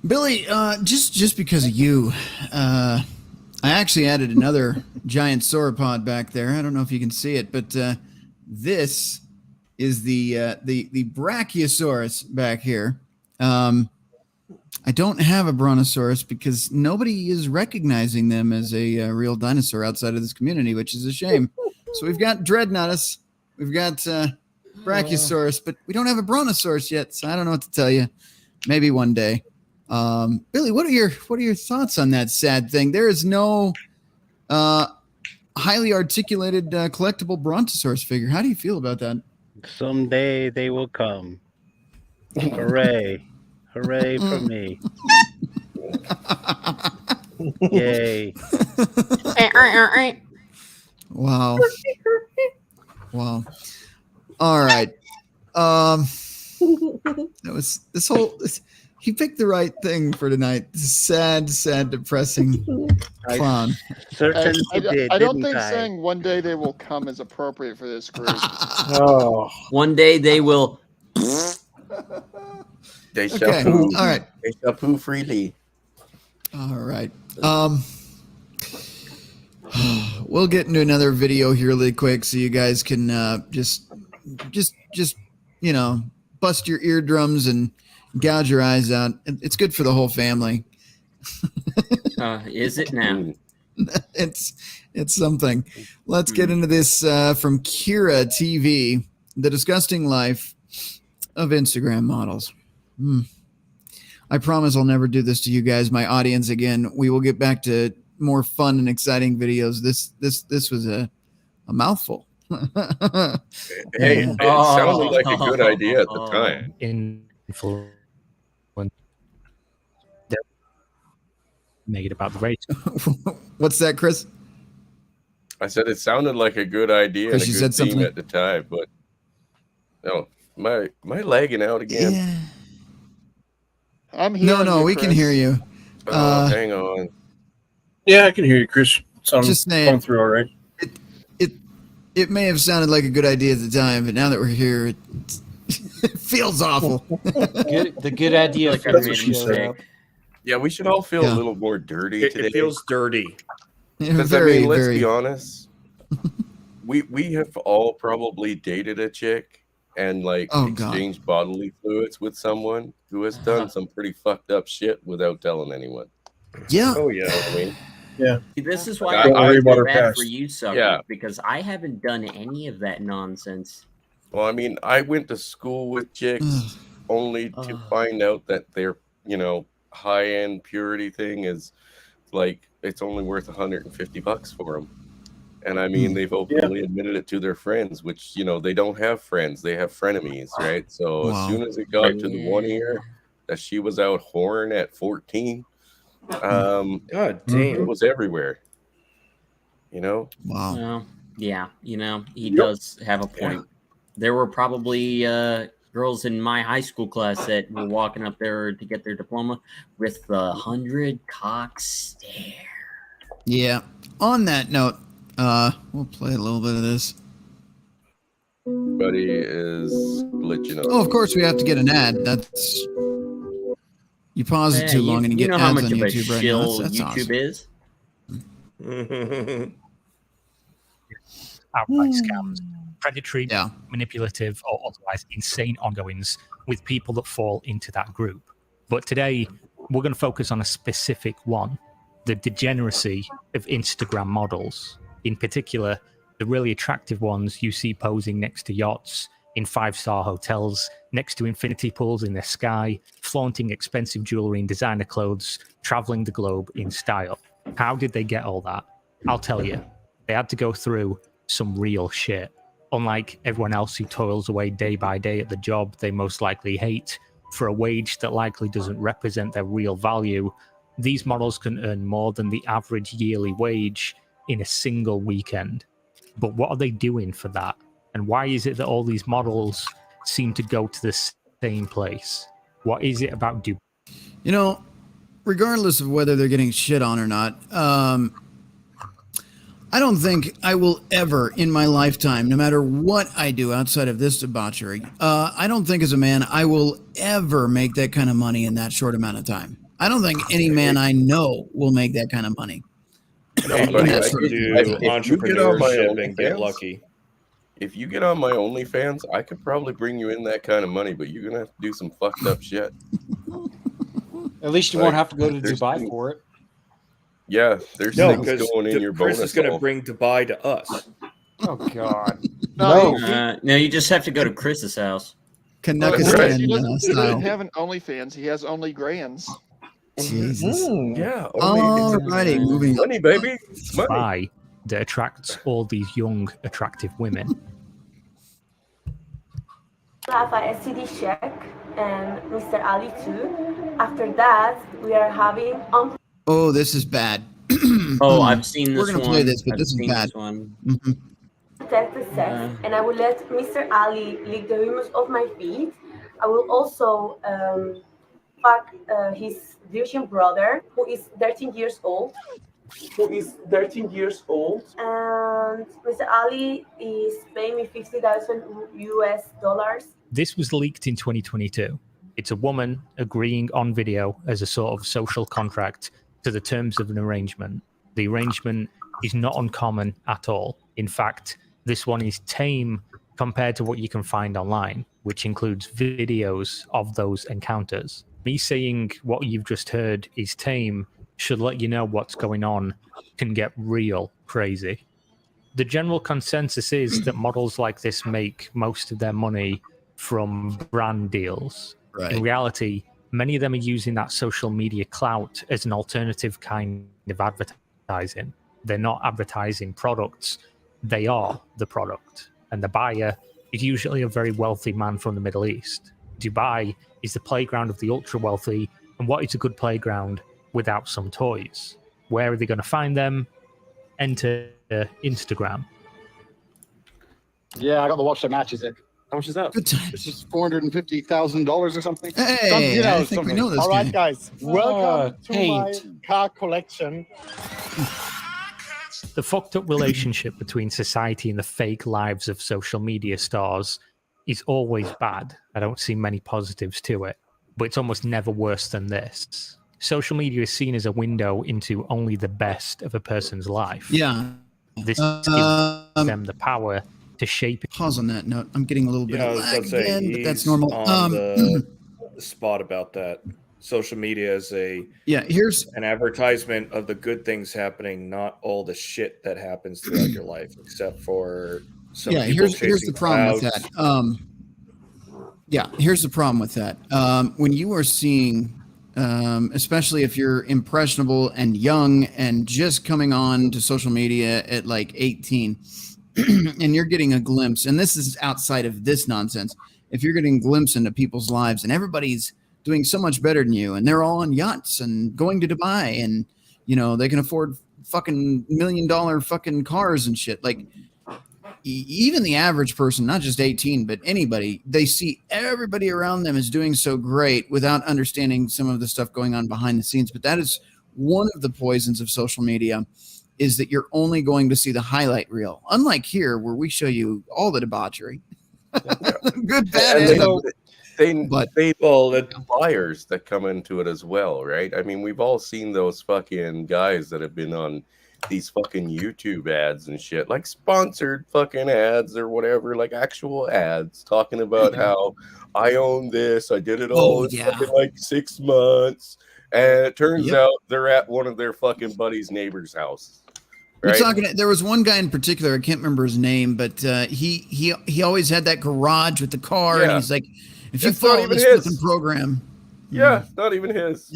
Billy, just because of you, I actually added another giant sauropod back there. I don't know if you can see it, but this is the Brachiosaurus back here. I don't have a Brontosaurus because nobody is recognizing them as a real dinosaur outside of this community, which is a shame. So we've got Dreadnoughtus, we've got Brachiosaurus, but we don't have a Brontosaurus yet. So I don't know what to tell you. Maybe one day. Billy, what are your thoughts on that sad thing? There is no highly articulated collectible Brontosaurus figure. How do you feel about that? Someday they will come. Hooray. Hooray for me. Yay. Wow. Wow. All right. That was this whole. He picked the right thing for tonight. Sad, depressing clown. I don't think saying one day they will come is appropriate for this group. Oh. One day they will. They shall poo. All right. They shall poo freely. All right. We'll get into another video here really quick so you guys can just bust your eardrums and gouge your eyes out. It's good for the whole family. Is it now? It's something. Let's get into this from Kira TV, The Disgusting Life of Instagram Models. I promise I'll never do this to you guys, my audience, again. We will get back to more fun and exciting videos. This was a mouthful. Hey, it sounded like a good idea at the time. Influence made about the race. What's that, Chris? I said it sounded like a good idea and a Chris, you good said theme something? at the time, but no, am I lagging out again? Yeah. I'm here. No, we can hear you. Hang on. Yeah, I can hear you, Chris. Sounds Just saying. going through all right. It may have sounded like a good idea at the time, but now that we're here, it feels awful. The good idea. Like I for made the a show. mistake. Yeah, we should all feel Yeah. a little more dirty today. It feels dirty. Because I mean, let's be honest. We have all probably dated a chick and like Oh, God. exchanged bodily fluids with someone who has done some pretty fucked up shit without telling anyone. Yeah. Oh yeah. You know what I mean? Yeah. See, this is why I- I Don't feel worry about her bad past. for you, sucker, Yeah. because I haven't done any of that nonsense. Well, I mean, I went to school with chicks only to find out that their, high-end purity thing is like it's only worth $150 for them. And I mean, they've openly admitted it to their friends, which, they don't have friends. They have frenemies, right? So Wow. as soon as it got to the 1 year that she was out whoring at 14, God it damn. was everywhere. Wow. Well, yeah, he does have a point. There were probably girls in my high school class that were walking up there to get their diploma with the 100 cock stare. Yeah. On that note, we'll play a little bit of this. Buddy is glitching out. Oh, of course we have to get an ad. That's you pause it Yeah, too long and you get know how ads much on of a YouTube right now. shill That's YouTube awesome. is. Outright scams, predatory, manipulative, or otherwise insane ongoings with people that fall into that group. But today, we're going to focus on a specific one, the degeneracy of Instagram models. In particular, the really attractive ones you see posing next to yachts, in 5-star hotels, next to infinity pools in the sky, flaunting expensive jewelry and designer clothes, traveling the globe in style. How did they get all that? I'll tell you. They had to go through some real shit. Unlike everyone else who toils away day by day at the job they most likely hate for a wage that likely doesn't represent their real value, these models can earn more than the average yearly wage in a single weekend. But what are they doing for that? And why is it that all these models seem to go to the same place? What is it about Dubai? Regardless of whether they're getting shit on or not, I don't think I will ever in my lifetime, no matter what I do outside of this debauchery, I don't think as a man I will ever make that kind of money in that short amount of time. I don't think any man I know will make that kind of money. Hey, buddy, I could do entrepreneurship and get lucky. If you get on my OnlyFans, I could probably bring you in that kind of money, but you're gonna have to do some fucked up shit. At least you won't have to go to Dubai for it. Yeah, there's No, things because going in your Chris bonus. is going to hole. bring Dubai to us. Oh God. No, you just have to go to Chris's house. He doesn't have an OnlyFans. He has only grands. Jesus. Yeah. Alrighty, moving on. Money, baby. Money. Dubai that attracts all these young, attractive women. Have a STD check and Mr. Ali too. After that, we are having Oh, this is bad. Oh, I've seen this We're gonna one. play this, but I've this is seen bad. this one. unprotected sex, and I will let Mr. Ali lick the humus of my feet. I will also fuck his virgin brother, who is 13 years old. And Mr. Ali is paying me $50,000 US. This was leaked in 2022. It's a woman agreeing on video as a sort of social contract to the terms of an arrangement. The arrangement is not uncommon at all. In fact, this one is tame compared to what you can find online, which includes videos of those encounters. Me saying what you've just heard is tame should let you know what's going on can get real crazy. The general consensus is that models like this make most of their money from brand deals. Right. In reality, many of them are using that social media clout as an alternative kind of advertising. They're not advertising products, they are the product. And the buyer is usually a very wealthy man from the Middle East. Dubai is the playground of the ultra-wealthy, and what is a good playground without some toys? Where are they going to find them? Enter Instagram. Yeah, I got to watch the matches. How much is that? Good time. It's just $450,000 or something. Hey, I think we know this All right, guy. guys, welcome to my paint. car collection. The fucked up relationship between society and the fake lives of social media stars is always bad. I don't see many positives to it, but it's almost never worse than this. Social media is seen as a window into only the best of a person's life. Yeah. This gives them the power to shape it. Pause on that note. I'm getting a little bit I of was about lag to say, again, but that's he's normal. on the spot about that. Social media is here's an advertisement of the good things happening, not all the shit that happens throughout your life, except for some people here's the chasing problem with clouds. that. Here's the problem with that. When you are seeing, especially if you're impressionable and young and just coming on to social media at like 18, and you're getting a glimpse, and this is outside of this nonsense, if you're getting a glimpse into people's lives and everybody's doing so much better than you, and they're all on yachts and going to Dubai, and they can afford fucking $1 million fucking cars and shit. Like even the average person, not just 18, but anybody, they see everybody around them is doing so great without understanding some of the stuff going on behind the scenes. But that is one of the poisons of social media, is that you're only going to see the highlight reel. Unlike here, where we show you all the debauchery, good, bad, and ugly. They the buyers that come into it as well, right? I mean, we've all seen those fucking guys that have been on these fucking YouTube ads and shit, like sponsored fucking ads or whatever, like actual ads talking about how I own this, I did it all in fucking like 6 months, and it turns out they're at one of their fucking buddy's neighbor's house. Right? We're talking. There was one guy in particular, I can't remember his name, but he always had that garage with the car, and he's like, if you follow this fucking program, not even his.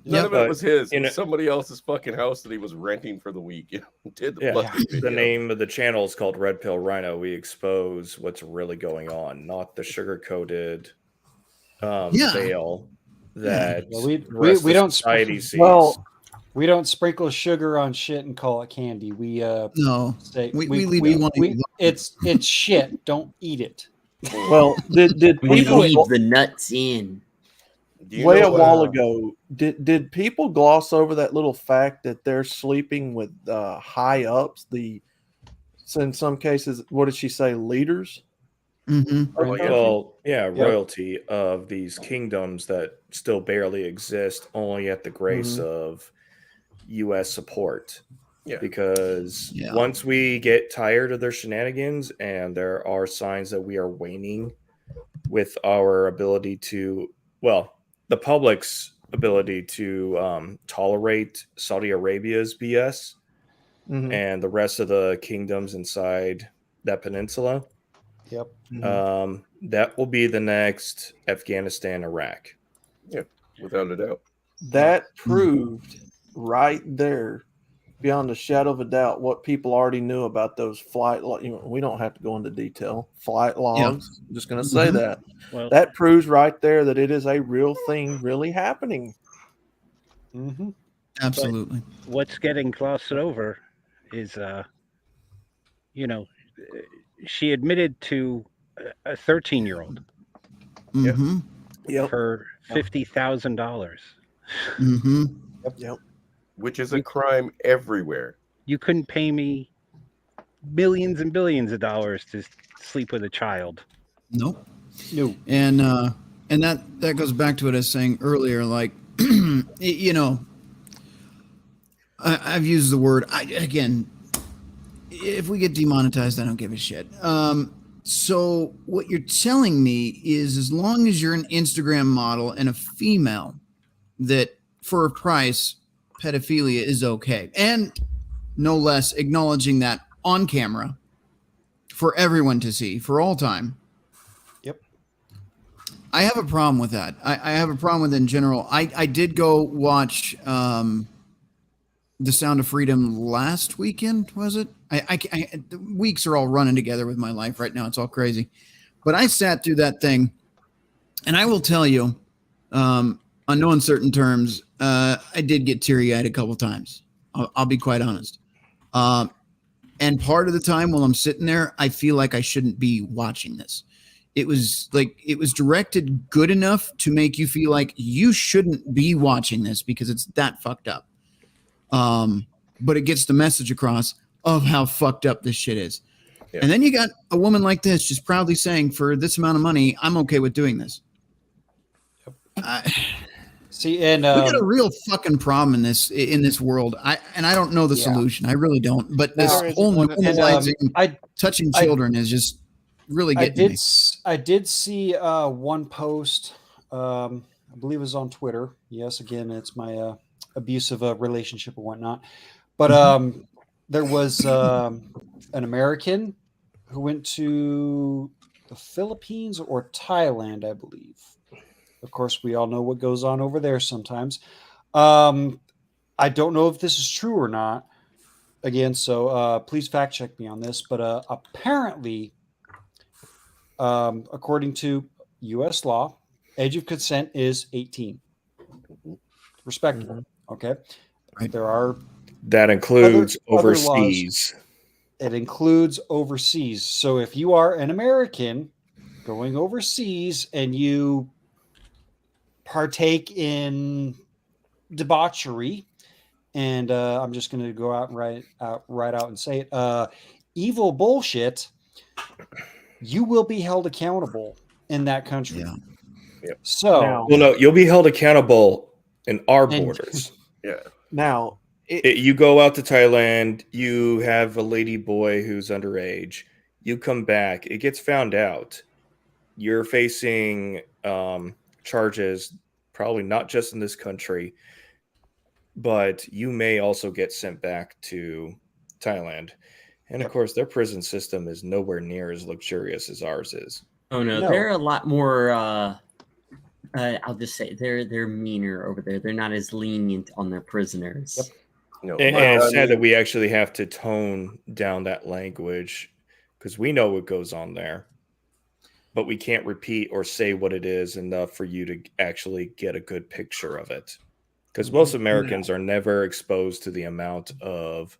None of it But, was his. It was somebody else's fucking house that he was renting for the week. Did the fucking The video. name of the channel is called Red Pill Rhino. We expose what's really going on, not the sugar-coated veil that we don't society sees. Well, we don't sprinkle sugar on shit and call it candy. We no, say we leave it alone. it's shit. Don't eat it. Well, did We people leave the nuts in. Do you way know a what, while ago? Did people gloss over that little fact that they're sleeping with high ups? In some cases, what did she say? Leaders. Well, royalty of these kingdoms that still barely exist, only at the grace of U.S. support. Because once we get tired of their shenanigans, and there are signs that we are waning with our ability to, the public's ability to tolerate Saudi Arabia's BS and the rest of the kingdoms inside that peninsula. Yep. That will be the next Afghanistan, Iraq. Yeah, without a doubt. That proved right there, beyond a shadow of a doubt, what people already knew about those flight. We don't have to go into detail. Flight logs. I'm just going to say that. Well, that proves right there that it is a real thing, really happening. Absolutely. But what's getting glossed over is, she admitted to a 13-year-old for $50,000. Yep. Which is a crime everywhere. You couldn't pay me millions and billions of dollars to sleep with a child. Nope. No. And that goes back to what I was saying earlier. Like, I've used the word again. If we get demonetized, I don't give a shit. So what you're telling me is, as long as you're an Instagram model and a female, that for a price, pedophilia is okay, and no less acknowledging that on camera for everyone to see for all time. Yep. I have a problem with that. I have a problem with it in general. I did go watch The Sound of Freedom last weekend, was it? The weeks are all running together with my life right now. It's all crazy. But I sat through that thing, and I will tell you, on no uncertain terms, I did get teary-eyed a couple times. I'll be quite honest. And part of the time while I'm sitting there, I feel like I shouldn't be watching this. It was directed good enough to make you feel like you shouldn't be watching this because it's that fucked up. But it gets the message across of how fucked up this shit is. Yeah. And then you got a woman like this just proudly saying, for this amount of money, I'm okay with doing this. See, and we got a real fucking problem in this world. I don't know the solution. I really don't. But this whole normalizing touching children is just really getting me. I did see one post. I believe it was on Twitter. Yes, again, it's my abusive relationship and whatnot. But there was an American who went to the Philippines or Thailand, I believe. Of course, we all know what goes on over there sometimes. I don't know if this is true or not. Again, so please fact check me on this. But apparently, according to U.S. law, age of consent is 18. Respectable. Okay. Right. That includes overseas. It includes overseas. So if you are an American going overseas and you partake in debauchery, and I'm just going to go out and right out and say it, evil bullshit, you will be held accountable in that country. Yeah. Yep. So, well, no, you'll be held accountable in our borders. Yeah. Now, you go out to Thailand, you have a lady boy who's underage, you come back, it gets found out. You're facing charges, probably not just in this country, but you may also get sent back to Thailand. And of course, their prison system is nowhere near as luxurious as ours is. Oh no, they're a lot more. I'll just say they're meaner over there. They're not as lenient on their prisoners. Yep. No, and it's sad that we actually have to tone down that language because we know what goes on there, but we can't repeat or say what it is enough for you to actually get a good picture of it. Because most Americans are never exposed to the amount of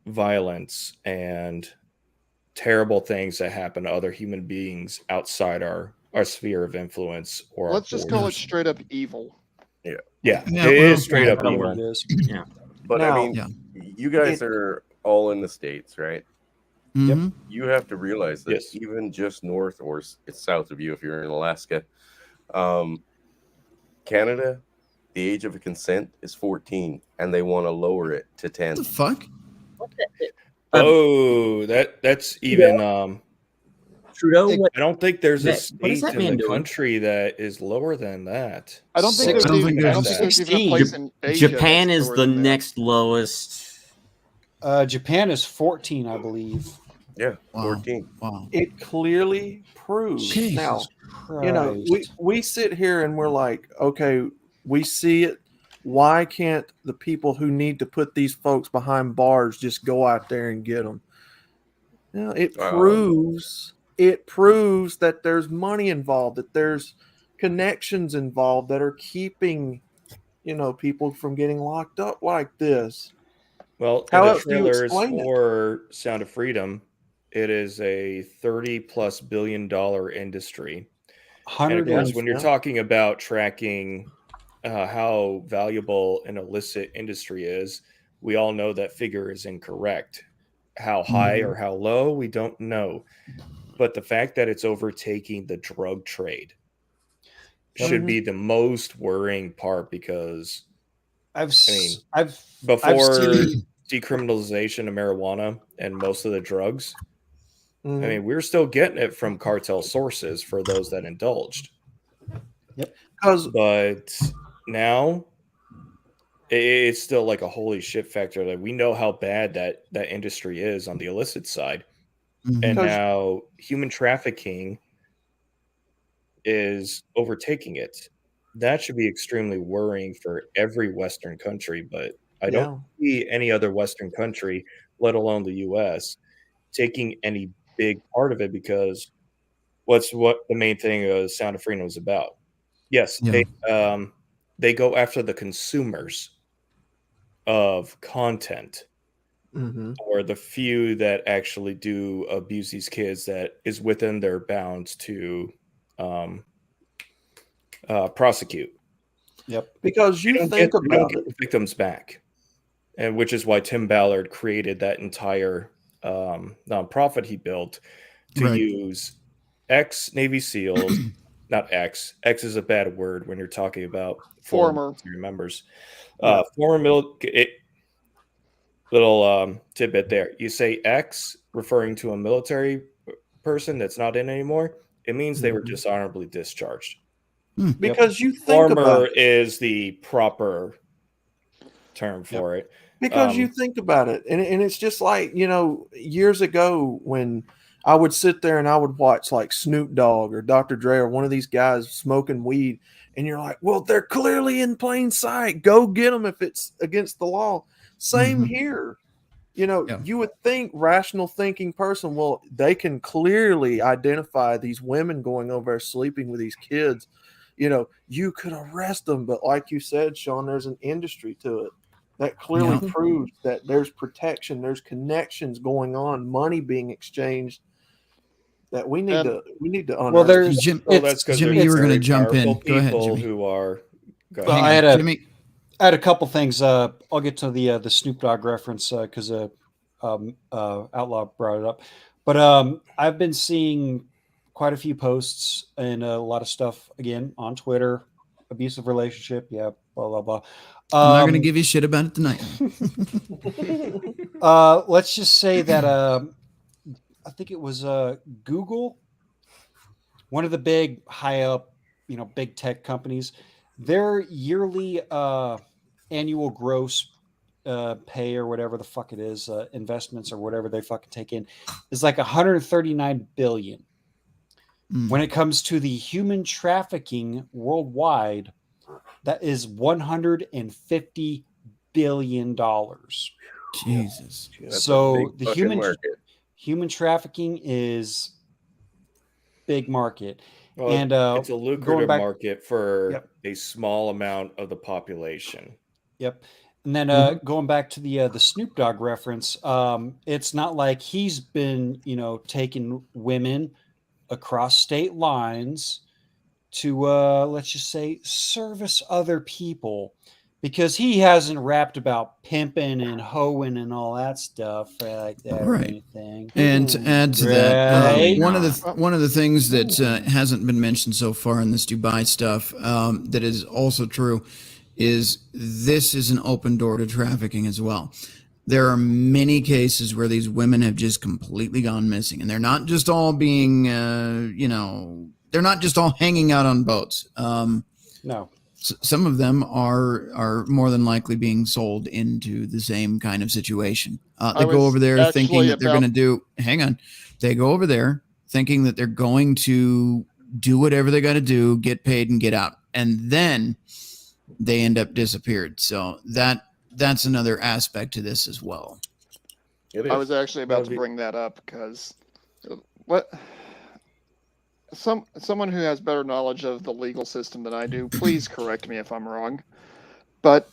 violence and terrible things that happen to other human beings outside our sphere of influence. Or let's just call it straight up evil. Yeah, it is straight up evil. Yeah, but now, I mean, you guys are all in the States, right? Mm-hmm. Yep. You have to realize that even just north or it's south of you, if you're in Alaska, Canada, the age of consent is 14, and they want to lower it to 10. What the fuck? That's even. Trudeau. I don't think there's a state in the country that is lower than that. I don't think there's even a place in Asia. Japan is the next lowest. Japan is 14, I believe. Yeah, 14. Wow. It clearly proves. Jesus now, Christ. you know, we sit here and we're like, okay, we see it. Why can't the people who need to put these folks behind bars just go out there and get them? You know, it proves that there's money involved, that there's connections involved that are keeping, you know, people from getting locked up like this. Well, how in else the do you trailers explain it? for Sound of Freedom, it is a $30+ billion industry. And of course, when you're talking about tracking how valuable an illicit industry is, we all know that figure is incorrect. How high or how low, we don't know. But the fact that it's overtaking the drug trade should be the most worrying part, because before decriminalization of marijuana and most of the drugs, I mean, we're still getting it from cartel sources for those that indulged. Yep. But now it's still like a holy shit factor. Like we know how bad that industry is on the illicit side, and now human trafficking is overtaking it. That should be extremely worrying for every Western country, but I don't see any other Western country, let alone the U.S., taking any big part of it, because what the main thing of Sound of Freedom was about. Yes, they go after the consumers of content, or the few that actually do abuse these kids that is within their bounds to prosecute. Yep. Because you think about it, the victims back, and which is why Tim Ballard created that entire nonprofit he built to use ex-Navy SEALs. Not ex. Ex is a bad word when you're talking about former members. Former military. Little tidbit there. You say ex, referring to a military person that's not in anymore. It means they were dishonorably discharged. Because you think former about it. is the proper term for it. Because you think about it, and it's just like, years ago when I would sit there and I would watch like Snoop Dogg or Dr. Dre or one of these guys smoking weed, and you're like, well, they're clearly in plain sight. Go get them if it's against the law. Same here. You would think, rational thinking person, well, they can clearly identify these women going over there sleeping with these kids. You could arrest them, but like you said, Sean, there's an industry to it that clearly proves that there's protection, there's connections going on, money being exchanged. That we need to unearth. Well, there's Jimmy, you were going to jump in. Go ahead, Jimmy. Who are I had a couple things. I'll get to the Snoop Dogg reference because Outlaw brought it up. But I've been seeing quite a few posts and a lot of stuff again on Twitter. Abusive relationship, blah blah blah. I'm not going to give you shit about it tonight. Let's just say that I think it was Google, one of the big high up, big tech companies. Their yearly annual gross pay or whatever the fuck it is, investments or whatever they fucking take in, is like 139 billion. When it comes to the human trafficking worldwide, that is $150 billion. Jesus. So the human trafficking is big market. Well, and it's a lucrative market for a small amount of the population. Yep. And then going back to the Snoop Dogg reference, it's not like he's been, taking women across state lines to, let's just say, service other people, because he hasn't rapped about pimping and hoeing and all that stuff like that or anything. And to add to that, one of the things that hasn't been mentioned so far in this Dubai stuff that is also true is this is an open door to trafficking as well. There are many cases where these women have just completely gone missing, and they're not just all being, they're not just all hanging out on boats. No. Some of them are more than likely being sold into the same kind of situation. They go over there thinking that they're going to do. Hang on, they go over there thinking that they're going to do whatever they got to do, get paid, and get out, and then they end up disappeared. So that's another aspect to this as well. I was actually about to bring that up because someone who has better knowledge of the legal system than I do, please correct me if I'm wrong. But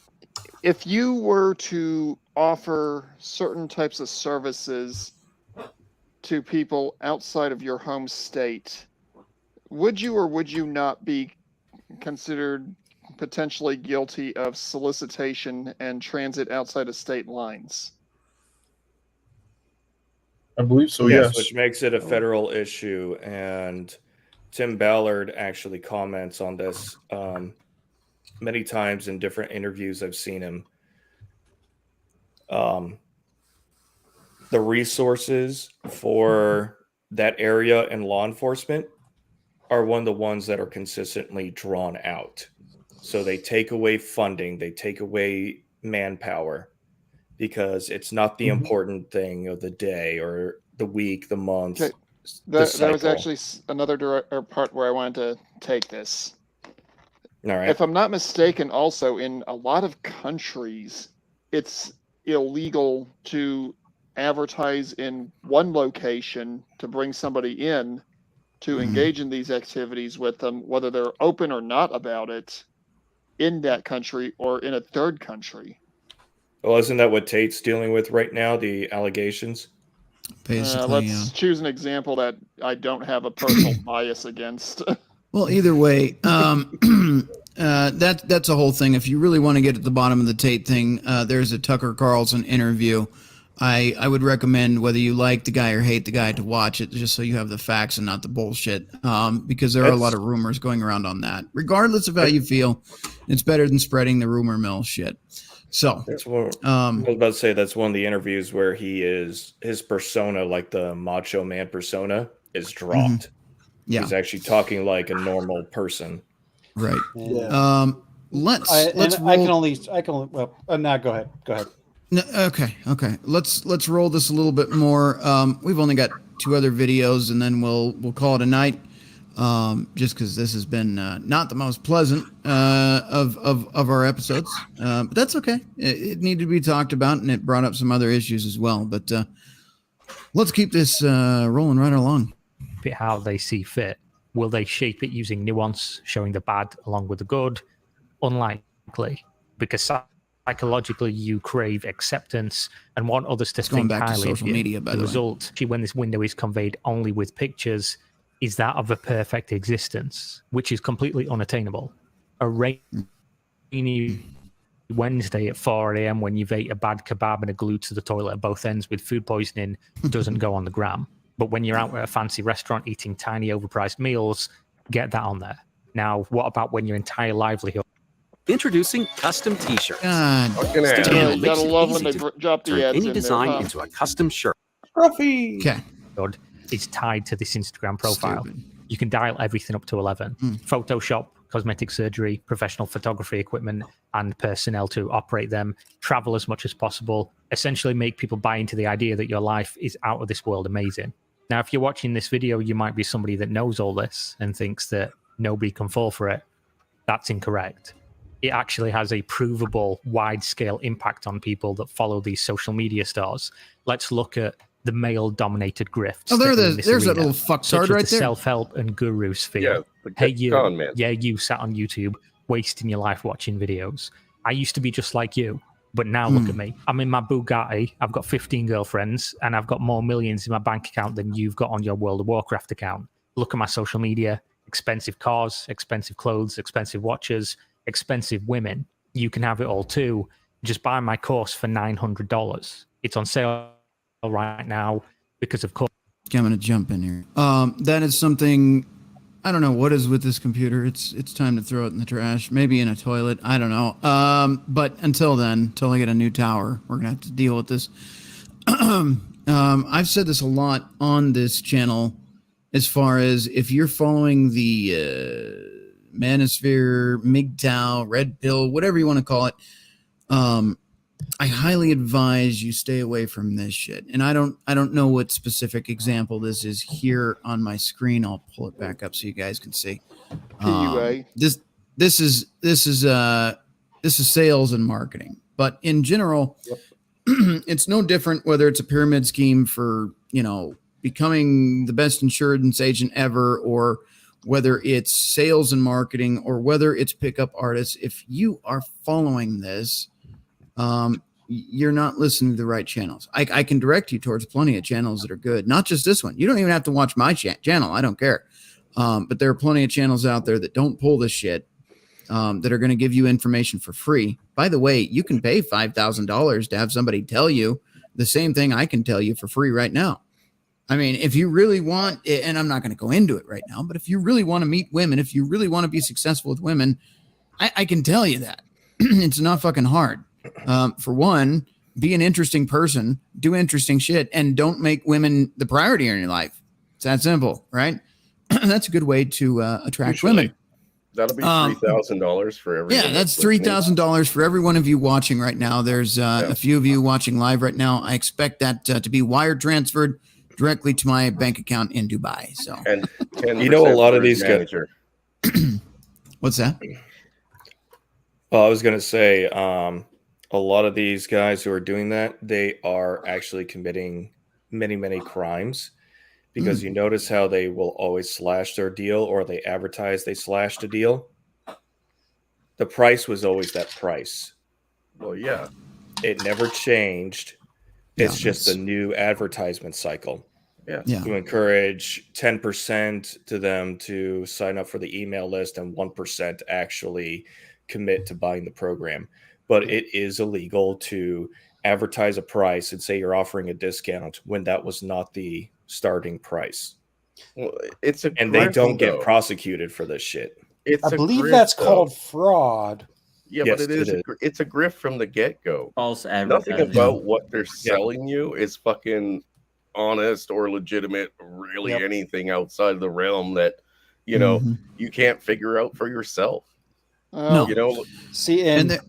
if you were to offer certain types of services to people outside of your home state, would you or would you not be considered potentially guilty of solicitation and transit outside of state lines? I believe so, yes. Which makes it a federal issue, and Tim Ballard actually comments on this many times in different interviews I've seen him. The resources for that area and law enforcement are one of the ones that are consistently drawn out. So they take away funding, they take away manpower, because it's not the important thing of the day or the week, the month. Okay. There was actually another part where I wanted to take this. All right. If I'm not mistaken, also in a lot of countries, it's illegal to advertise in one location to bring somebody in to engage in these activities with them, whether they're open or not about it, in that country or in a third country. Well, isn't that what Tate's dealing with right now? The allegations. Let's choose an example that I don't have a personal bias against. Well, either way, that's a whole thing. If you really want to get at the bottom of the Tate thing, there's a Tucker Carlson interview. I would recommend, whether you like the guy or hate the guy, to watch it, just so you have the facts and not the bullshit. Because there are a lot of rumors going around on that. Regardless of how you feel, it's better than spreading the rumor mill shit. So that's what I was about to say. That's one of the interviews where his persona, like the macho man persona, is dropped. Yeah, he's actually talking like a normal person. Right. Yeah. Let's I can only well, now go ahead. No, okay. Let's roll this a little bit more. We've only got 2 other videos, and then we'll call it a night. Just because this has been not the most pleasant of our episodes, but that's okay. It needed to be talked about, and it brought up some other issues as well. But let's keep this rolling right along. How they see fit. Will they shape it using nuance, showing the bad along with the good? Unlikely, because psychologically you crave acceptance and want others to think highly of you. Media, by the the result, when this window is conveyed only with pictures, is that of a perfect existence, which is completely unattainable. A rainy Wednesday at 4 a.m. when you've ate a bad kebab and are glued to the toilet at both ends with food poisoning doesn't go on the gram. But when you're out at a fancy restaurant eating tiny overpriced meals, get that on there. Now, what about when your entire livelihood? Introducing custom T-shirts. You gotta love when they drop the ads any in design there, into a custom shirt. Scruffy. Okay. Is tied to this Instagram profile. You can dial everything up to 11. Photoshop, cosmetic surgery, professional photography equipment, and personnel to operate them. Travel as much as possible. Essentially make people buy into the idea that your life is out of this world amazing. Now, if you're watching this video, you might be somebody that knows all this and thinks that nobody can fall for it. That's incorrect. It actually has a provable, wide-scale impact on people that follow these social media stars. Let's look at the male-dominated grifts. Oh, there's that little fucktard right there. Self-help and guru sphere. Yeah, Hey, you sat on YouTube wasting your life watching videos. I used to be just like you, but now look at me. I'm in my Bugatti. I've got 15 girlfriends, and I've got more millions in my bank account than you've got on your World of Warcraft account. Look at my social media. Expensive cars, expensive clothes, expensive watches, expensive women. You can have it all too. Just buy my course for $900. It's on sale right now because of course. Okay, I'm going to jump in here. That is something, I don't know what is with this computer. It's time to throw it in the trash, maybe in a toilet. I don't know. But until then, until I get a new tower, we're going to have to deal with this. I've said this a lot on this channel, as far as if you're following the Manosphere, MGTOW, Red Pill, whatever you want to call it, I highly advise you stay away from this shit. And I don't know what specific example this is here on my screen. I'll pull it back up so you guys can see. PUA. This is sales and marketing, but in general, it's no different whether it's a pyramid scheme for, becoming the best insurance agent ever, or whether it's sales and marketing, or whether it's pickup artists. If you are following this, you're not listening to the right channels. I can direct you towards plenty of channels that are good, not just this one. You don't even have to watch my channel. I don't care. But there are plenty of channels out there that don't pull this shit, that are going to give you information for free. By the way, you can pay $5,000 to have somebody tell you the same thing I can tell you for free right now. I mean, if you really want, and I'm not going to go into it right now, but if you really want to meet women, if you really want to be successful with women, I can tell you that. It's not fucking hard. For one, be an interesting person, do interesting shit, and don't make women the priority in your life. It's that simple, right? That's a good way to attract women. That'll be $3,000 for everyone. Yeah, that's $3,000 for every one of you watching right now. There's a few of you watching live right now. I expect that to be wire transferred directly to my bank account in Dubai. So, and you know, a lot of these guys. What's that? Well, I was going to say, a lot of these guys who are doing that, they are actually committing many, many crimes, because you notice how they will always slash their deal, or they advertise they slashed a deal. The price was always that price. Well, yeah. It never changed. It's just a new advertisement cycle. Yeah. To encourage 10% to them to sign up for the email list and 1% actually commit to buying the program. But it is illegal to advertise a price and say you're offering a discount when that was not the starting price. Well, it's a and they don't get prosecuted for this shit. I believe that's called fraud. Yeah, Yes, but it's a grift from the get-go. False Nothing advertising. about what they're selling you is fucking honest or legitimate, really anything outside of the realm that, you know, you can't figure out for yourself. No. You know, see, and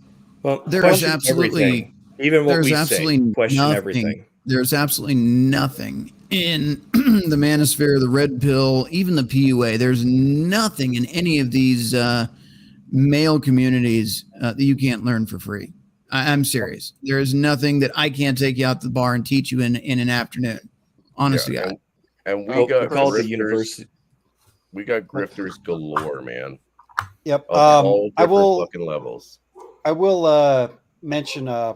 there's absolutely even what there's we absolutely say, question nothing, everything. There's absolutely nothing in the Manosphere, the Red Pill, even the PUA. There's nothing in any of these male communities that you can't learn for free. I'm serious. There is nothing that I can't take you out to the bar and teach you in an afternoon. Honestly, and we got called the grifters. university. We got grifters galore, man. Yep. Of all I will fucking levels. I will mention a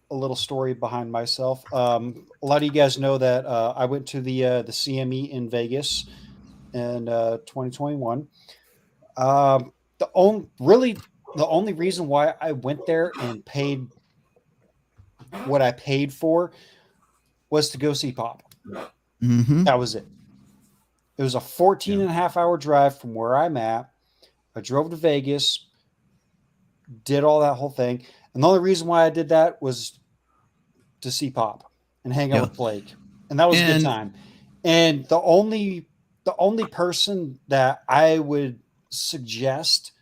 little story behind myself. A lot of you guys know that I went to the CME in Vegas in 2021. The only reason why I went there and paid what I paid for was to go see Pop. Mm-hmm. That was it. It was a 14 and a half hour drive from where I'm at. I drove to Vegas, did all that whole thing. And the only reason why I did that was to see Pop and hang out with Blake. And that was a good time. And the only person that I would suggest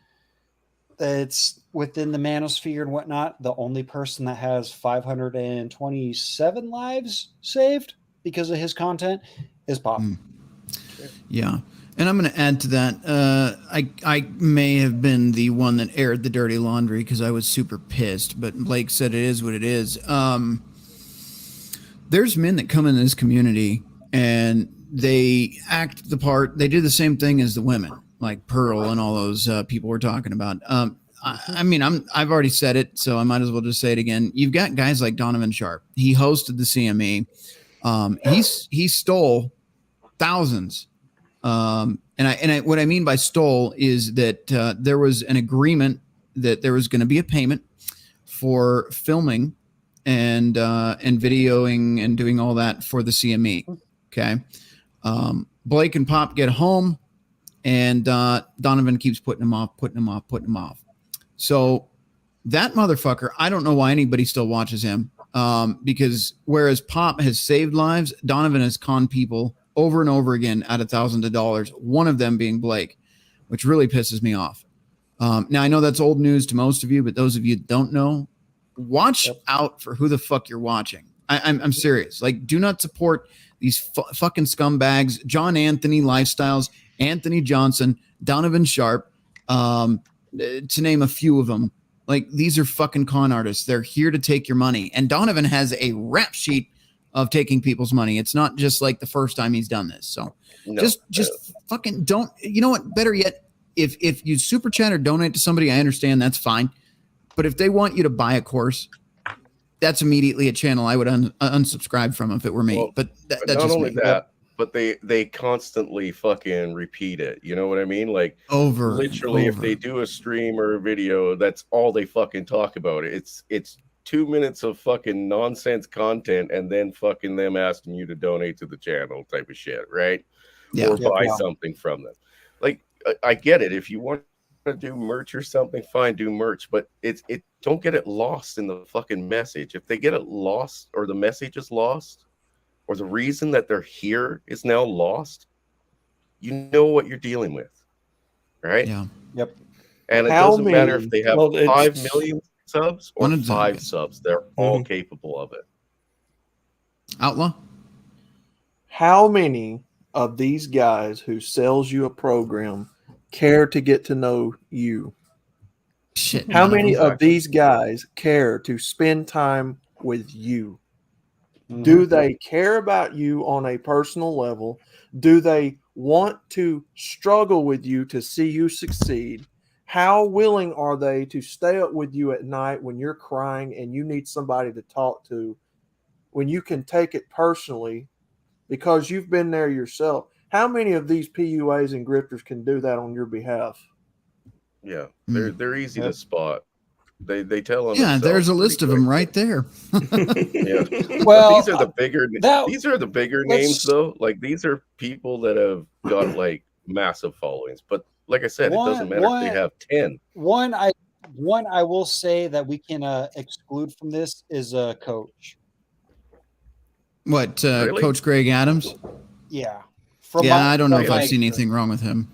that's within the manosphere and whatnot, the only person that has 527 lives saved because of his content is Pop. Yeah. And I'm going to add to that. I may have been the one that aired the dirty laundry because I was super pissed, but Blake said it is what it is. There's men that come in this community and they act the part. They do the same thing as the women, like Pearl and all those people we're talking about. I mean, I've already said it, so I might as well just say it again. You've got guys like Donovan Sharp. He hosted the CME. He stole thousands. And what I mean by stole is that there was an agreement that there was going to be a payment for filming and videoing and doing all that for the CME. Okay. Blake and Pop get home and Donovan keeps putting him off. So that motherfucker, I don't know why anybody still watches him. Because whereas Pop has saved lives, Donovan has conned people over and over again out of thousands of dollars, one of them being Blake, which really pisses me off. Now, I know that's old news to most of you, but those of you that don't know, watch out for who the fuck you're watching. I'm serious. Like, do not support these fucking scumbags, John Anthony Lifestyles, Anthony Johnson, Donovan Sharp, to name a few of them. Like, these are fucking con artists. They're here to take your money. And Donovan has a rap sheet of taking people's money. It's not just like the first time he's done this. So just fucking don't, you know what? Better yet, if you super chat or donate to somebody, I understand, that's fine. But if they want you to buy a course, that's immediately a channel I would unsubscribe from if it were me. Well, but that's not just only me. that, but they constantly fucking repeat it. You know what I mean? Like literally, if they do a stream or a video, that's all they fucking talk about. It's 2 minutes of fucking nonsense content and then fucking them asking you to donate to the channel type of shit, right? Yeah. Or buy something from them. Like, I get it. If you want to do merch or something, fine, do merch, but it don't get it lost in the fucking message. If they get it lost or the message is lost or the reason that they're here is now lost, you know what you're dealing with, right? Yeah. Yep. And it How doesn't matter if many- they have Well, it's- 5 million subs or One of them, 5 yes. subs. They're all capable of it. Outlaw? How many of these guys who sells you a program care to get to know you? Shit. How none of many them. of these guys care to spend time with you? Do they care about you on a personal level? Do they want to struggle with you to see you succeed? How willing are they to stay up with you at night when you're crying and you need somebody to talk to, when you can take it personally because you've been there yourself? How many of these PUAs and grifters can do that on your behalf? Yeah, they're easy to spot. They tell them. Yeah, there's a list of them right there. Yeah. Well, But these are the bigger. These are the bigger names, though. Like these are people that have got like massive followings. But like I said, it doesn't matter if they have 10. One I will say that we can exclude from this is Coach. What, Really? Coach Greg Adams? Yeah. I don't know if I've seen anything wrong with him.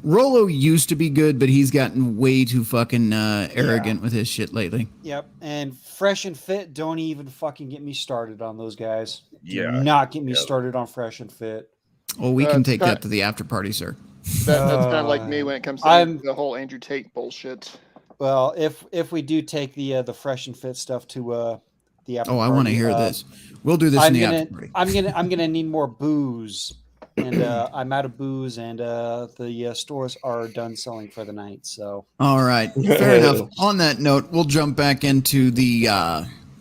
Rolo used to be good, but he's gotten way too fucking arrogant with his shit lately. Yep. And Fresh and Fit, don't even fucking get me started on those guys. Yeah. Do not get me started on Fresh and Fit. Well, we can take kinda- that to the after party, sir. That's kind of like me when it comes to the whole Andrew Tate bullshit. Well, if we do take the Fresh and Fit stuff to the after Oh, I party, want to hear this. We'll do this in the after party. I'm gonna need more booze, and I'm out of booze, and the stores are done selling for the night. So All right, fair enough. On that note, we'll jump back into the.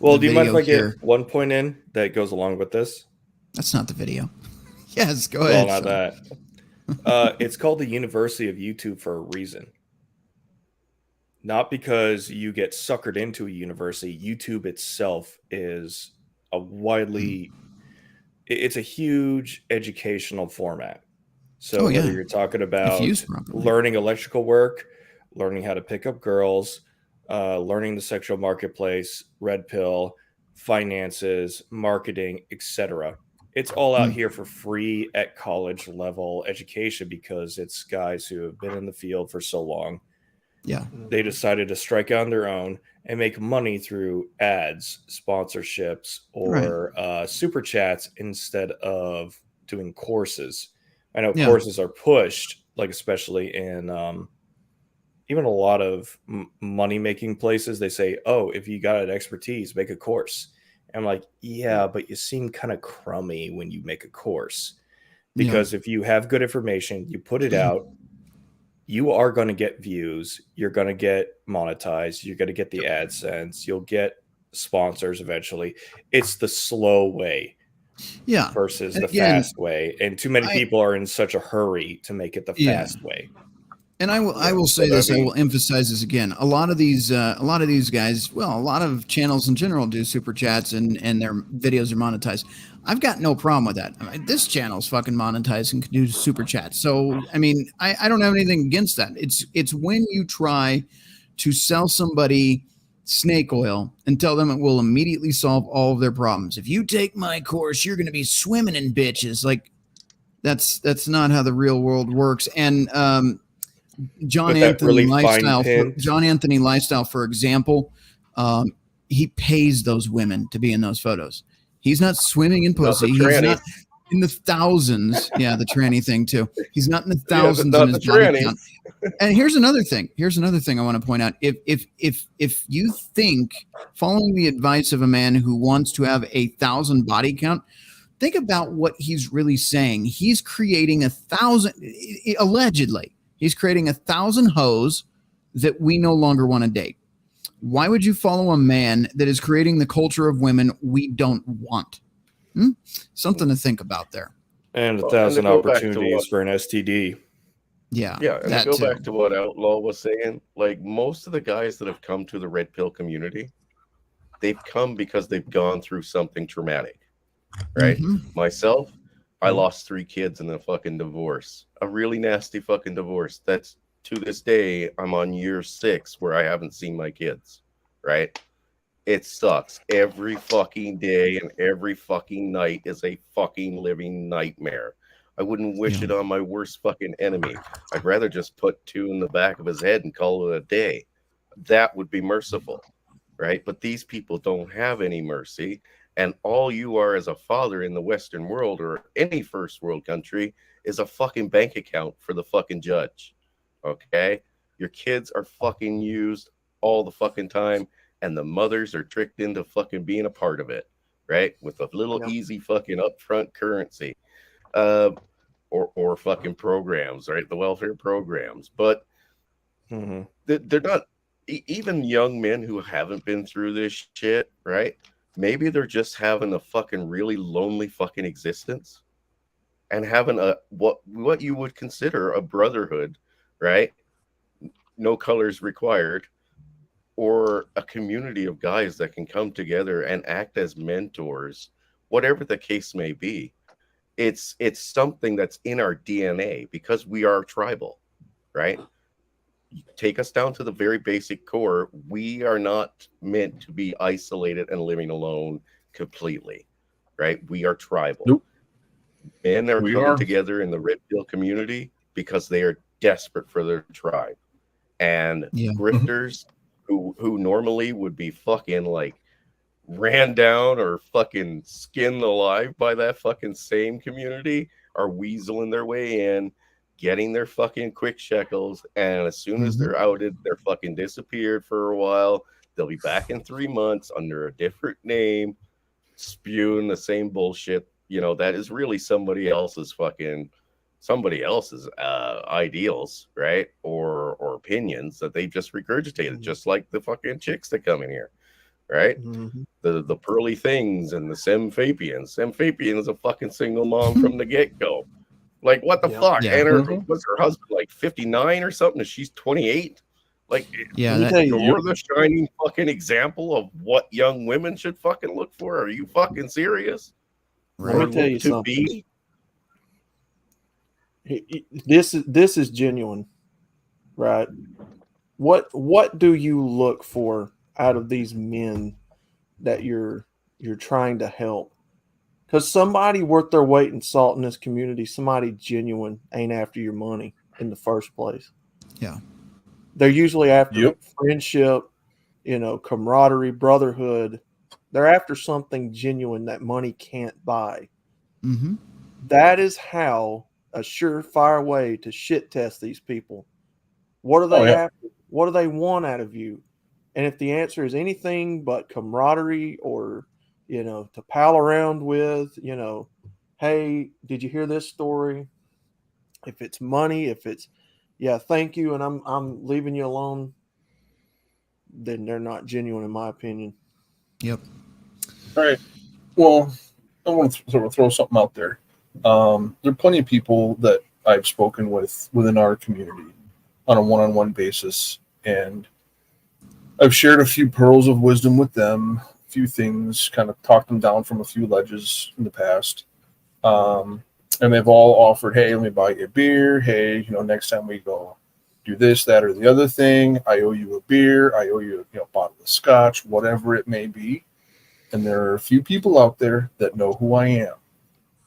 Well, the do you mind if video I get here. one point in that goes along with this? That's not the video. Yes, go Well, ahead. not Sean. that. It's called the University of YouTube for a reason. Not because you get suckered into a university. YouTube itself is a widely, it's a huge educational format. So Oh, yeah. whether you're talking about If used properly. learning electrical work, learning how to pick up girls, learning the sexual marketplace, red pill, finances, marketing, etc. It's all out here for free at college level education because it's guys who have been in the field for so long. Yeah. They decided to strike on their own and make money through ads, sponsorships, or super chats instead of doing courses. I know Yeah. courses are pushed, like especially in even a lot of money making places. They say, "Oh, if you got an expertise, make a course." And I'm like, "Yeah, but you seem kind of crummy when you make a course." Because if you have good information, you put it out, you are going to get views, you're going to get monetized, you're going to get the AdSense, you'll get sponsors eventually. It's the slow way. Yeah. Versus And the again, fast way. And too many people are in such a hurry to make it the fast way. And I will say this. I will emphasize this again. A lot of these guys, well, a lot of channels in general do super chats and their videos are monetized. I've got no problem with that. I mean, this channel's fucking monetized and can do super chats. So, I mean, I don't have anything against that. It's when you try to sell somebody snake oil and tell them it will immediately solve all of their problems. If you take my course, you're going to be swimming in bitches. Like that's not how the real world works. And John Anthony Lifestyle, for example, he pays those women to be in those photos. He's not swimming in pussy. He's not in the thousands. Yeah, the tranny thing too. He's not in the thousands in his body count. And here's another thing. I want to point out. If you think following the advice of a man who wants to have 1,000 body count, think about what he's really saying. He's creating 1,000 allegedly. He's creating 1,000 hoes that we no longer want to date. Why would you follow a man that is creating the culture of women we don't want? Something to think about there. And 1,000 opportunities for an STD. Yeah. Yeah. And to go back to what Outlaw was saying, like most of the guys that have come to the red pill community, they've come because they've gone through something traumatic. Right? Myself, I lost 3 kids in a fucking divorce. A really nasty fucking divorce. That's to this day, I'm on year 6 where I haven't seen my kids. Right? It sucks. Every fucking day and every fucking night is a fucking living nightmare. I wouldn't wish it on my worst fucking enemy. I'd rather just put 2 in the back of his head and call it a day. That would be merciful, right? But these people don't have any mercy. And all you are as a father in the Western world or any first world country is a fucking bank account for the fucking judge. Okay? Your kids are fucking used all the fucking time, and the mothers are tricked into fucking being a part of it, right? With a little easy fucking upfront currency. Or fucking programs, right? The welfare programs. But they're not, even young men who haven't been through this shit, right? Maybe they're just having a fucking really lonely fucking existence and having a what you would consider a brotherhood, right? No colors required, or a community of guys that can come together and act as mentors, whatever the case may be. It's something that's in our DNA because we are tribal, right? Take us down to the very basic core. We are not meant to be isolated and living alone completely, right? We are tribal. Nope. Men are coming together in the Red Pill community because they are desperate for their tribe. And grifters who normally would be fucking like ran down or fucking skinned alive by that fucking same community are weaseling their way in, getting their fucking quick shekels, and as soon as they're outed, they're fucking disappeared for a while. They'll be back in 3 months under a different name, spewing the same bullshit, you know, that is really somebody else's ideals, right? Or opinions that they just regurgitated, just like the fucking chicks that come in here, right? The pearly things and the Semfapians. Semfapian is a fucking single mom from the get-go. Like, what the fuck? Yeah. And was her husband like 59 or something? And she's 28. Like, you're the shining fucking example of what young women should fucking look for. Are you fucking serious? Let me tell you something. This is genuine, right? What do you look for out of these men that you're trying to help? Because somebody worth their weight in salt in this community, somebody genuine, ain't after your money in the first place. Yeah. They're usually after friendship, you know, camaraderie, brotherhood. They're after something genuine that money can't buy. That is how a surefire way to shit test these people. What are they after? What do they want out of you? And if the answer is anything but camaraderie or, you know, to pal around with, you know, hey, did you hear this story? If it's money, if it's, yeah, thank you, and I'm leaving you alone, then they're not genuine in my opinion. Yep. All right. Well, I want to sort of throw something out there. There are plenty of people that I've spoken with within our community on a one-on-one basis, and I've shared a few pearls of wisdom with them, a few things, kind of talked them down from a few ledges in the past. And they've all offered, hey, let me buy you a beer. Hey, you know, next time we go do this, that, or the other thing, I owe you a beer. I owe you, a bottle of scotch, whatever it may be. And there are a few people out there that know who I am.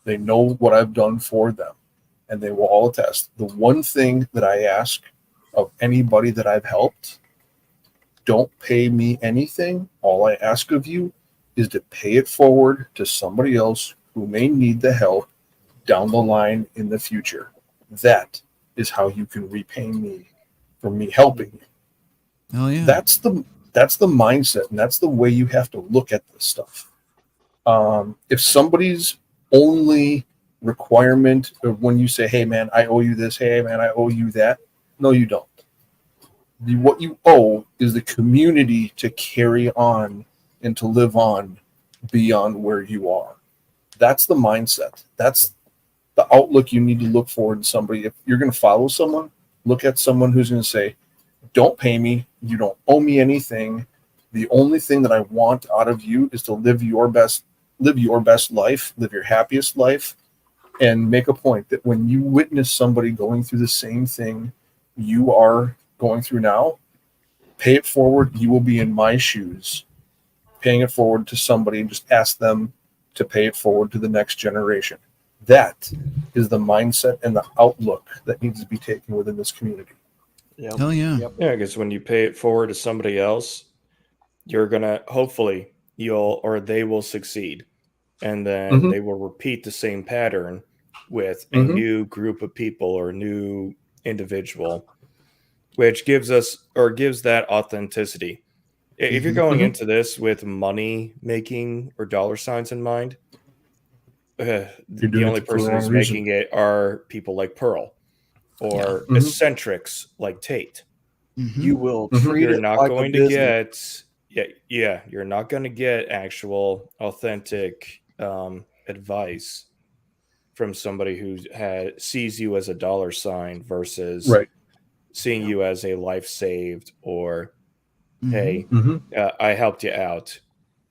They know what I've done for them, and they will all attest. The one thing that I ask of anybody that I've helped, don't pay me anything. All I ask of you is to pay it forward to somebody else who may need the help down the line in the future. That is how you can repay me for me helping you. Oh yeah. That's the mindset, and that's the way you have to look at this stuff. If somebody's only requirement of when you say, hey man, I owe you this, hey man, I owe you that, no, you don't. What you owe is the community to carry on and to live on beyond where you are. That's the mindset. That's the outlook you need to look for in somebody. If you're going to follow someone, look at someone who's going to say, don't pay me. You don't owe me anything. The only thing that I want out of you is to live your best life, live your happiest life, and make a point that when you witness somebody going through the same thing you are going through now, pay it forward. You will be in my shoes, paying it forward to somebody, and just ask them to pay it forward to the next generation. That is the mindset and the outlook that needs to be taken within this community. Hell yeah. Yeah, because when you pay it forward to somebody else, you're gonna hopefully they will succeed, and then they will repeat the same pattern with a new group of people or new individual, which gives that authenticity. If you're going into this with money making or dollar signs in mind, the only person who's making it are people like Pearl or eccentrics like Tate. You will treat You're it not like going a to business. you're not going to get actual authentic advice from somebody who sees you as a dollar sign versus seeing you as a life saved or hey, I helped you out.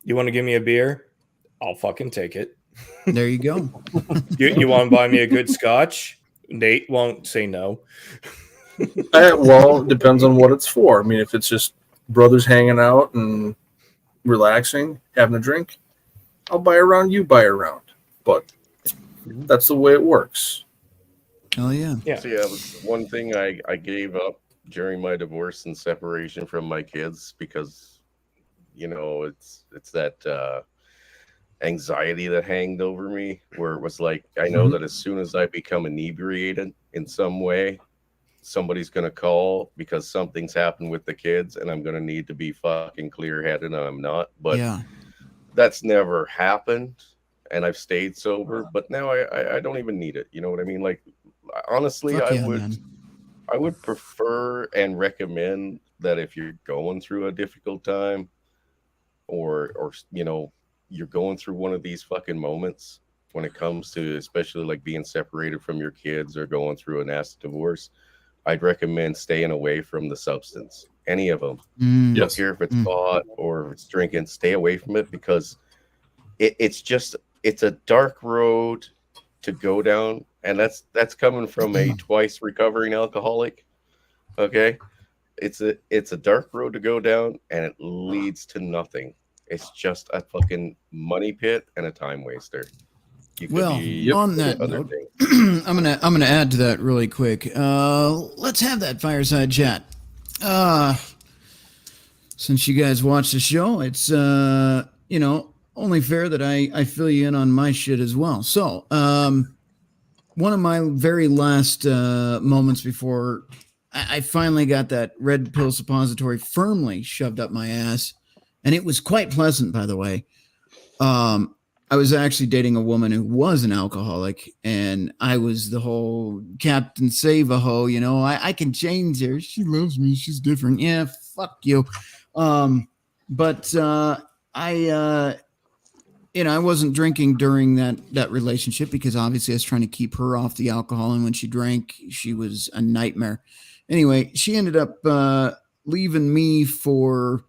You want to give me a beer? I'll fucking take it. There you go. You want to buy me a good scotch? Nate won't say no. Well, it depends on what it's for. I mean, if it's just brothers hanging out and relaxing, having a drink, I'll buy a round, you buy a round. But that's the way it works. Oh, yeah. So, it was one thing I gave up during my divorce and separation from my kids because, it's that anxiety that hanged over me where it was like, I know that as soon as I become inebriated in some way, somebody's going to call because something's happened with the kids and I'm going to need to be fucking clear-headed and I'm not. But that's never happened and I've stayed sober, but now I don't even need it. You know what I mean? Like, honestly, I would prefer and recommend that if you're going through a difficult time or you're going through one of these fucking moments when it comes to especially like being separated from your kids or going through a nasty divorce, I'd recommend staying away from the substance, any of them. Don't care if it's pot or if it's drinking, stay away from it because it's a dark road to go down. And that's coming from a twice recovering alcoholic. Okay. It's a dark road to go down and it leads to nothing. It's just a fucking money pit and a time waster. On that note, I'm gonna add to that really quick. Let's have that fireside chat. Since you guys watch the show, it's only fair that I fill you in on my shit as well. So, one of my very last moments before I finally got that red pill suppository firmly shoved up my ass, and it was quite pleasant, by the way. I was actually dating a woman who was an alcoholic, and I was the whole Captain Save-A-Ho, I can change her. She loves me. She's different. Yeah, fuck you. But I wasn't drinking during that relationship because obviously I was trying to keep her off the alcohol. And when she drank, she was a nightmare. Anyway, she ended up leaving me for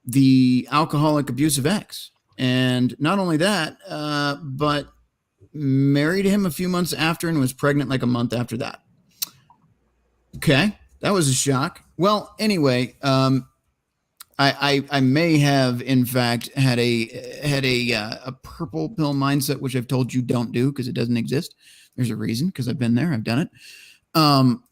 the alcoholic abusive ex. And not only that, but married him a few months after and was pregnant like a month after that. Okay. That was a shock. Well, anyway, I may have, in fact, had a purple pill mindset, which I've told you don't do because it doesn't exist. There's a reason because I've been there. I've done it.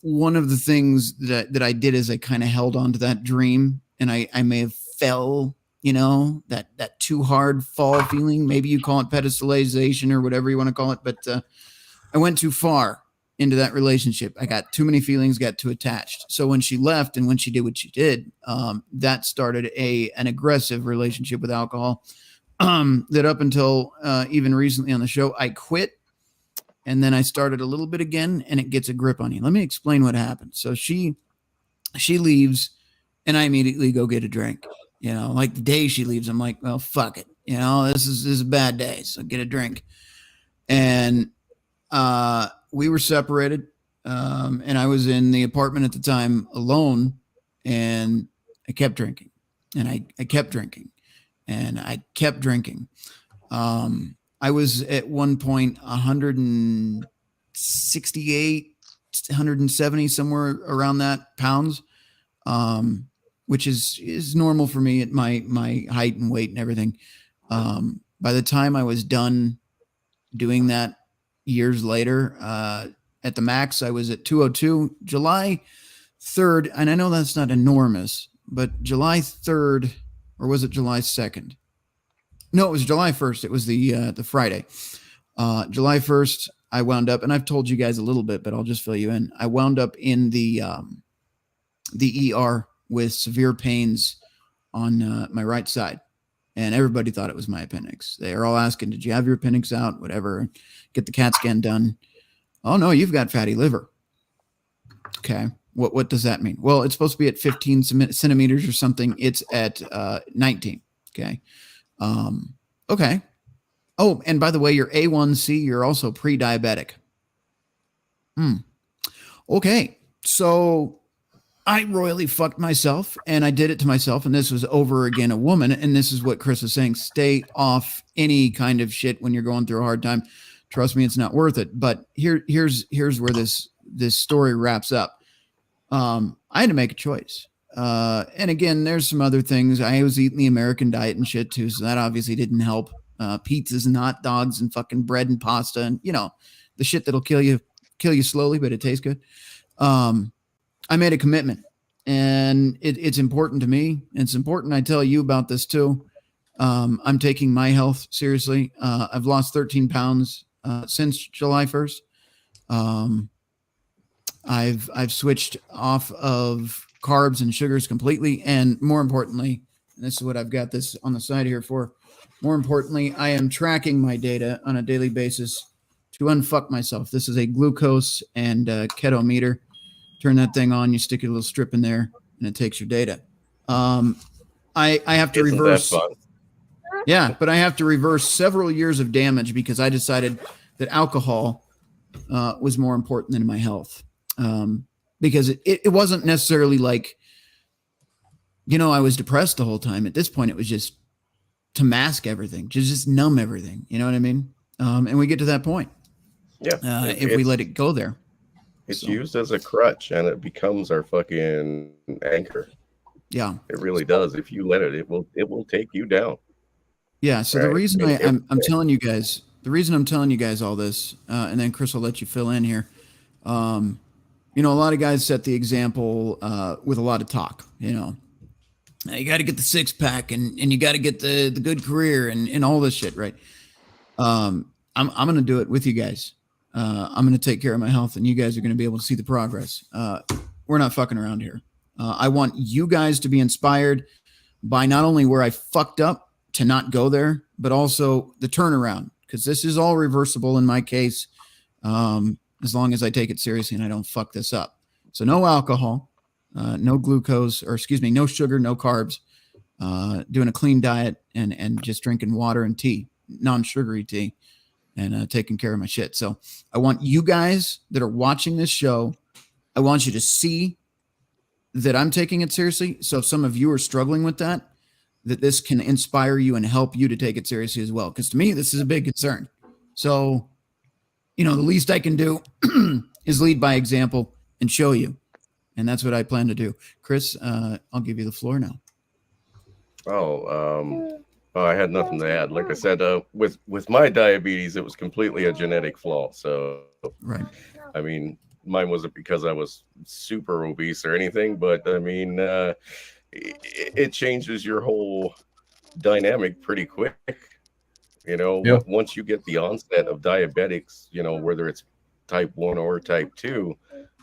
One of the things that I did is I kind of held on to that dream, and I may have fell, that too hard fall feeling. Maybe you call it pedestalization or whatever you want to call it, but I went too far into that relationship. I got too many feelings, got too attached. So when she left and when she did what she did, that started an aggressive relationship with alcohol that up until even recently on the show, I quit. And then I started a little bit again, and it gets a grip on you. Let me explain what happened. So she leaves, and I immediately go get a drink. Like the day she leaves, I'm like, well, fuck it. This is a bad day, so get a drink. And we were separated, and I was in the apartment at the time alone, and I kept drinking, and I kept drinking, and I kept drinking. I was at one point 168, 170, somewhere around that pounds, which is normal for me at my height and weight and everything. By the time I was done doing that, years later. At the max, I was at 202. July 3rd, and I know that's not enormous, but July 3rd, or was it July 2nd? No, it was July 1st. It was the Friday. July 1st, I wound up, and I've told you guys a little bit, but I'll just fill you in. I wound up in the ER with severe pains on my right side, and everybody thought it was my appendix. They are all asking, "Did you have your appendix out?" Whatever. Get the CAT scan done. Oh no, you've got fatty liver. Okay. What does that mean? Well, it's supposed to be at 15 centimeters or something. It's at 19. Okay. Okay. Oh, and by the way, your A1C, you're also pre-diabetic. Okay. So I royally fucked myself, and I did it to myself, and this was over again a woman, and this is what Chris is saying. Stay off any kind of shit when you're going through a hard time. Trust me, it's not worth it. But here's where this story wraps up. I had to make a choice. And again, there's some other things. I was eating the American diet and shit too, so that obviously didn't help. Pizzas and hot dogs and fucking bread and pasta and, you know, the shit that'll kill you slowly, but it tastes good. I made a commitment, and it's important to me. It's important I tell you about this too. I'm taking my health seriously. I've lost 13 pounds since July 1st. I've switched off of carbs and sugars completely, and more importantly, and this is what I've got this on the side here for. More importantly, I am tracking my data on a daily basis to unfuck myself. This is a glucose and keto meter. Turn that thing on, you stick a little strip in there, and it takes your data. I have to reverse. Yeah, but I have to reverse several years of damage because I decided that alcohol was more important than my health. Because it wasn't necessarily like, you know, I was depressed the whole time. At this point, it was just to mask everything, just numb everything. You know what I mean? And we get to that point. Yeah. If we let it go there. It's used as a crutch, and it becomes our fucking anchor. Yeah. It really does. If you let it, it will take you down. Yeah. So the reason I'm telling you guys, all this, and then Chris will let you fill in here. You know, a lot of guys set the example with a lot of talk. You know, you got to get the 6-pack, and you got to get the good career and all this shit, right? I'm going to do it with you guys. I'm going to take care of my health, and you guys are going to be able to see the progress. We're not fucking around here. I want you guys to be inspired by not only where I fucked up to not go there, but also the turnaround, because this is all reversible in my case. As long as I take it seriously and I don't fuck this up. So no alcohol, no glucose, or excuse me, no sugar, no carbs, doing a clean diet and just drinking water and tea, non-sugary tea, and taking care of my shit. So I want you guys that are watching this show, I want you to see that I'm taking it seriously. So if some of you are struggling with that this can inspire you and help you to take it seriously as well. Because to me, this is a big concern. So, you know, the least I can do is lead by example and show you. And that's what I plan to do. Chris, I'll give you the floor now. I had nothing to add. Like I said, with my diabetes, it was completely a genetic flaw. So, right. I mean, mine wasn't because I was super obese or anything, but I mean, it changes your whole dynamic pretty quick. You know, once you get the onset of diabetics, you know, whether it's type 1 or type 2,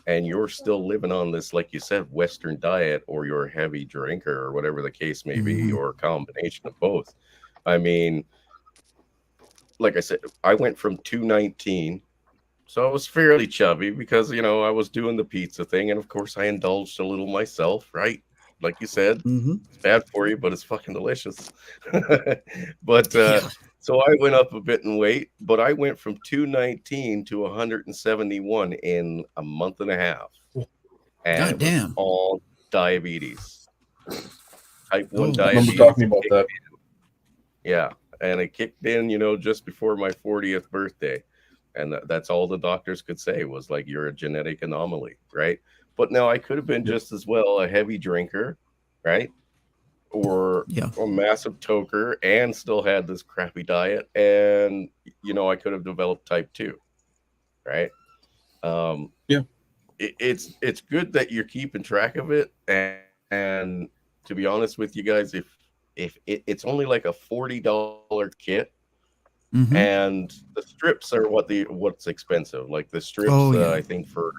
and you're still living on this, like you said, Western diet, or you're a heavy drinker, or whatever the case may be, or a combination of both. I mean, like I said, I went from 219, so I was fairly chubby because, you know, I was doing the pizza thing, and of course I indulged a little myself, right? Like you said, it's bad for you, but it's fucking delicious. But so I went up a bit in weight, but I went from 219 to 171 in a month and a half. And God damn. All diabetes. Type 1 I diabetes. remember talking about that. Yeah. And it kicked in, you know, just before my 40th birthday. And that's all the doctors could say was like, you're a genetic anomaly, right? But now I could have been just as well a heavy drinker, right? Or a massive toker and still had this crappy diet. And, you know, I could have developed type 2. right? Yeah, it's good that you're keeping track of it, and to be honest with you guys, if it's only like a $40 kit, and the strips are what's expensive. Like the strips, I think for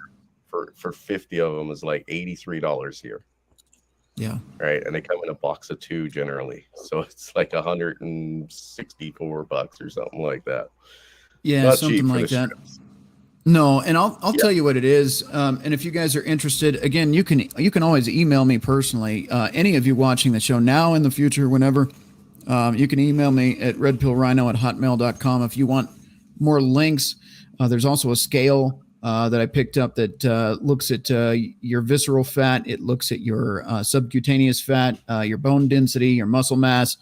50 of them is like $83 here. Yeah. Right. And they come in a box of 2 generally. So it's like $164 or something like that. Yeah, Not something cheap for like the that. strips. No, and I'll tell you what it is. And if you guys are interested, again, you can always email me personally. Any of you watching the show now, in the future, whenever, you can email me at redpillrhino@hotmail.com if you want more links. There's also a scale that I picked up that looks at your visceral fat. It looks at your subcutaneous fat, your bone density, your muscle mass.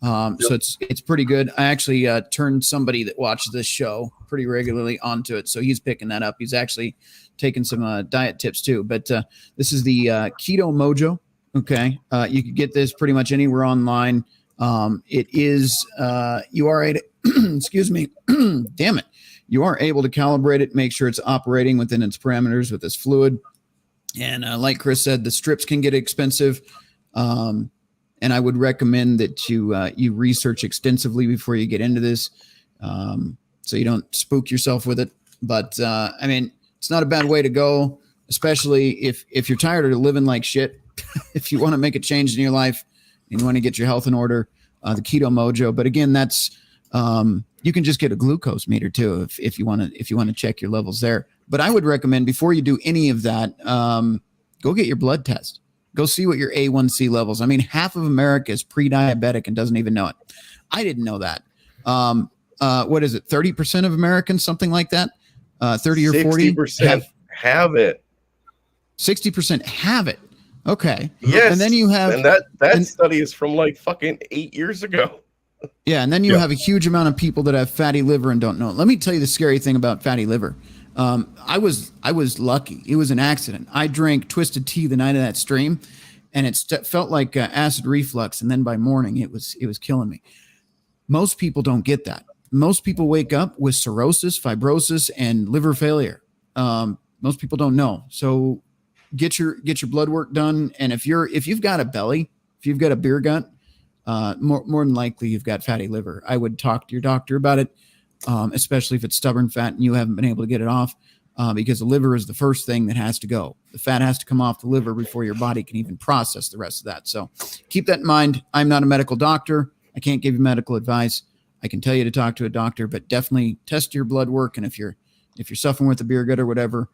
So it's pretty good. I actually turned somebody that watches this show pretty regularly onto it, so he's picking that up. He's actually taking some diet tips too. But this is the Keto Mojo. Okay, you can get this pretty much anywhere online. It is you are excuse me, damn it. You are able to calibrate it, make sure it's operating within its parameters with this fluid. And like Chris said, the strips can get expensive. And I would recommend that you research extensively before you get into this, so you don't spook yourself with it. But I mean, it's not a bad way to go, especially if you're tired of living like shit. If you want to make a change in your life and you want to get your health in order, the Keto Mojo. But again, that's you can just get a glucose meter too if you want to check your levels there. But I would recommend before you do any of that, go get your blood test. Go see what your A1C levels. I mean, half of America is pre-diabetic and doesn't even know it. I didn't know that. What is it? 30% of Americans, something like that. 30 or 40 have it. 60% have it. Okay. Yes. And then you have, and that study is from like fucking 8 years ago. Yeah, and then you have a huge amount of people that have fatty liver and don't know it. Let me tell you the scary thing about fatty liver. I was lucky. It was an accident. I drank twisted tea the night of that stream, and it felt like acid reflux. And then by morning, it was killing me. Most people don't get that. Most people wake up with cirrhosis, fibrosis, and liver failure. Most people don't know. So get your blood work done. And if you've got a belly, if you've got a beer gut, more than likely you've got fatty liver. I would talk to your doctor about it, especially if it's stubborn fat and you haven't been able to get it off, because the liver is the first thing that has to go. The fat has to come off the liver before your body can even process the rest of that. So keep that in mind. I'm not a medical doctor. I can't give you medical advice. I can tell you to talk to a doctor, but definitely test your blood work. And if you're suffering with a beer gut or whatever,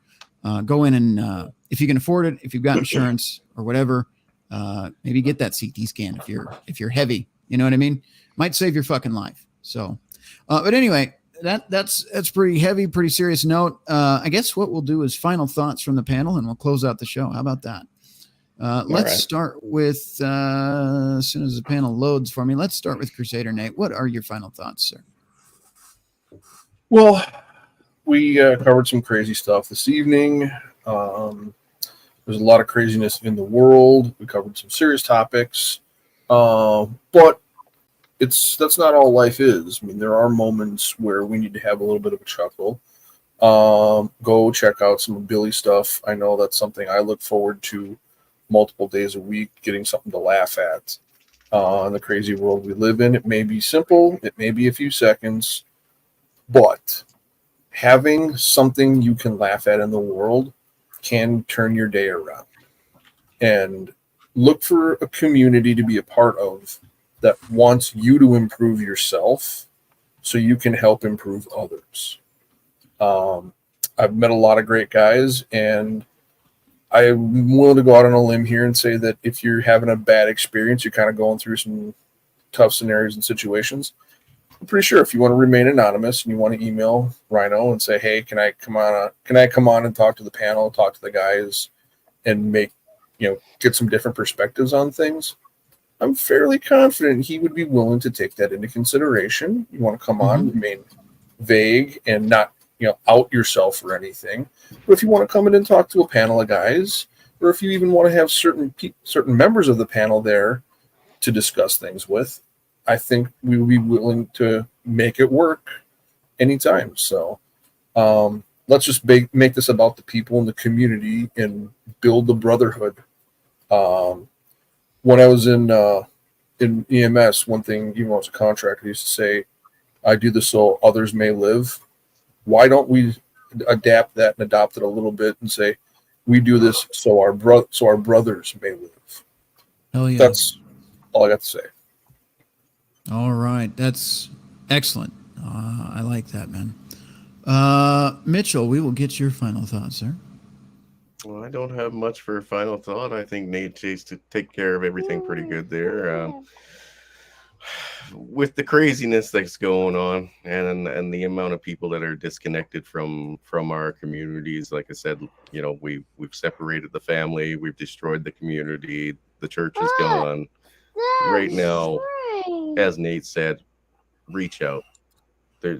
go in and if you can afford it, if you've got insurance or whatever, maybe get that CT scan if you're heavy. You know what I mean? Might save your fucking life. So, but anyway, that's pretty heavy, pretty serious note. I guess what we'll do is final thoughts from the panel, and we'll close out the show. How about that? Let's start with as soon as the panel loads for me. Let's start with Crusader Nate. What are your final thoughts, sir? Well, we covered some crazy stuff this evening. There's a lot of craziness in the world. We covered some serious topics, but that's not all life is. I mean, there are moments where we need to have a little bit of a chuckle. Go check out some of Billy's stuff. I know that's something I look forward to multiple days a week, getting something to laugh at. In the crazy world we live in, it may be simple, it may be a few seconds, but having something you can laugh at in the world can turn your day around. And look for a community to be a part of that wants you to improve yourself so you can help improve others. I've met a lot of great guys, and I'm willing to go out on a limb here and say that if you're having a bad experience, you're kind of going through some tough scenarios and situations, I'm pretty sure if you want to remain anonymous and you want to email Rhino and say, hey, can I come on and talk to the panel, talk to the guys, and get some different perspectives on things, I'm fairly confident he would be willing to take that into consideration. You want to come on, remain vague and not out yourself or anything. But if you want to come in and talk to a panel of guys, or if you even want to have certain members of the panel there to discuss things with, I think we would be willing to make it work anytime. So let's just make this about the people in the community and build the brotherhood. When I was in EMS, one thing, even when I was a contractor, I used to say, I do this so others may live. Why don't we adapt that and adopt it a little bit and say, we do this so our brothers may live. Hell yeah. That's all I got to say. All right. That's excellent. I like that, man. Mitchell, we will get your final thoughts, sir. Well, I don't have much for a final thought. I think Nate Chase to take care of everything pretty good there. With the craziness that's going on and the amount of people that are disconnected from our communities, like I said, you know, we've separated the family, we've destroyed the community, the church is gone. Right now, as Nate said, reach out.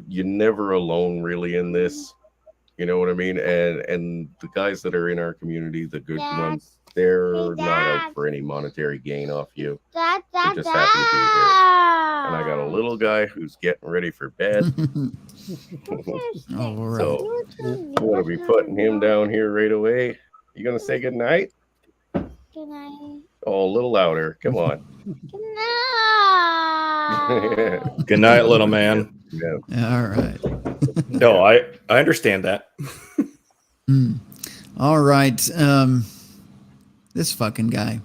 You're never alone really in this. You know what I mean? And the guys that are in our community, the good ones, they're not out for any monetary gain off you. They're just happy to be there. And I got a little guy who's getting ready for bed. All right. So I'm going to be putting him down here right away. You going to say good night? Good night. Oh, a little louder. Come on. Good night. Good night, little man. Yeah. All right. No, I understand that. All right. This fucking guy.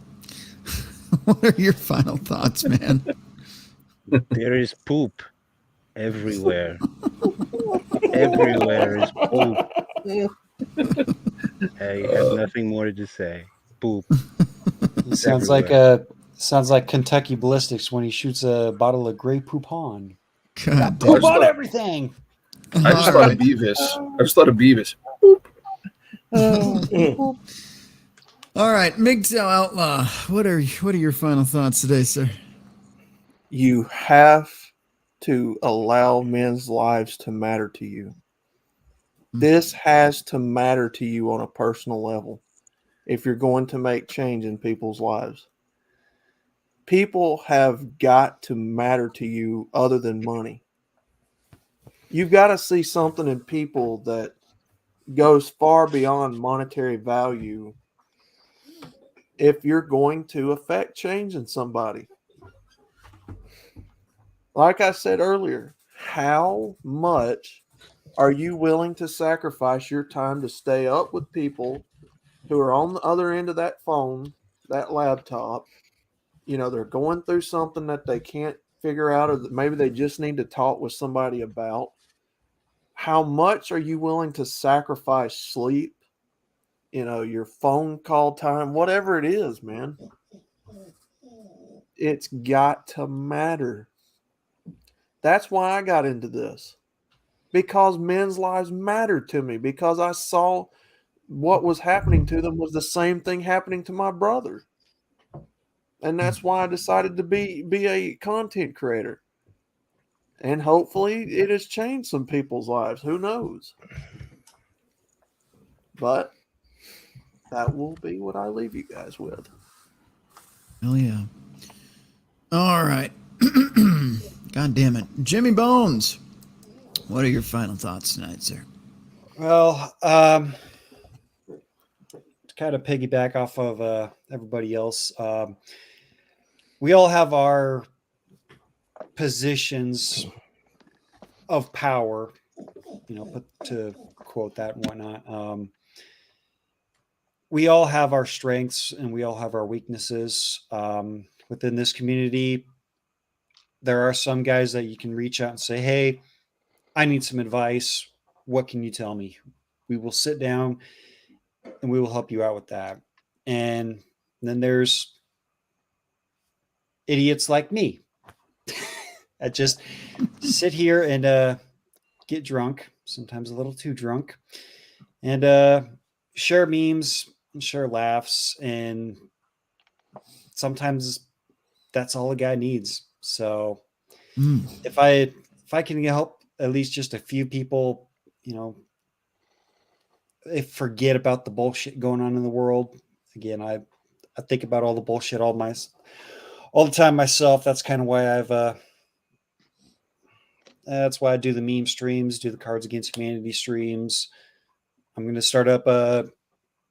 What are your final thoughts, man? There is poop everywhere. Everywhere is poop. I have nothing more to say. Poop. Sounds like Kentucky Ballistics when he shoots a bottle of Grey Poupon. God, Poop on everything. I just thought of Beavis. All right, MGTOW Outlaw. What are your final thoughts today, sir? You have to allow men's lives to matter to you. This has to matter to you on a personal level if you're going to make change in people's lives. People have got to matter to you other than money. You've got to see something in people that goes far beyond monetary value if you're going to affect change in somebody. Like I said earlier, how much are you willing to sacrifice your time to stay up with people who are on the other end of that phone, that laptop? You know, they're going through something that they can't figure out, or that maybe they just need to talk with somebody about. How much are you willing to sacrifice sleep, you know, your phone call time, whatever it is, man? It's got to matter. That's why I got into this, because men's lives mattered to me, because I saw what was happening to them was the same thing happening to my brother. And that's why I decided to be a content creator. And hopefully it has changed some people's lives. Who knows? But that will be what I leave you guys with. Hell yeah. All right. God damn it. Jimmy Bones, what are your final thoughts tonight, sir? Well, to kind of piggyback off of everybody else, we all have our positions of power, you know, to quote that and whatnot. We all have our strengths and we all have our weaknesses. Within this community, there are some guys that you can reach out and say, hey, I need some advice. What can you tell me? We will sit down and we will help you out with that. And then there's idiots like me that just sit here and get drunk, sometimes a little too drunk, and share memes and share laughs. And sometimes that's all a guy needs. So if I can help at least just a few people, you know, forget about the bullshit going on in the world. Again, I think about all the bullshit all the time myself. That's kind of why that's why I do the meme streams, do the Cards Against Humanity streams, I'm going to start up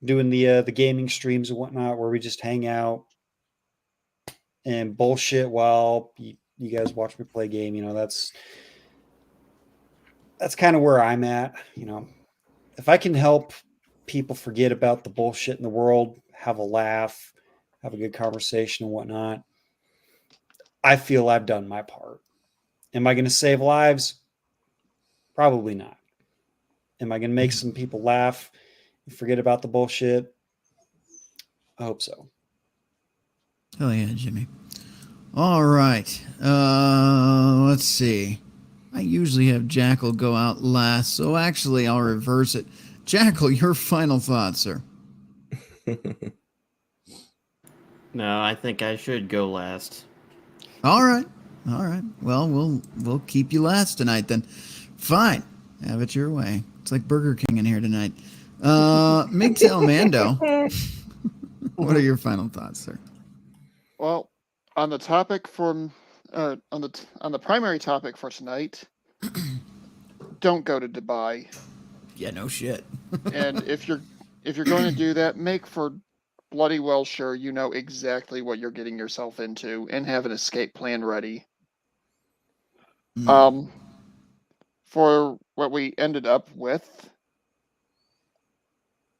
doing the gaming streams and whatnot, where we just hang out and bullshit while you guys watch me play game. You know, that's kind of where I'm at. You know, if I can help people forget about the bullshit in the world, have a laugh, have a good conversation and whatnot, I feel I've done my part. Am I going to save lives? Probably not. Am I going to make some people laugh and forget about the bullshit? I hope so. Oh yeah, Jimmy. All right. Let's see. I usually have Jackal go out last, so actually I'll reverse it. Jackal, your final thoughts, sir. No, I think I should go last. All right. All right. Well, we'll keep you last tonight then. Fine. Have it your way. It's like Burger King in here tonight. MGTOW Mando, what are your final thoughts, sir? Well, on the topic on the primary topic for tonight, don't go to Dubai. Yeah, no shit. And if you're going to do that, make for bloody well sure you know exactly what you're getting yourself into and have an escape plan ready. For what we ended up with,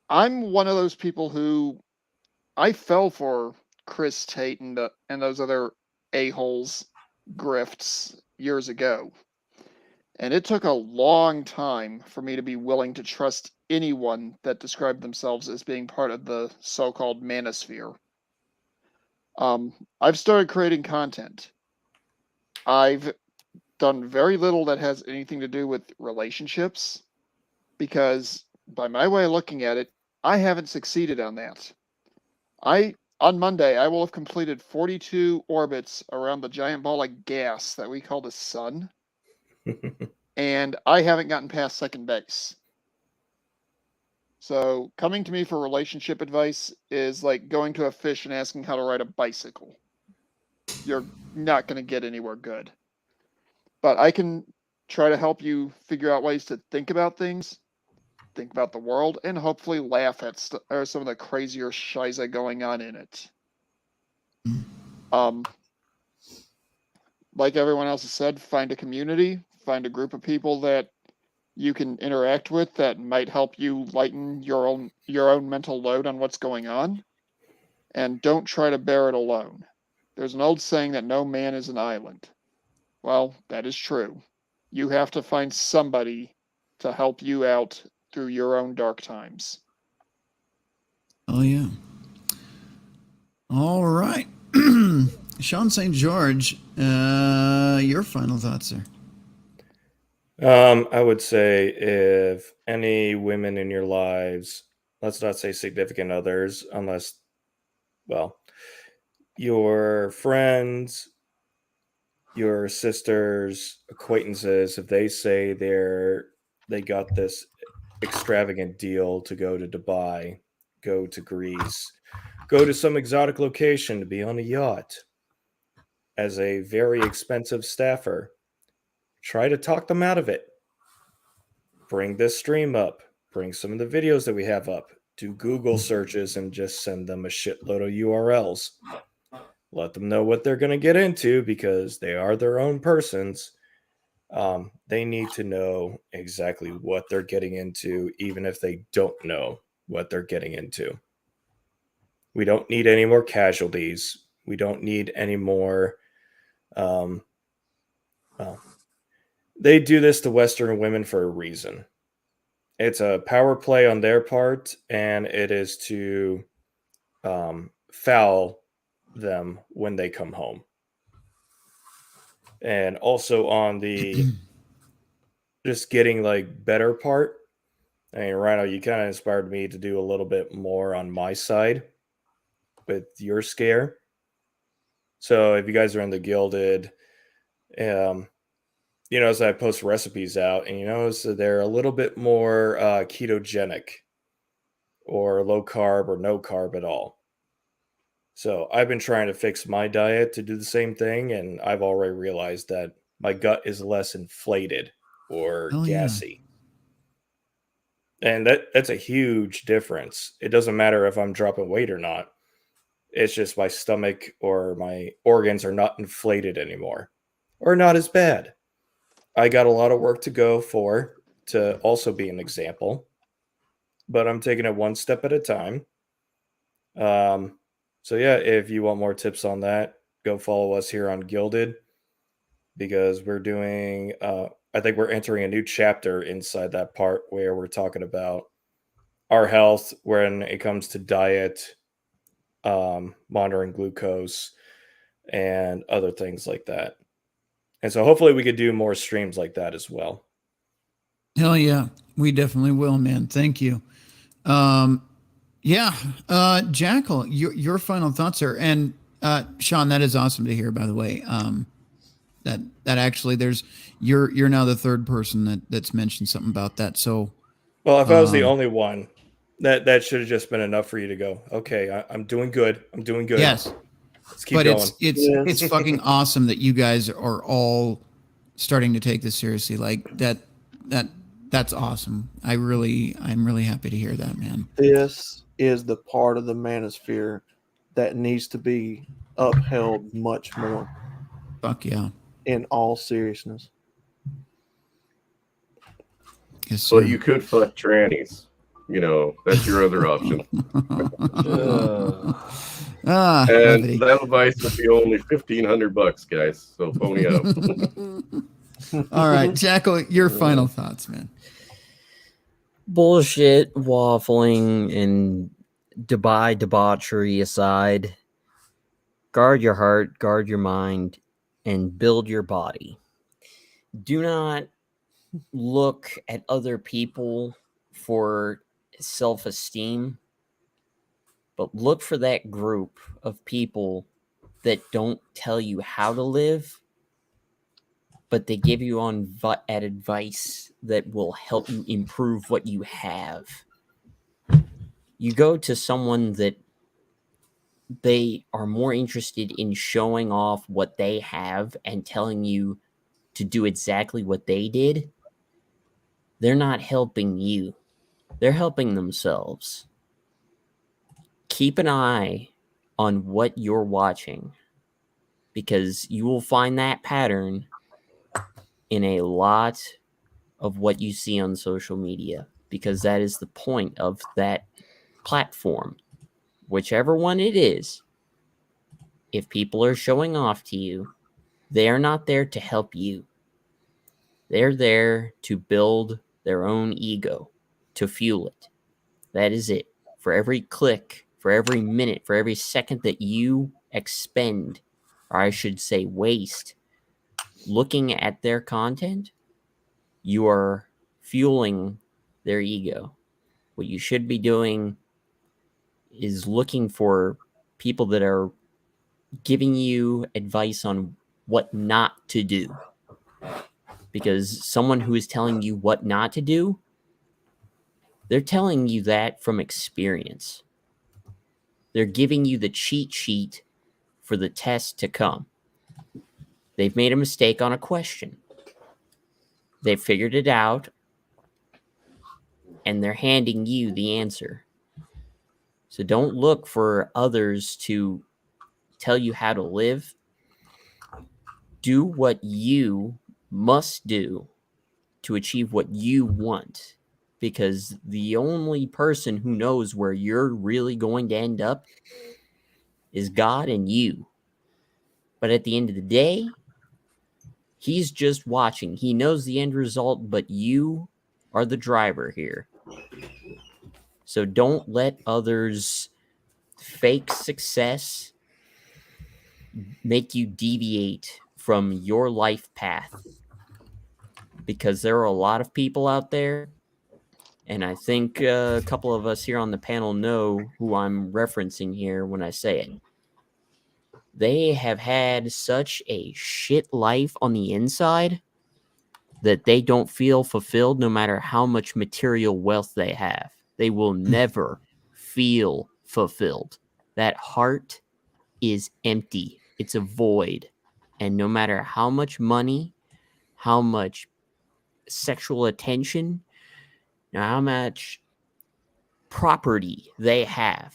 I'm one of those people who I fell for Chris Tate and those other a-holes grifts years ago. And it took a long time for me to be willing to trust anyone that described themselves as being part of the so-called manosphere. I've started creating content. I've done very little that has anything to do with relationships, because by my way of looking at it, I haven't succeeded on that. On Monday, I will have completed 42 orbits around the giant ball of gas that we call the sun. And I haven't gotten past second base. So coming to me for relationship advice is like going to a fish and asking how to ride a bicycle. You're not going to get anywhere good. But I can try to help you figure out ways to think about things, think about the world, and hopefully laugh at some of the crazier shiza going on in it. Like everyone else has said, find a community, find a group of people that you can interact with that might help you lighten your own mental load on what's going on, and don't try to bear it alone. There's an old saying that no man is an island. Well, that is true. You have to find somebody to help you out through your own dark times. Oh, yeah. All right. Sean St. George, your final thoughts, sir. I would say if any women in your lives, let's not say significant others, unless, well, your friends, your sisters, acquaintances, if they say they got this extravagant deal to go to Dubai, go to Greece, go to some exotic location to be on a yacht as a very expensive staffer, try to talk them out of it. Bring this stream up, bring some of the videos that we have up, do Google searches and just send them a shitload of URLs. Let them know what they're going to get into, because they are their own persons. They need to know exactly what they're getting into, even if they don't know what they're getting into. We don't need any more casualties. We don't need any more. They do this to Western women for a reason. It's a power play on their part, and it is to foul them when they come home. And also on the just getting like better part, I mean, Rhino, you kind of inspired me to do a little bit more on my side with your scare. So if you guys are in the Gilded, you notice I post recipes out, and you notice that they're a little bit more ketogenic or low carb or no carb at all. So I've been trying to fix my diet to do the same thing, and I've already realized that my gut is less inflated or gassy. And that's a huge difference. It doesn't matter if I'm dropping weight or not. It's just my stomach or my organs are not inflated anymore, or not as bad. I got a lot of work to go for to also be an example, but I'm taking it one step at a time. So yeah, if you want more tips on that, go follow us here on Gilded, because we're doing, I think we're entering a new chapter inside that part where we're talking about our health when it comes to diet, monitoring glucose, and other things like that. And so hopefully we could do more streams like that as well. Hell yeah, we definitely will, man. Thank you. Jackal, your final thoughts are, and Sean, that is awesome to hear, by the way. That actually you're now the third person that's mentioned something about that. So, well, if I was the only one, that should have just been enough for you to go, okay, I'm doing good. I'm doing good. Yes. Let's keep going. It's fucking awesome that you guys are all starting to take this seriously. Like that's awesome. I'm really happy to hear that, man. This is the part of the manosphere that needs to be upheld much more. Fuck yeah. In all seriousness. Yes, so you could fuck trannies. That's your other option. And that advice would be only $1,500, guys. So pony up. All right, Jackal, your final thoughts, man. Bullshit, waffling, and debauchery aside, guard your heart, guard your mind, and build your body. Do not look at other people for self-esteem, but look for that group of people that don't tell you how to live, but they give you at advice that will help you improve what you have. You go to someone that they are more interested in showing off what they have and telling you to do exactly what they did. They're not helping you. They're helping themselves. Keep an eye on what you're watching, because you will find that pattern in a lot of what you see on social media, because that is the point of that platform. Whichever one it is, if people are showing off to you, they are not there to help you. They're there to build their own ego, to fuel it. That is it. For every click, for every minute, for every second that you expend, or I should say waste, looking at their content, you are fueling their ego. What you should be doing is looking for people that are giving you advice on what not to do. Because someone who is telling you what not to do, they're telling you that from experience. They're giving you the cheat sheet for the test to come. They've made a mistake on a question. They figured it out, and they're handing you the answer. So don't look for others to tell you how to live. Do what you must do to achieve what you want, because the only person who knows where you're really going to end up is God and you. But at the end of the day, he's just watching. He knows the end result, but you are the driver here. So don't let others' fake success make you deviate from your life path. Because there are a lot of people out there, and I think a couple of us here on the panel know who I'm referencing here when I say it. They have had such a shit life on the inside that they don't feel fulfilled no matter how much material wealth they have. They will never feel fulfilled. That heart is empty. It's a void. And no matter how much money, how much sexual attention Now, how much property they have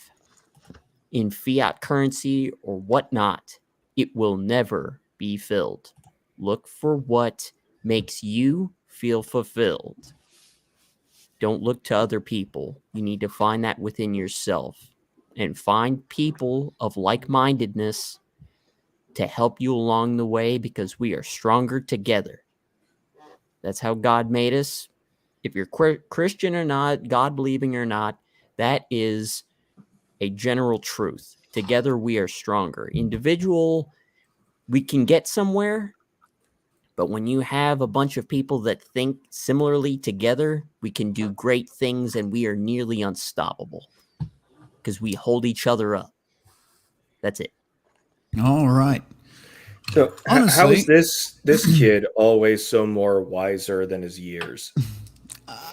in fiat currency or whatnot, it will never be filled. Look for what makes you feel fulfilled. Don't look to other people. You need to find that within yourself and find people of like-mindedness to help you along the way, because we are stronger together. That's how God made us. If you're Christian or not, God-believing or not, that is a general truth. Together we are stronger. Individual, we can get somewhere, but when you have a bunch of people that think similarly together, we can do great things, and we are nearly unstoppable because we hold each other up. That's it. All right. So Honestly, how is this kid always so more wiser than his years?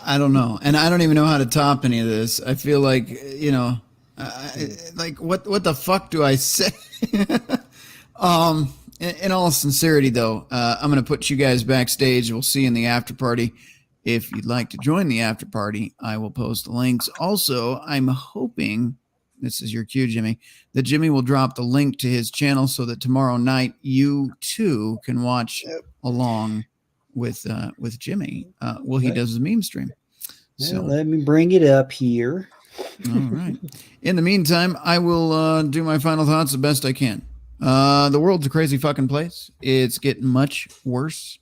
I don't know, and I don't even know how to top any of this. I feel like, you know, like what the fuck do I say? In all sincerity, though, I'm going to put you guys backstage. We'll see you in the after party. If you'd like to join the after party, I will post the links. Also, I'm hoping, this is your cue, Jimmy, that Jimmy will drop the link to his channel so that tomorrow night you too can watch along with Jimmy while he does his meme stream. So let me bring it up here. All right. In the meantime, I will do my final thoughts the best I can. The world's a crazy fucking place. It's getting much worse.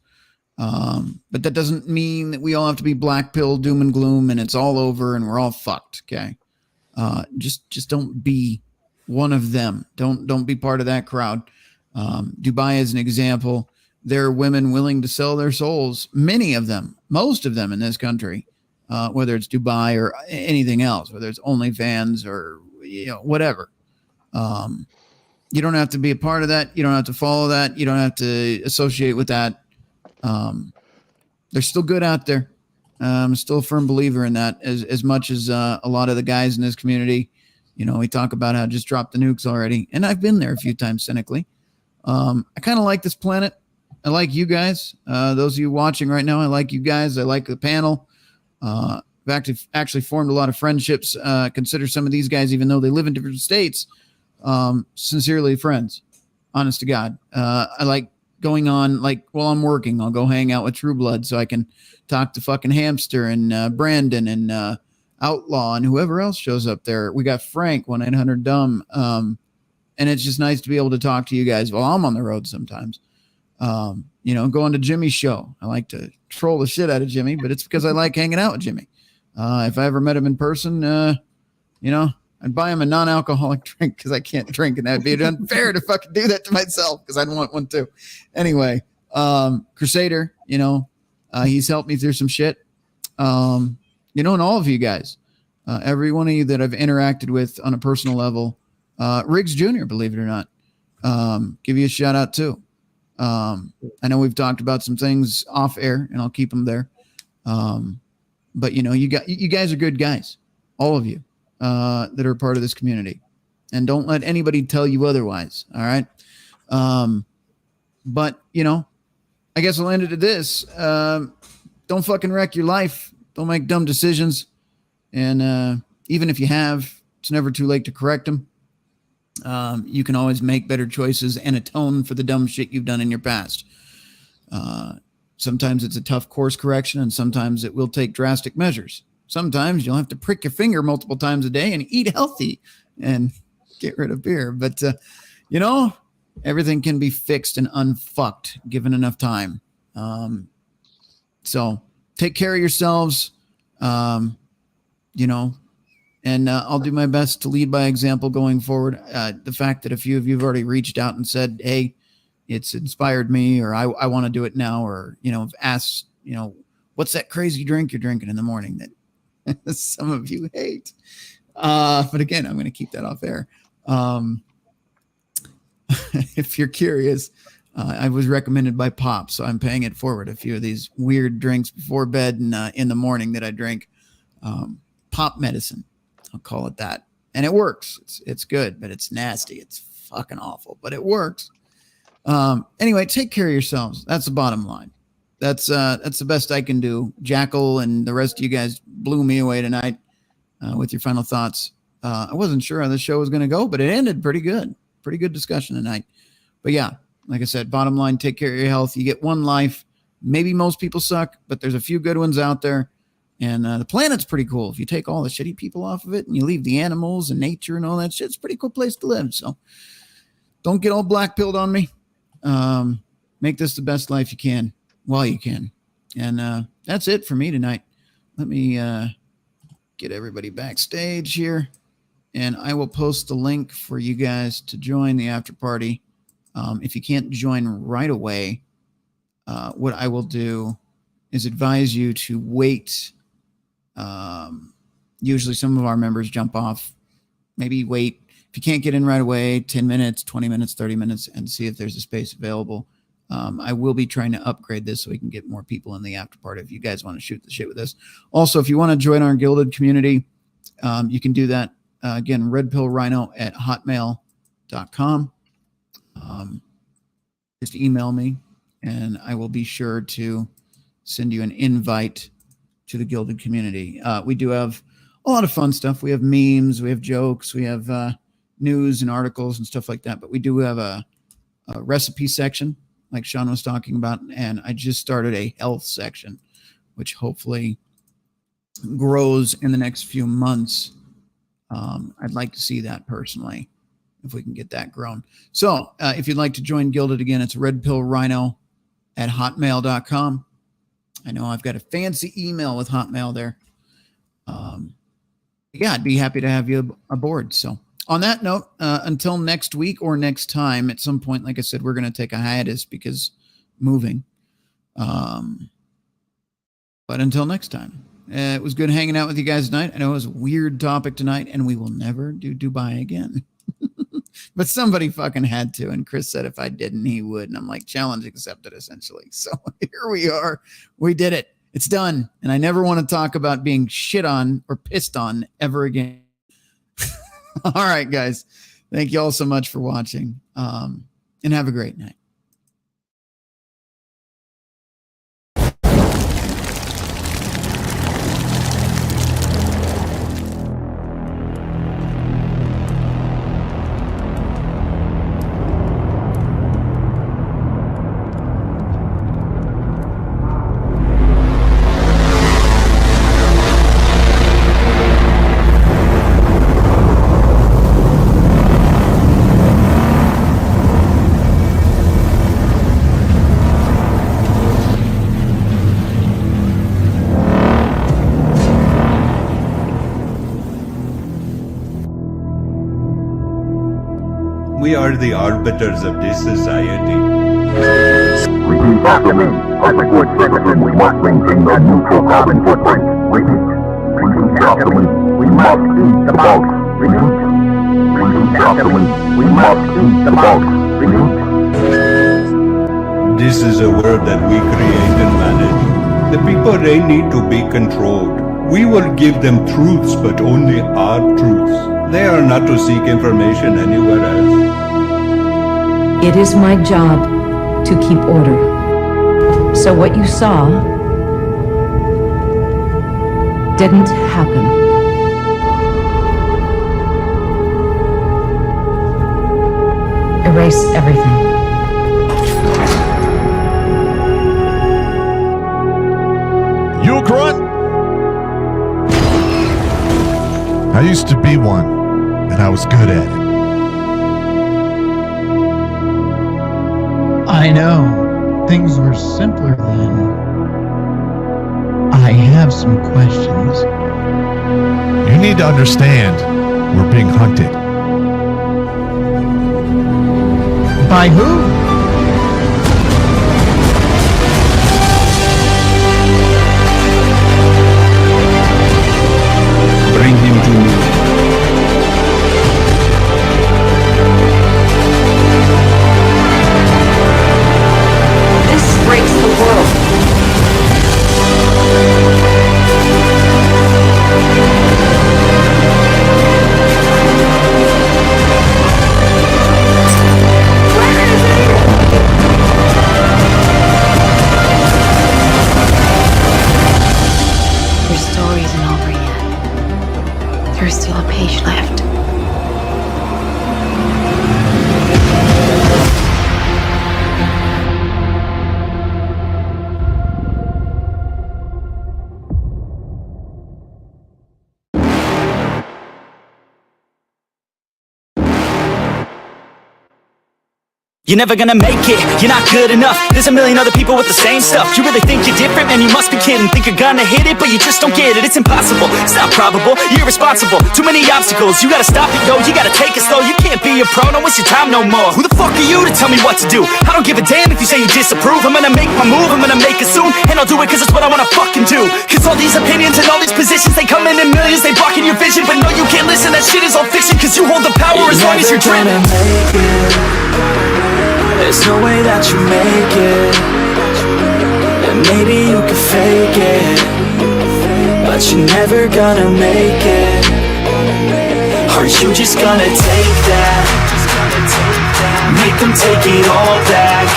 But that doesn't mean that we all have to be black pill, doom and gloom, and it's all over and we're all fucked. Okay. Just don't be one of them. Don't be part of that crowd. Dubai is an example. There are women willing to sell their souls. Many of them, most of them in this country, whether it's Dubai or anything else, whether it's OnlyFans or, you know, whatever. You don't have to be a part of that. You don't have to follow that. You don't have to associate with that. They're still good out there. I'm still a firm believer in that, as much as a lot of the guys in this community, you know, we talk about how just dropped the nukes already. And I've been there a few times cynically. I kind of like this planet. I like you guys. Those of you watching right now, I like you guys. I like the panel. I've actually formed a lot of friendships. Consider some of these guys, even though they live in different states, sincerely friends, honest to God. I like going on, like while I'm working, I'll go hang out with True Blood so I can talk to fucking Hamster and Brandon and Outlaw and whoever else shows up there. We got Frank, 1-800-DUMB. And it's just nice to be able to talk to you guys while I'm on the road sometimes. You know, going to Jimmy's show. I like to troll the shit out of Jimmy, but it's because I like hanging out with Jimmy. If I ever met him in person, you know, I'd buy him a non-alcoholic drink because I can't drink, and that'd be unfair to fucking do that to myself because I'd want one too. Anyway, Crusader, you know, he's helped me through some shit. You know, and all of you guys, every one of you that I've interacted with on a personal level, Riggs Jr., believe it or not, give you a shout out too. I know we've talked about some things off air, and I'll keep them there. But you know, you guys are good guys, all of you. That are part of this community, and don't let anybody tell you otherwise. All right. But you know, I guess I'll end it at this. Don't fucking wreck your life. Don't make dumb decisions. And, even if you have, it's never too late to correct them. You can always make better choices and atone for the dumb shit you've done in your past. Sometimes it's a tough course correction, and sometimes it will take drastic measures. Sometimes you'll have to prick your finger multiple times a day and eat healthy and get rid of beer. But, you know, everything can be fixed and unfucked given enough time. So take care of yourselves, you know, and I'll do my best to lead by example going forward. The fact that a few of you have already reached out and said, hey, it's inspired me, or I want to do it now, or, you know, have asked, you know, what's that crazy drink you're drinking in the morning that some of you hate. But again, I'm going to keep that off air. If you're curious, I was recommended by Pop, so I'm paying it forward. A few of these weird drinks before bed and in the morning that I drink. Pop medicine, I'll call it that. And it works. It's good, but it's nasty. It's fucking awful, but it works. Anyway, take care of yourselves. That's the bottom line. that's the best I can do. Jackal and the rest of you guys blew me away tonight with your final thoughts. I wasn't sure how the show was going to go, but it ended pretty good. Pretty good discussion tonight. But yeah, like I said, bottom line, take care of your health. You get one life. Maybe most people suck, but there's a few good ones out there. And the planet's pretty cool. If you take all the shitty people off of it and you leave the animals and nature and all that shit, it's a pretty cool place to live. So don't get all black-pilled on me. Make this the best life you can while you can. And that's it for me tonight. Let me get everybody backstage here. And I will post the link for you guys to join the after party. If you can't join right away, what I will do is advise you to wait. Usually some of our members jump off. Maybe wait. If you can't get in right away, 10 minutes, 20 minutes, 30 minutes, and see if there's a space available. I will be trying to upgrade this so we can get more people in the after party if you guys want to shoot the shit with us. Also, if you want to join our Gilded community, you can do that. Again, redpillrhino@hotmail.com. Just email me, and I will be sure to send you an invite to the Gilded community. We do have a lot of fun stuff. We have memes, we have jokes, we have news and articles and stuff like that. But we do have a recipe section, like Sean was talking about, and I just started a health section, which hopefully grows in the next few months. I'd like to see that personally, if we can get that grown. So if you'd like to join Gilded again, it's redpillrhino@hotmail.com. I know I've got a fancy email with Hotmail there. Yeah, I'd be happy to have you aboard. So on that note, until next week or next time, at some point, like I said, we're going to take a hiatus because moving. But until next time. It was good hanging out with you guys tonight. I know it was a weird topic tonight, and we will never do Dubai again. But somebody fucking had to, and Chris said if I didn't, he would. And I'm like, challenge accepted, essentially. So here we are. We did it. It's done. And I never want to talk about being shit on or pissed on ever again. All right, guys. Thank you all so much for watching, and have a great night. We are the arbiters of this society. Repeat after me. As a good citizen, we must maintain a neutral carbon footprint. Repeat after me. We must eat the bugs. Repeat after me. We must eat the bugs. This is a world that we create and manage. The people, they need to be controlled. We will give them truths, but only our truths. They are not to seek information anywhere else. It is my job to keep order. So what you saw didn't happen. Erase everything. You a grunt? I used to be one, and I was good at it. I know. Things were simpler then. I have some questions. You need to understand, we're being hunted. By who? Bring him to me. This breaks the world. Where is he? You're never gonna make it, you're not good enough. There's a million other people with the same stuff. You really think you're different? Man, you must be kidding. Think you're gonna hit it, but you just don't get it. It's impossible, it's not probable, you're irresponsible. Too many obstacles, you gotta stop it, yo. You gotta take it slow, you can't be a pro. Don't waste your time no more. Who the fuck are you to tell me what to do? I don't give a damn if you say you disapprove. I'm gonna make my move, I'm gonna make it soon. And I'll do it cause it's what I wanna fucking do. Cause all these opinions and all these positions, they come in millions, they blocking your vision. But no, you can't listen, that shit is all fiction. Cause you hold the power as long as you're dreaming. There's no way that you make it. And maybe you could fake it, but you're never gonna make it. Aren't you just gonna take that? Make them take it all back.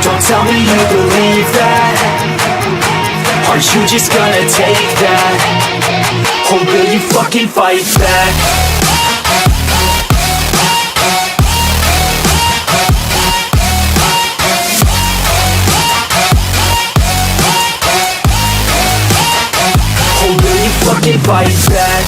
Don't tell me you believe that. Aren't you just gonna take that? Or will you fucking fight back? Fucking fight back.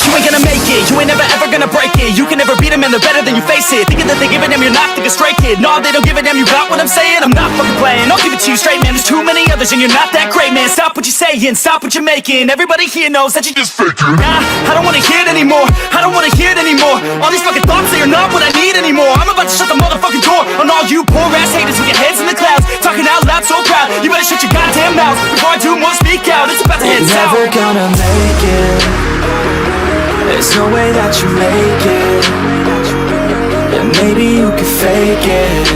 You ain't gonna make it, you ain't never ever gonna break it. You can never beat them and they're better than you face it. Thinking that they give a damn, you're not thinking straight, kid. No, they don't give a damn, you got what I'm saying? I'm not fucking playing, I'll give it to you straight, man. There's too many others and you're not that great, man. Stop what you're saying, stop what you're making. Everybody here knows that you just faking. Nah, I don't wanna hear it anymore, I don't wanna hear it anymore. All these fucking thoughts, they are not what I need anymore. I'm about to shut the motherfucking door on all you poor ass haters with your heads in the clouds, talking out loud so proud. You better shut your goddamn mouth before I do more speak out. It's about to head south. You're never gonna make it. There's no way that you make it. And maybe you could fake it,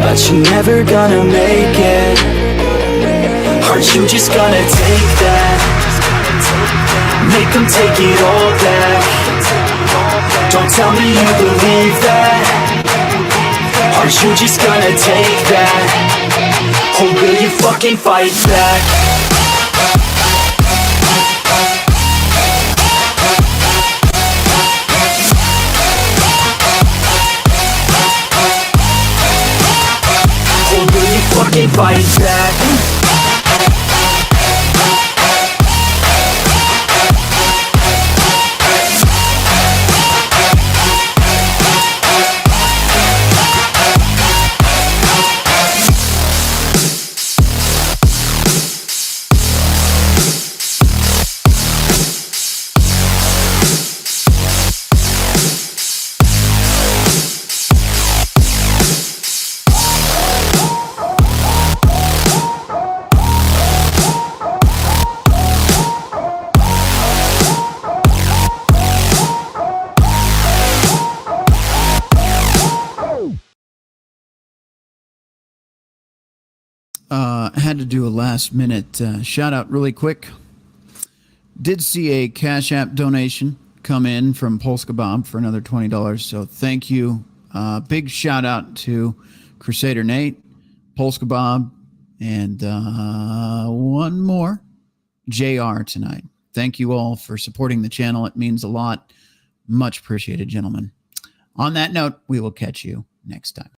but you're never gonna make it. Aren't you just gonna take that? Make them take it all back. Don't tell me you believe that. Aren't you just gonna take that? Or will you fucking fight back? Fucking fight back. Had to do a last minute shout out really quick. Did see a Cash App donation come in from Polska Bob for another $20. So thank you. Big shout out to Crusader Nate, Polska Bob, and one more, JR tonight. Thank you all for supporting the channel. It means a lot. Much appreciated, gentlemen. On that note, we will catch you next time.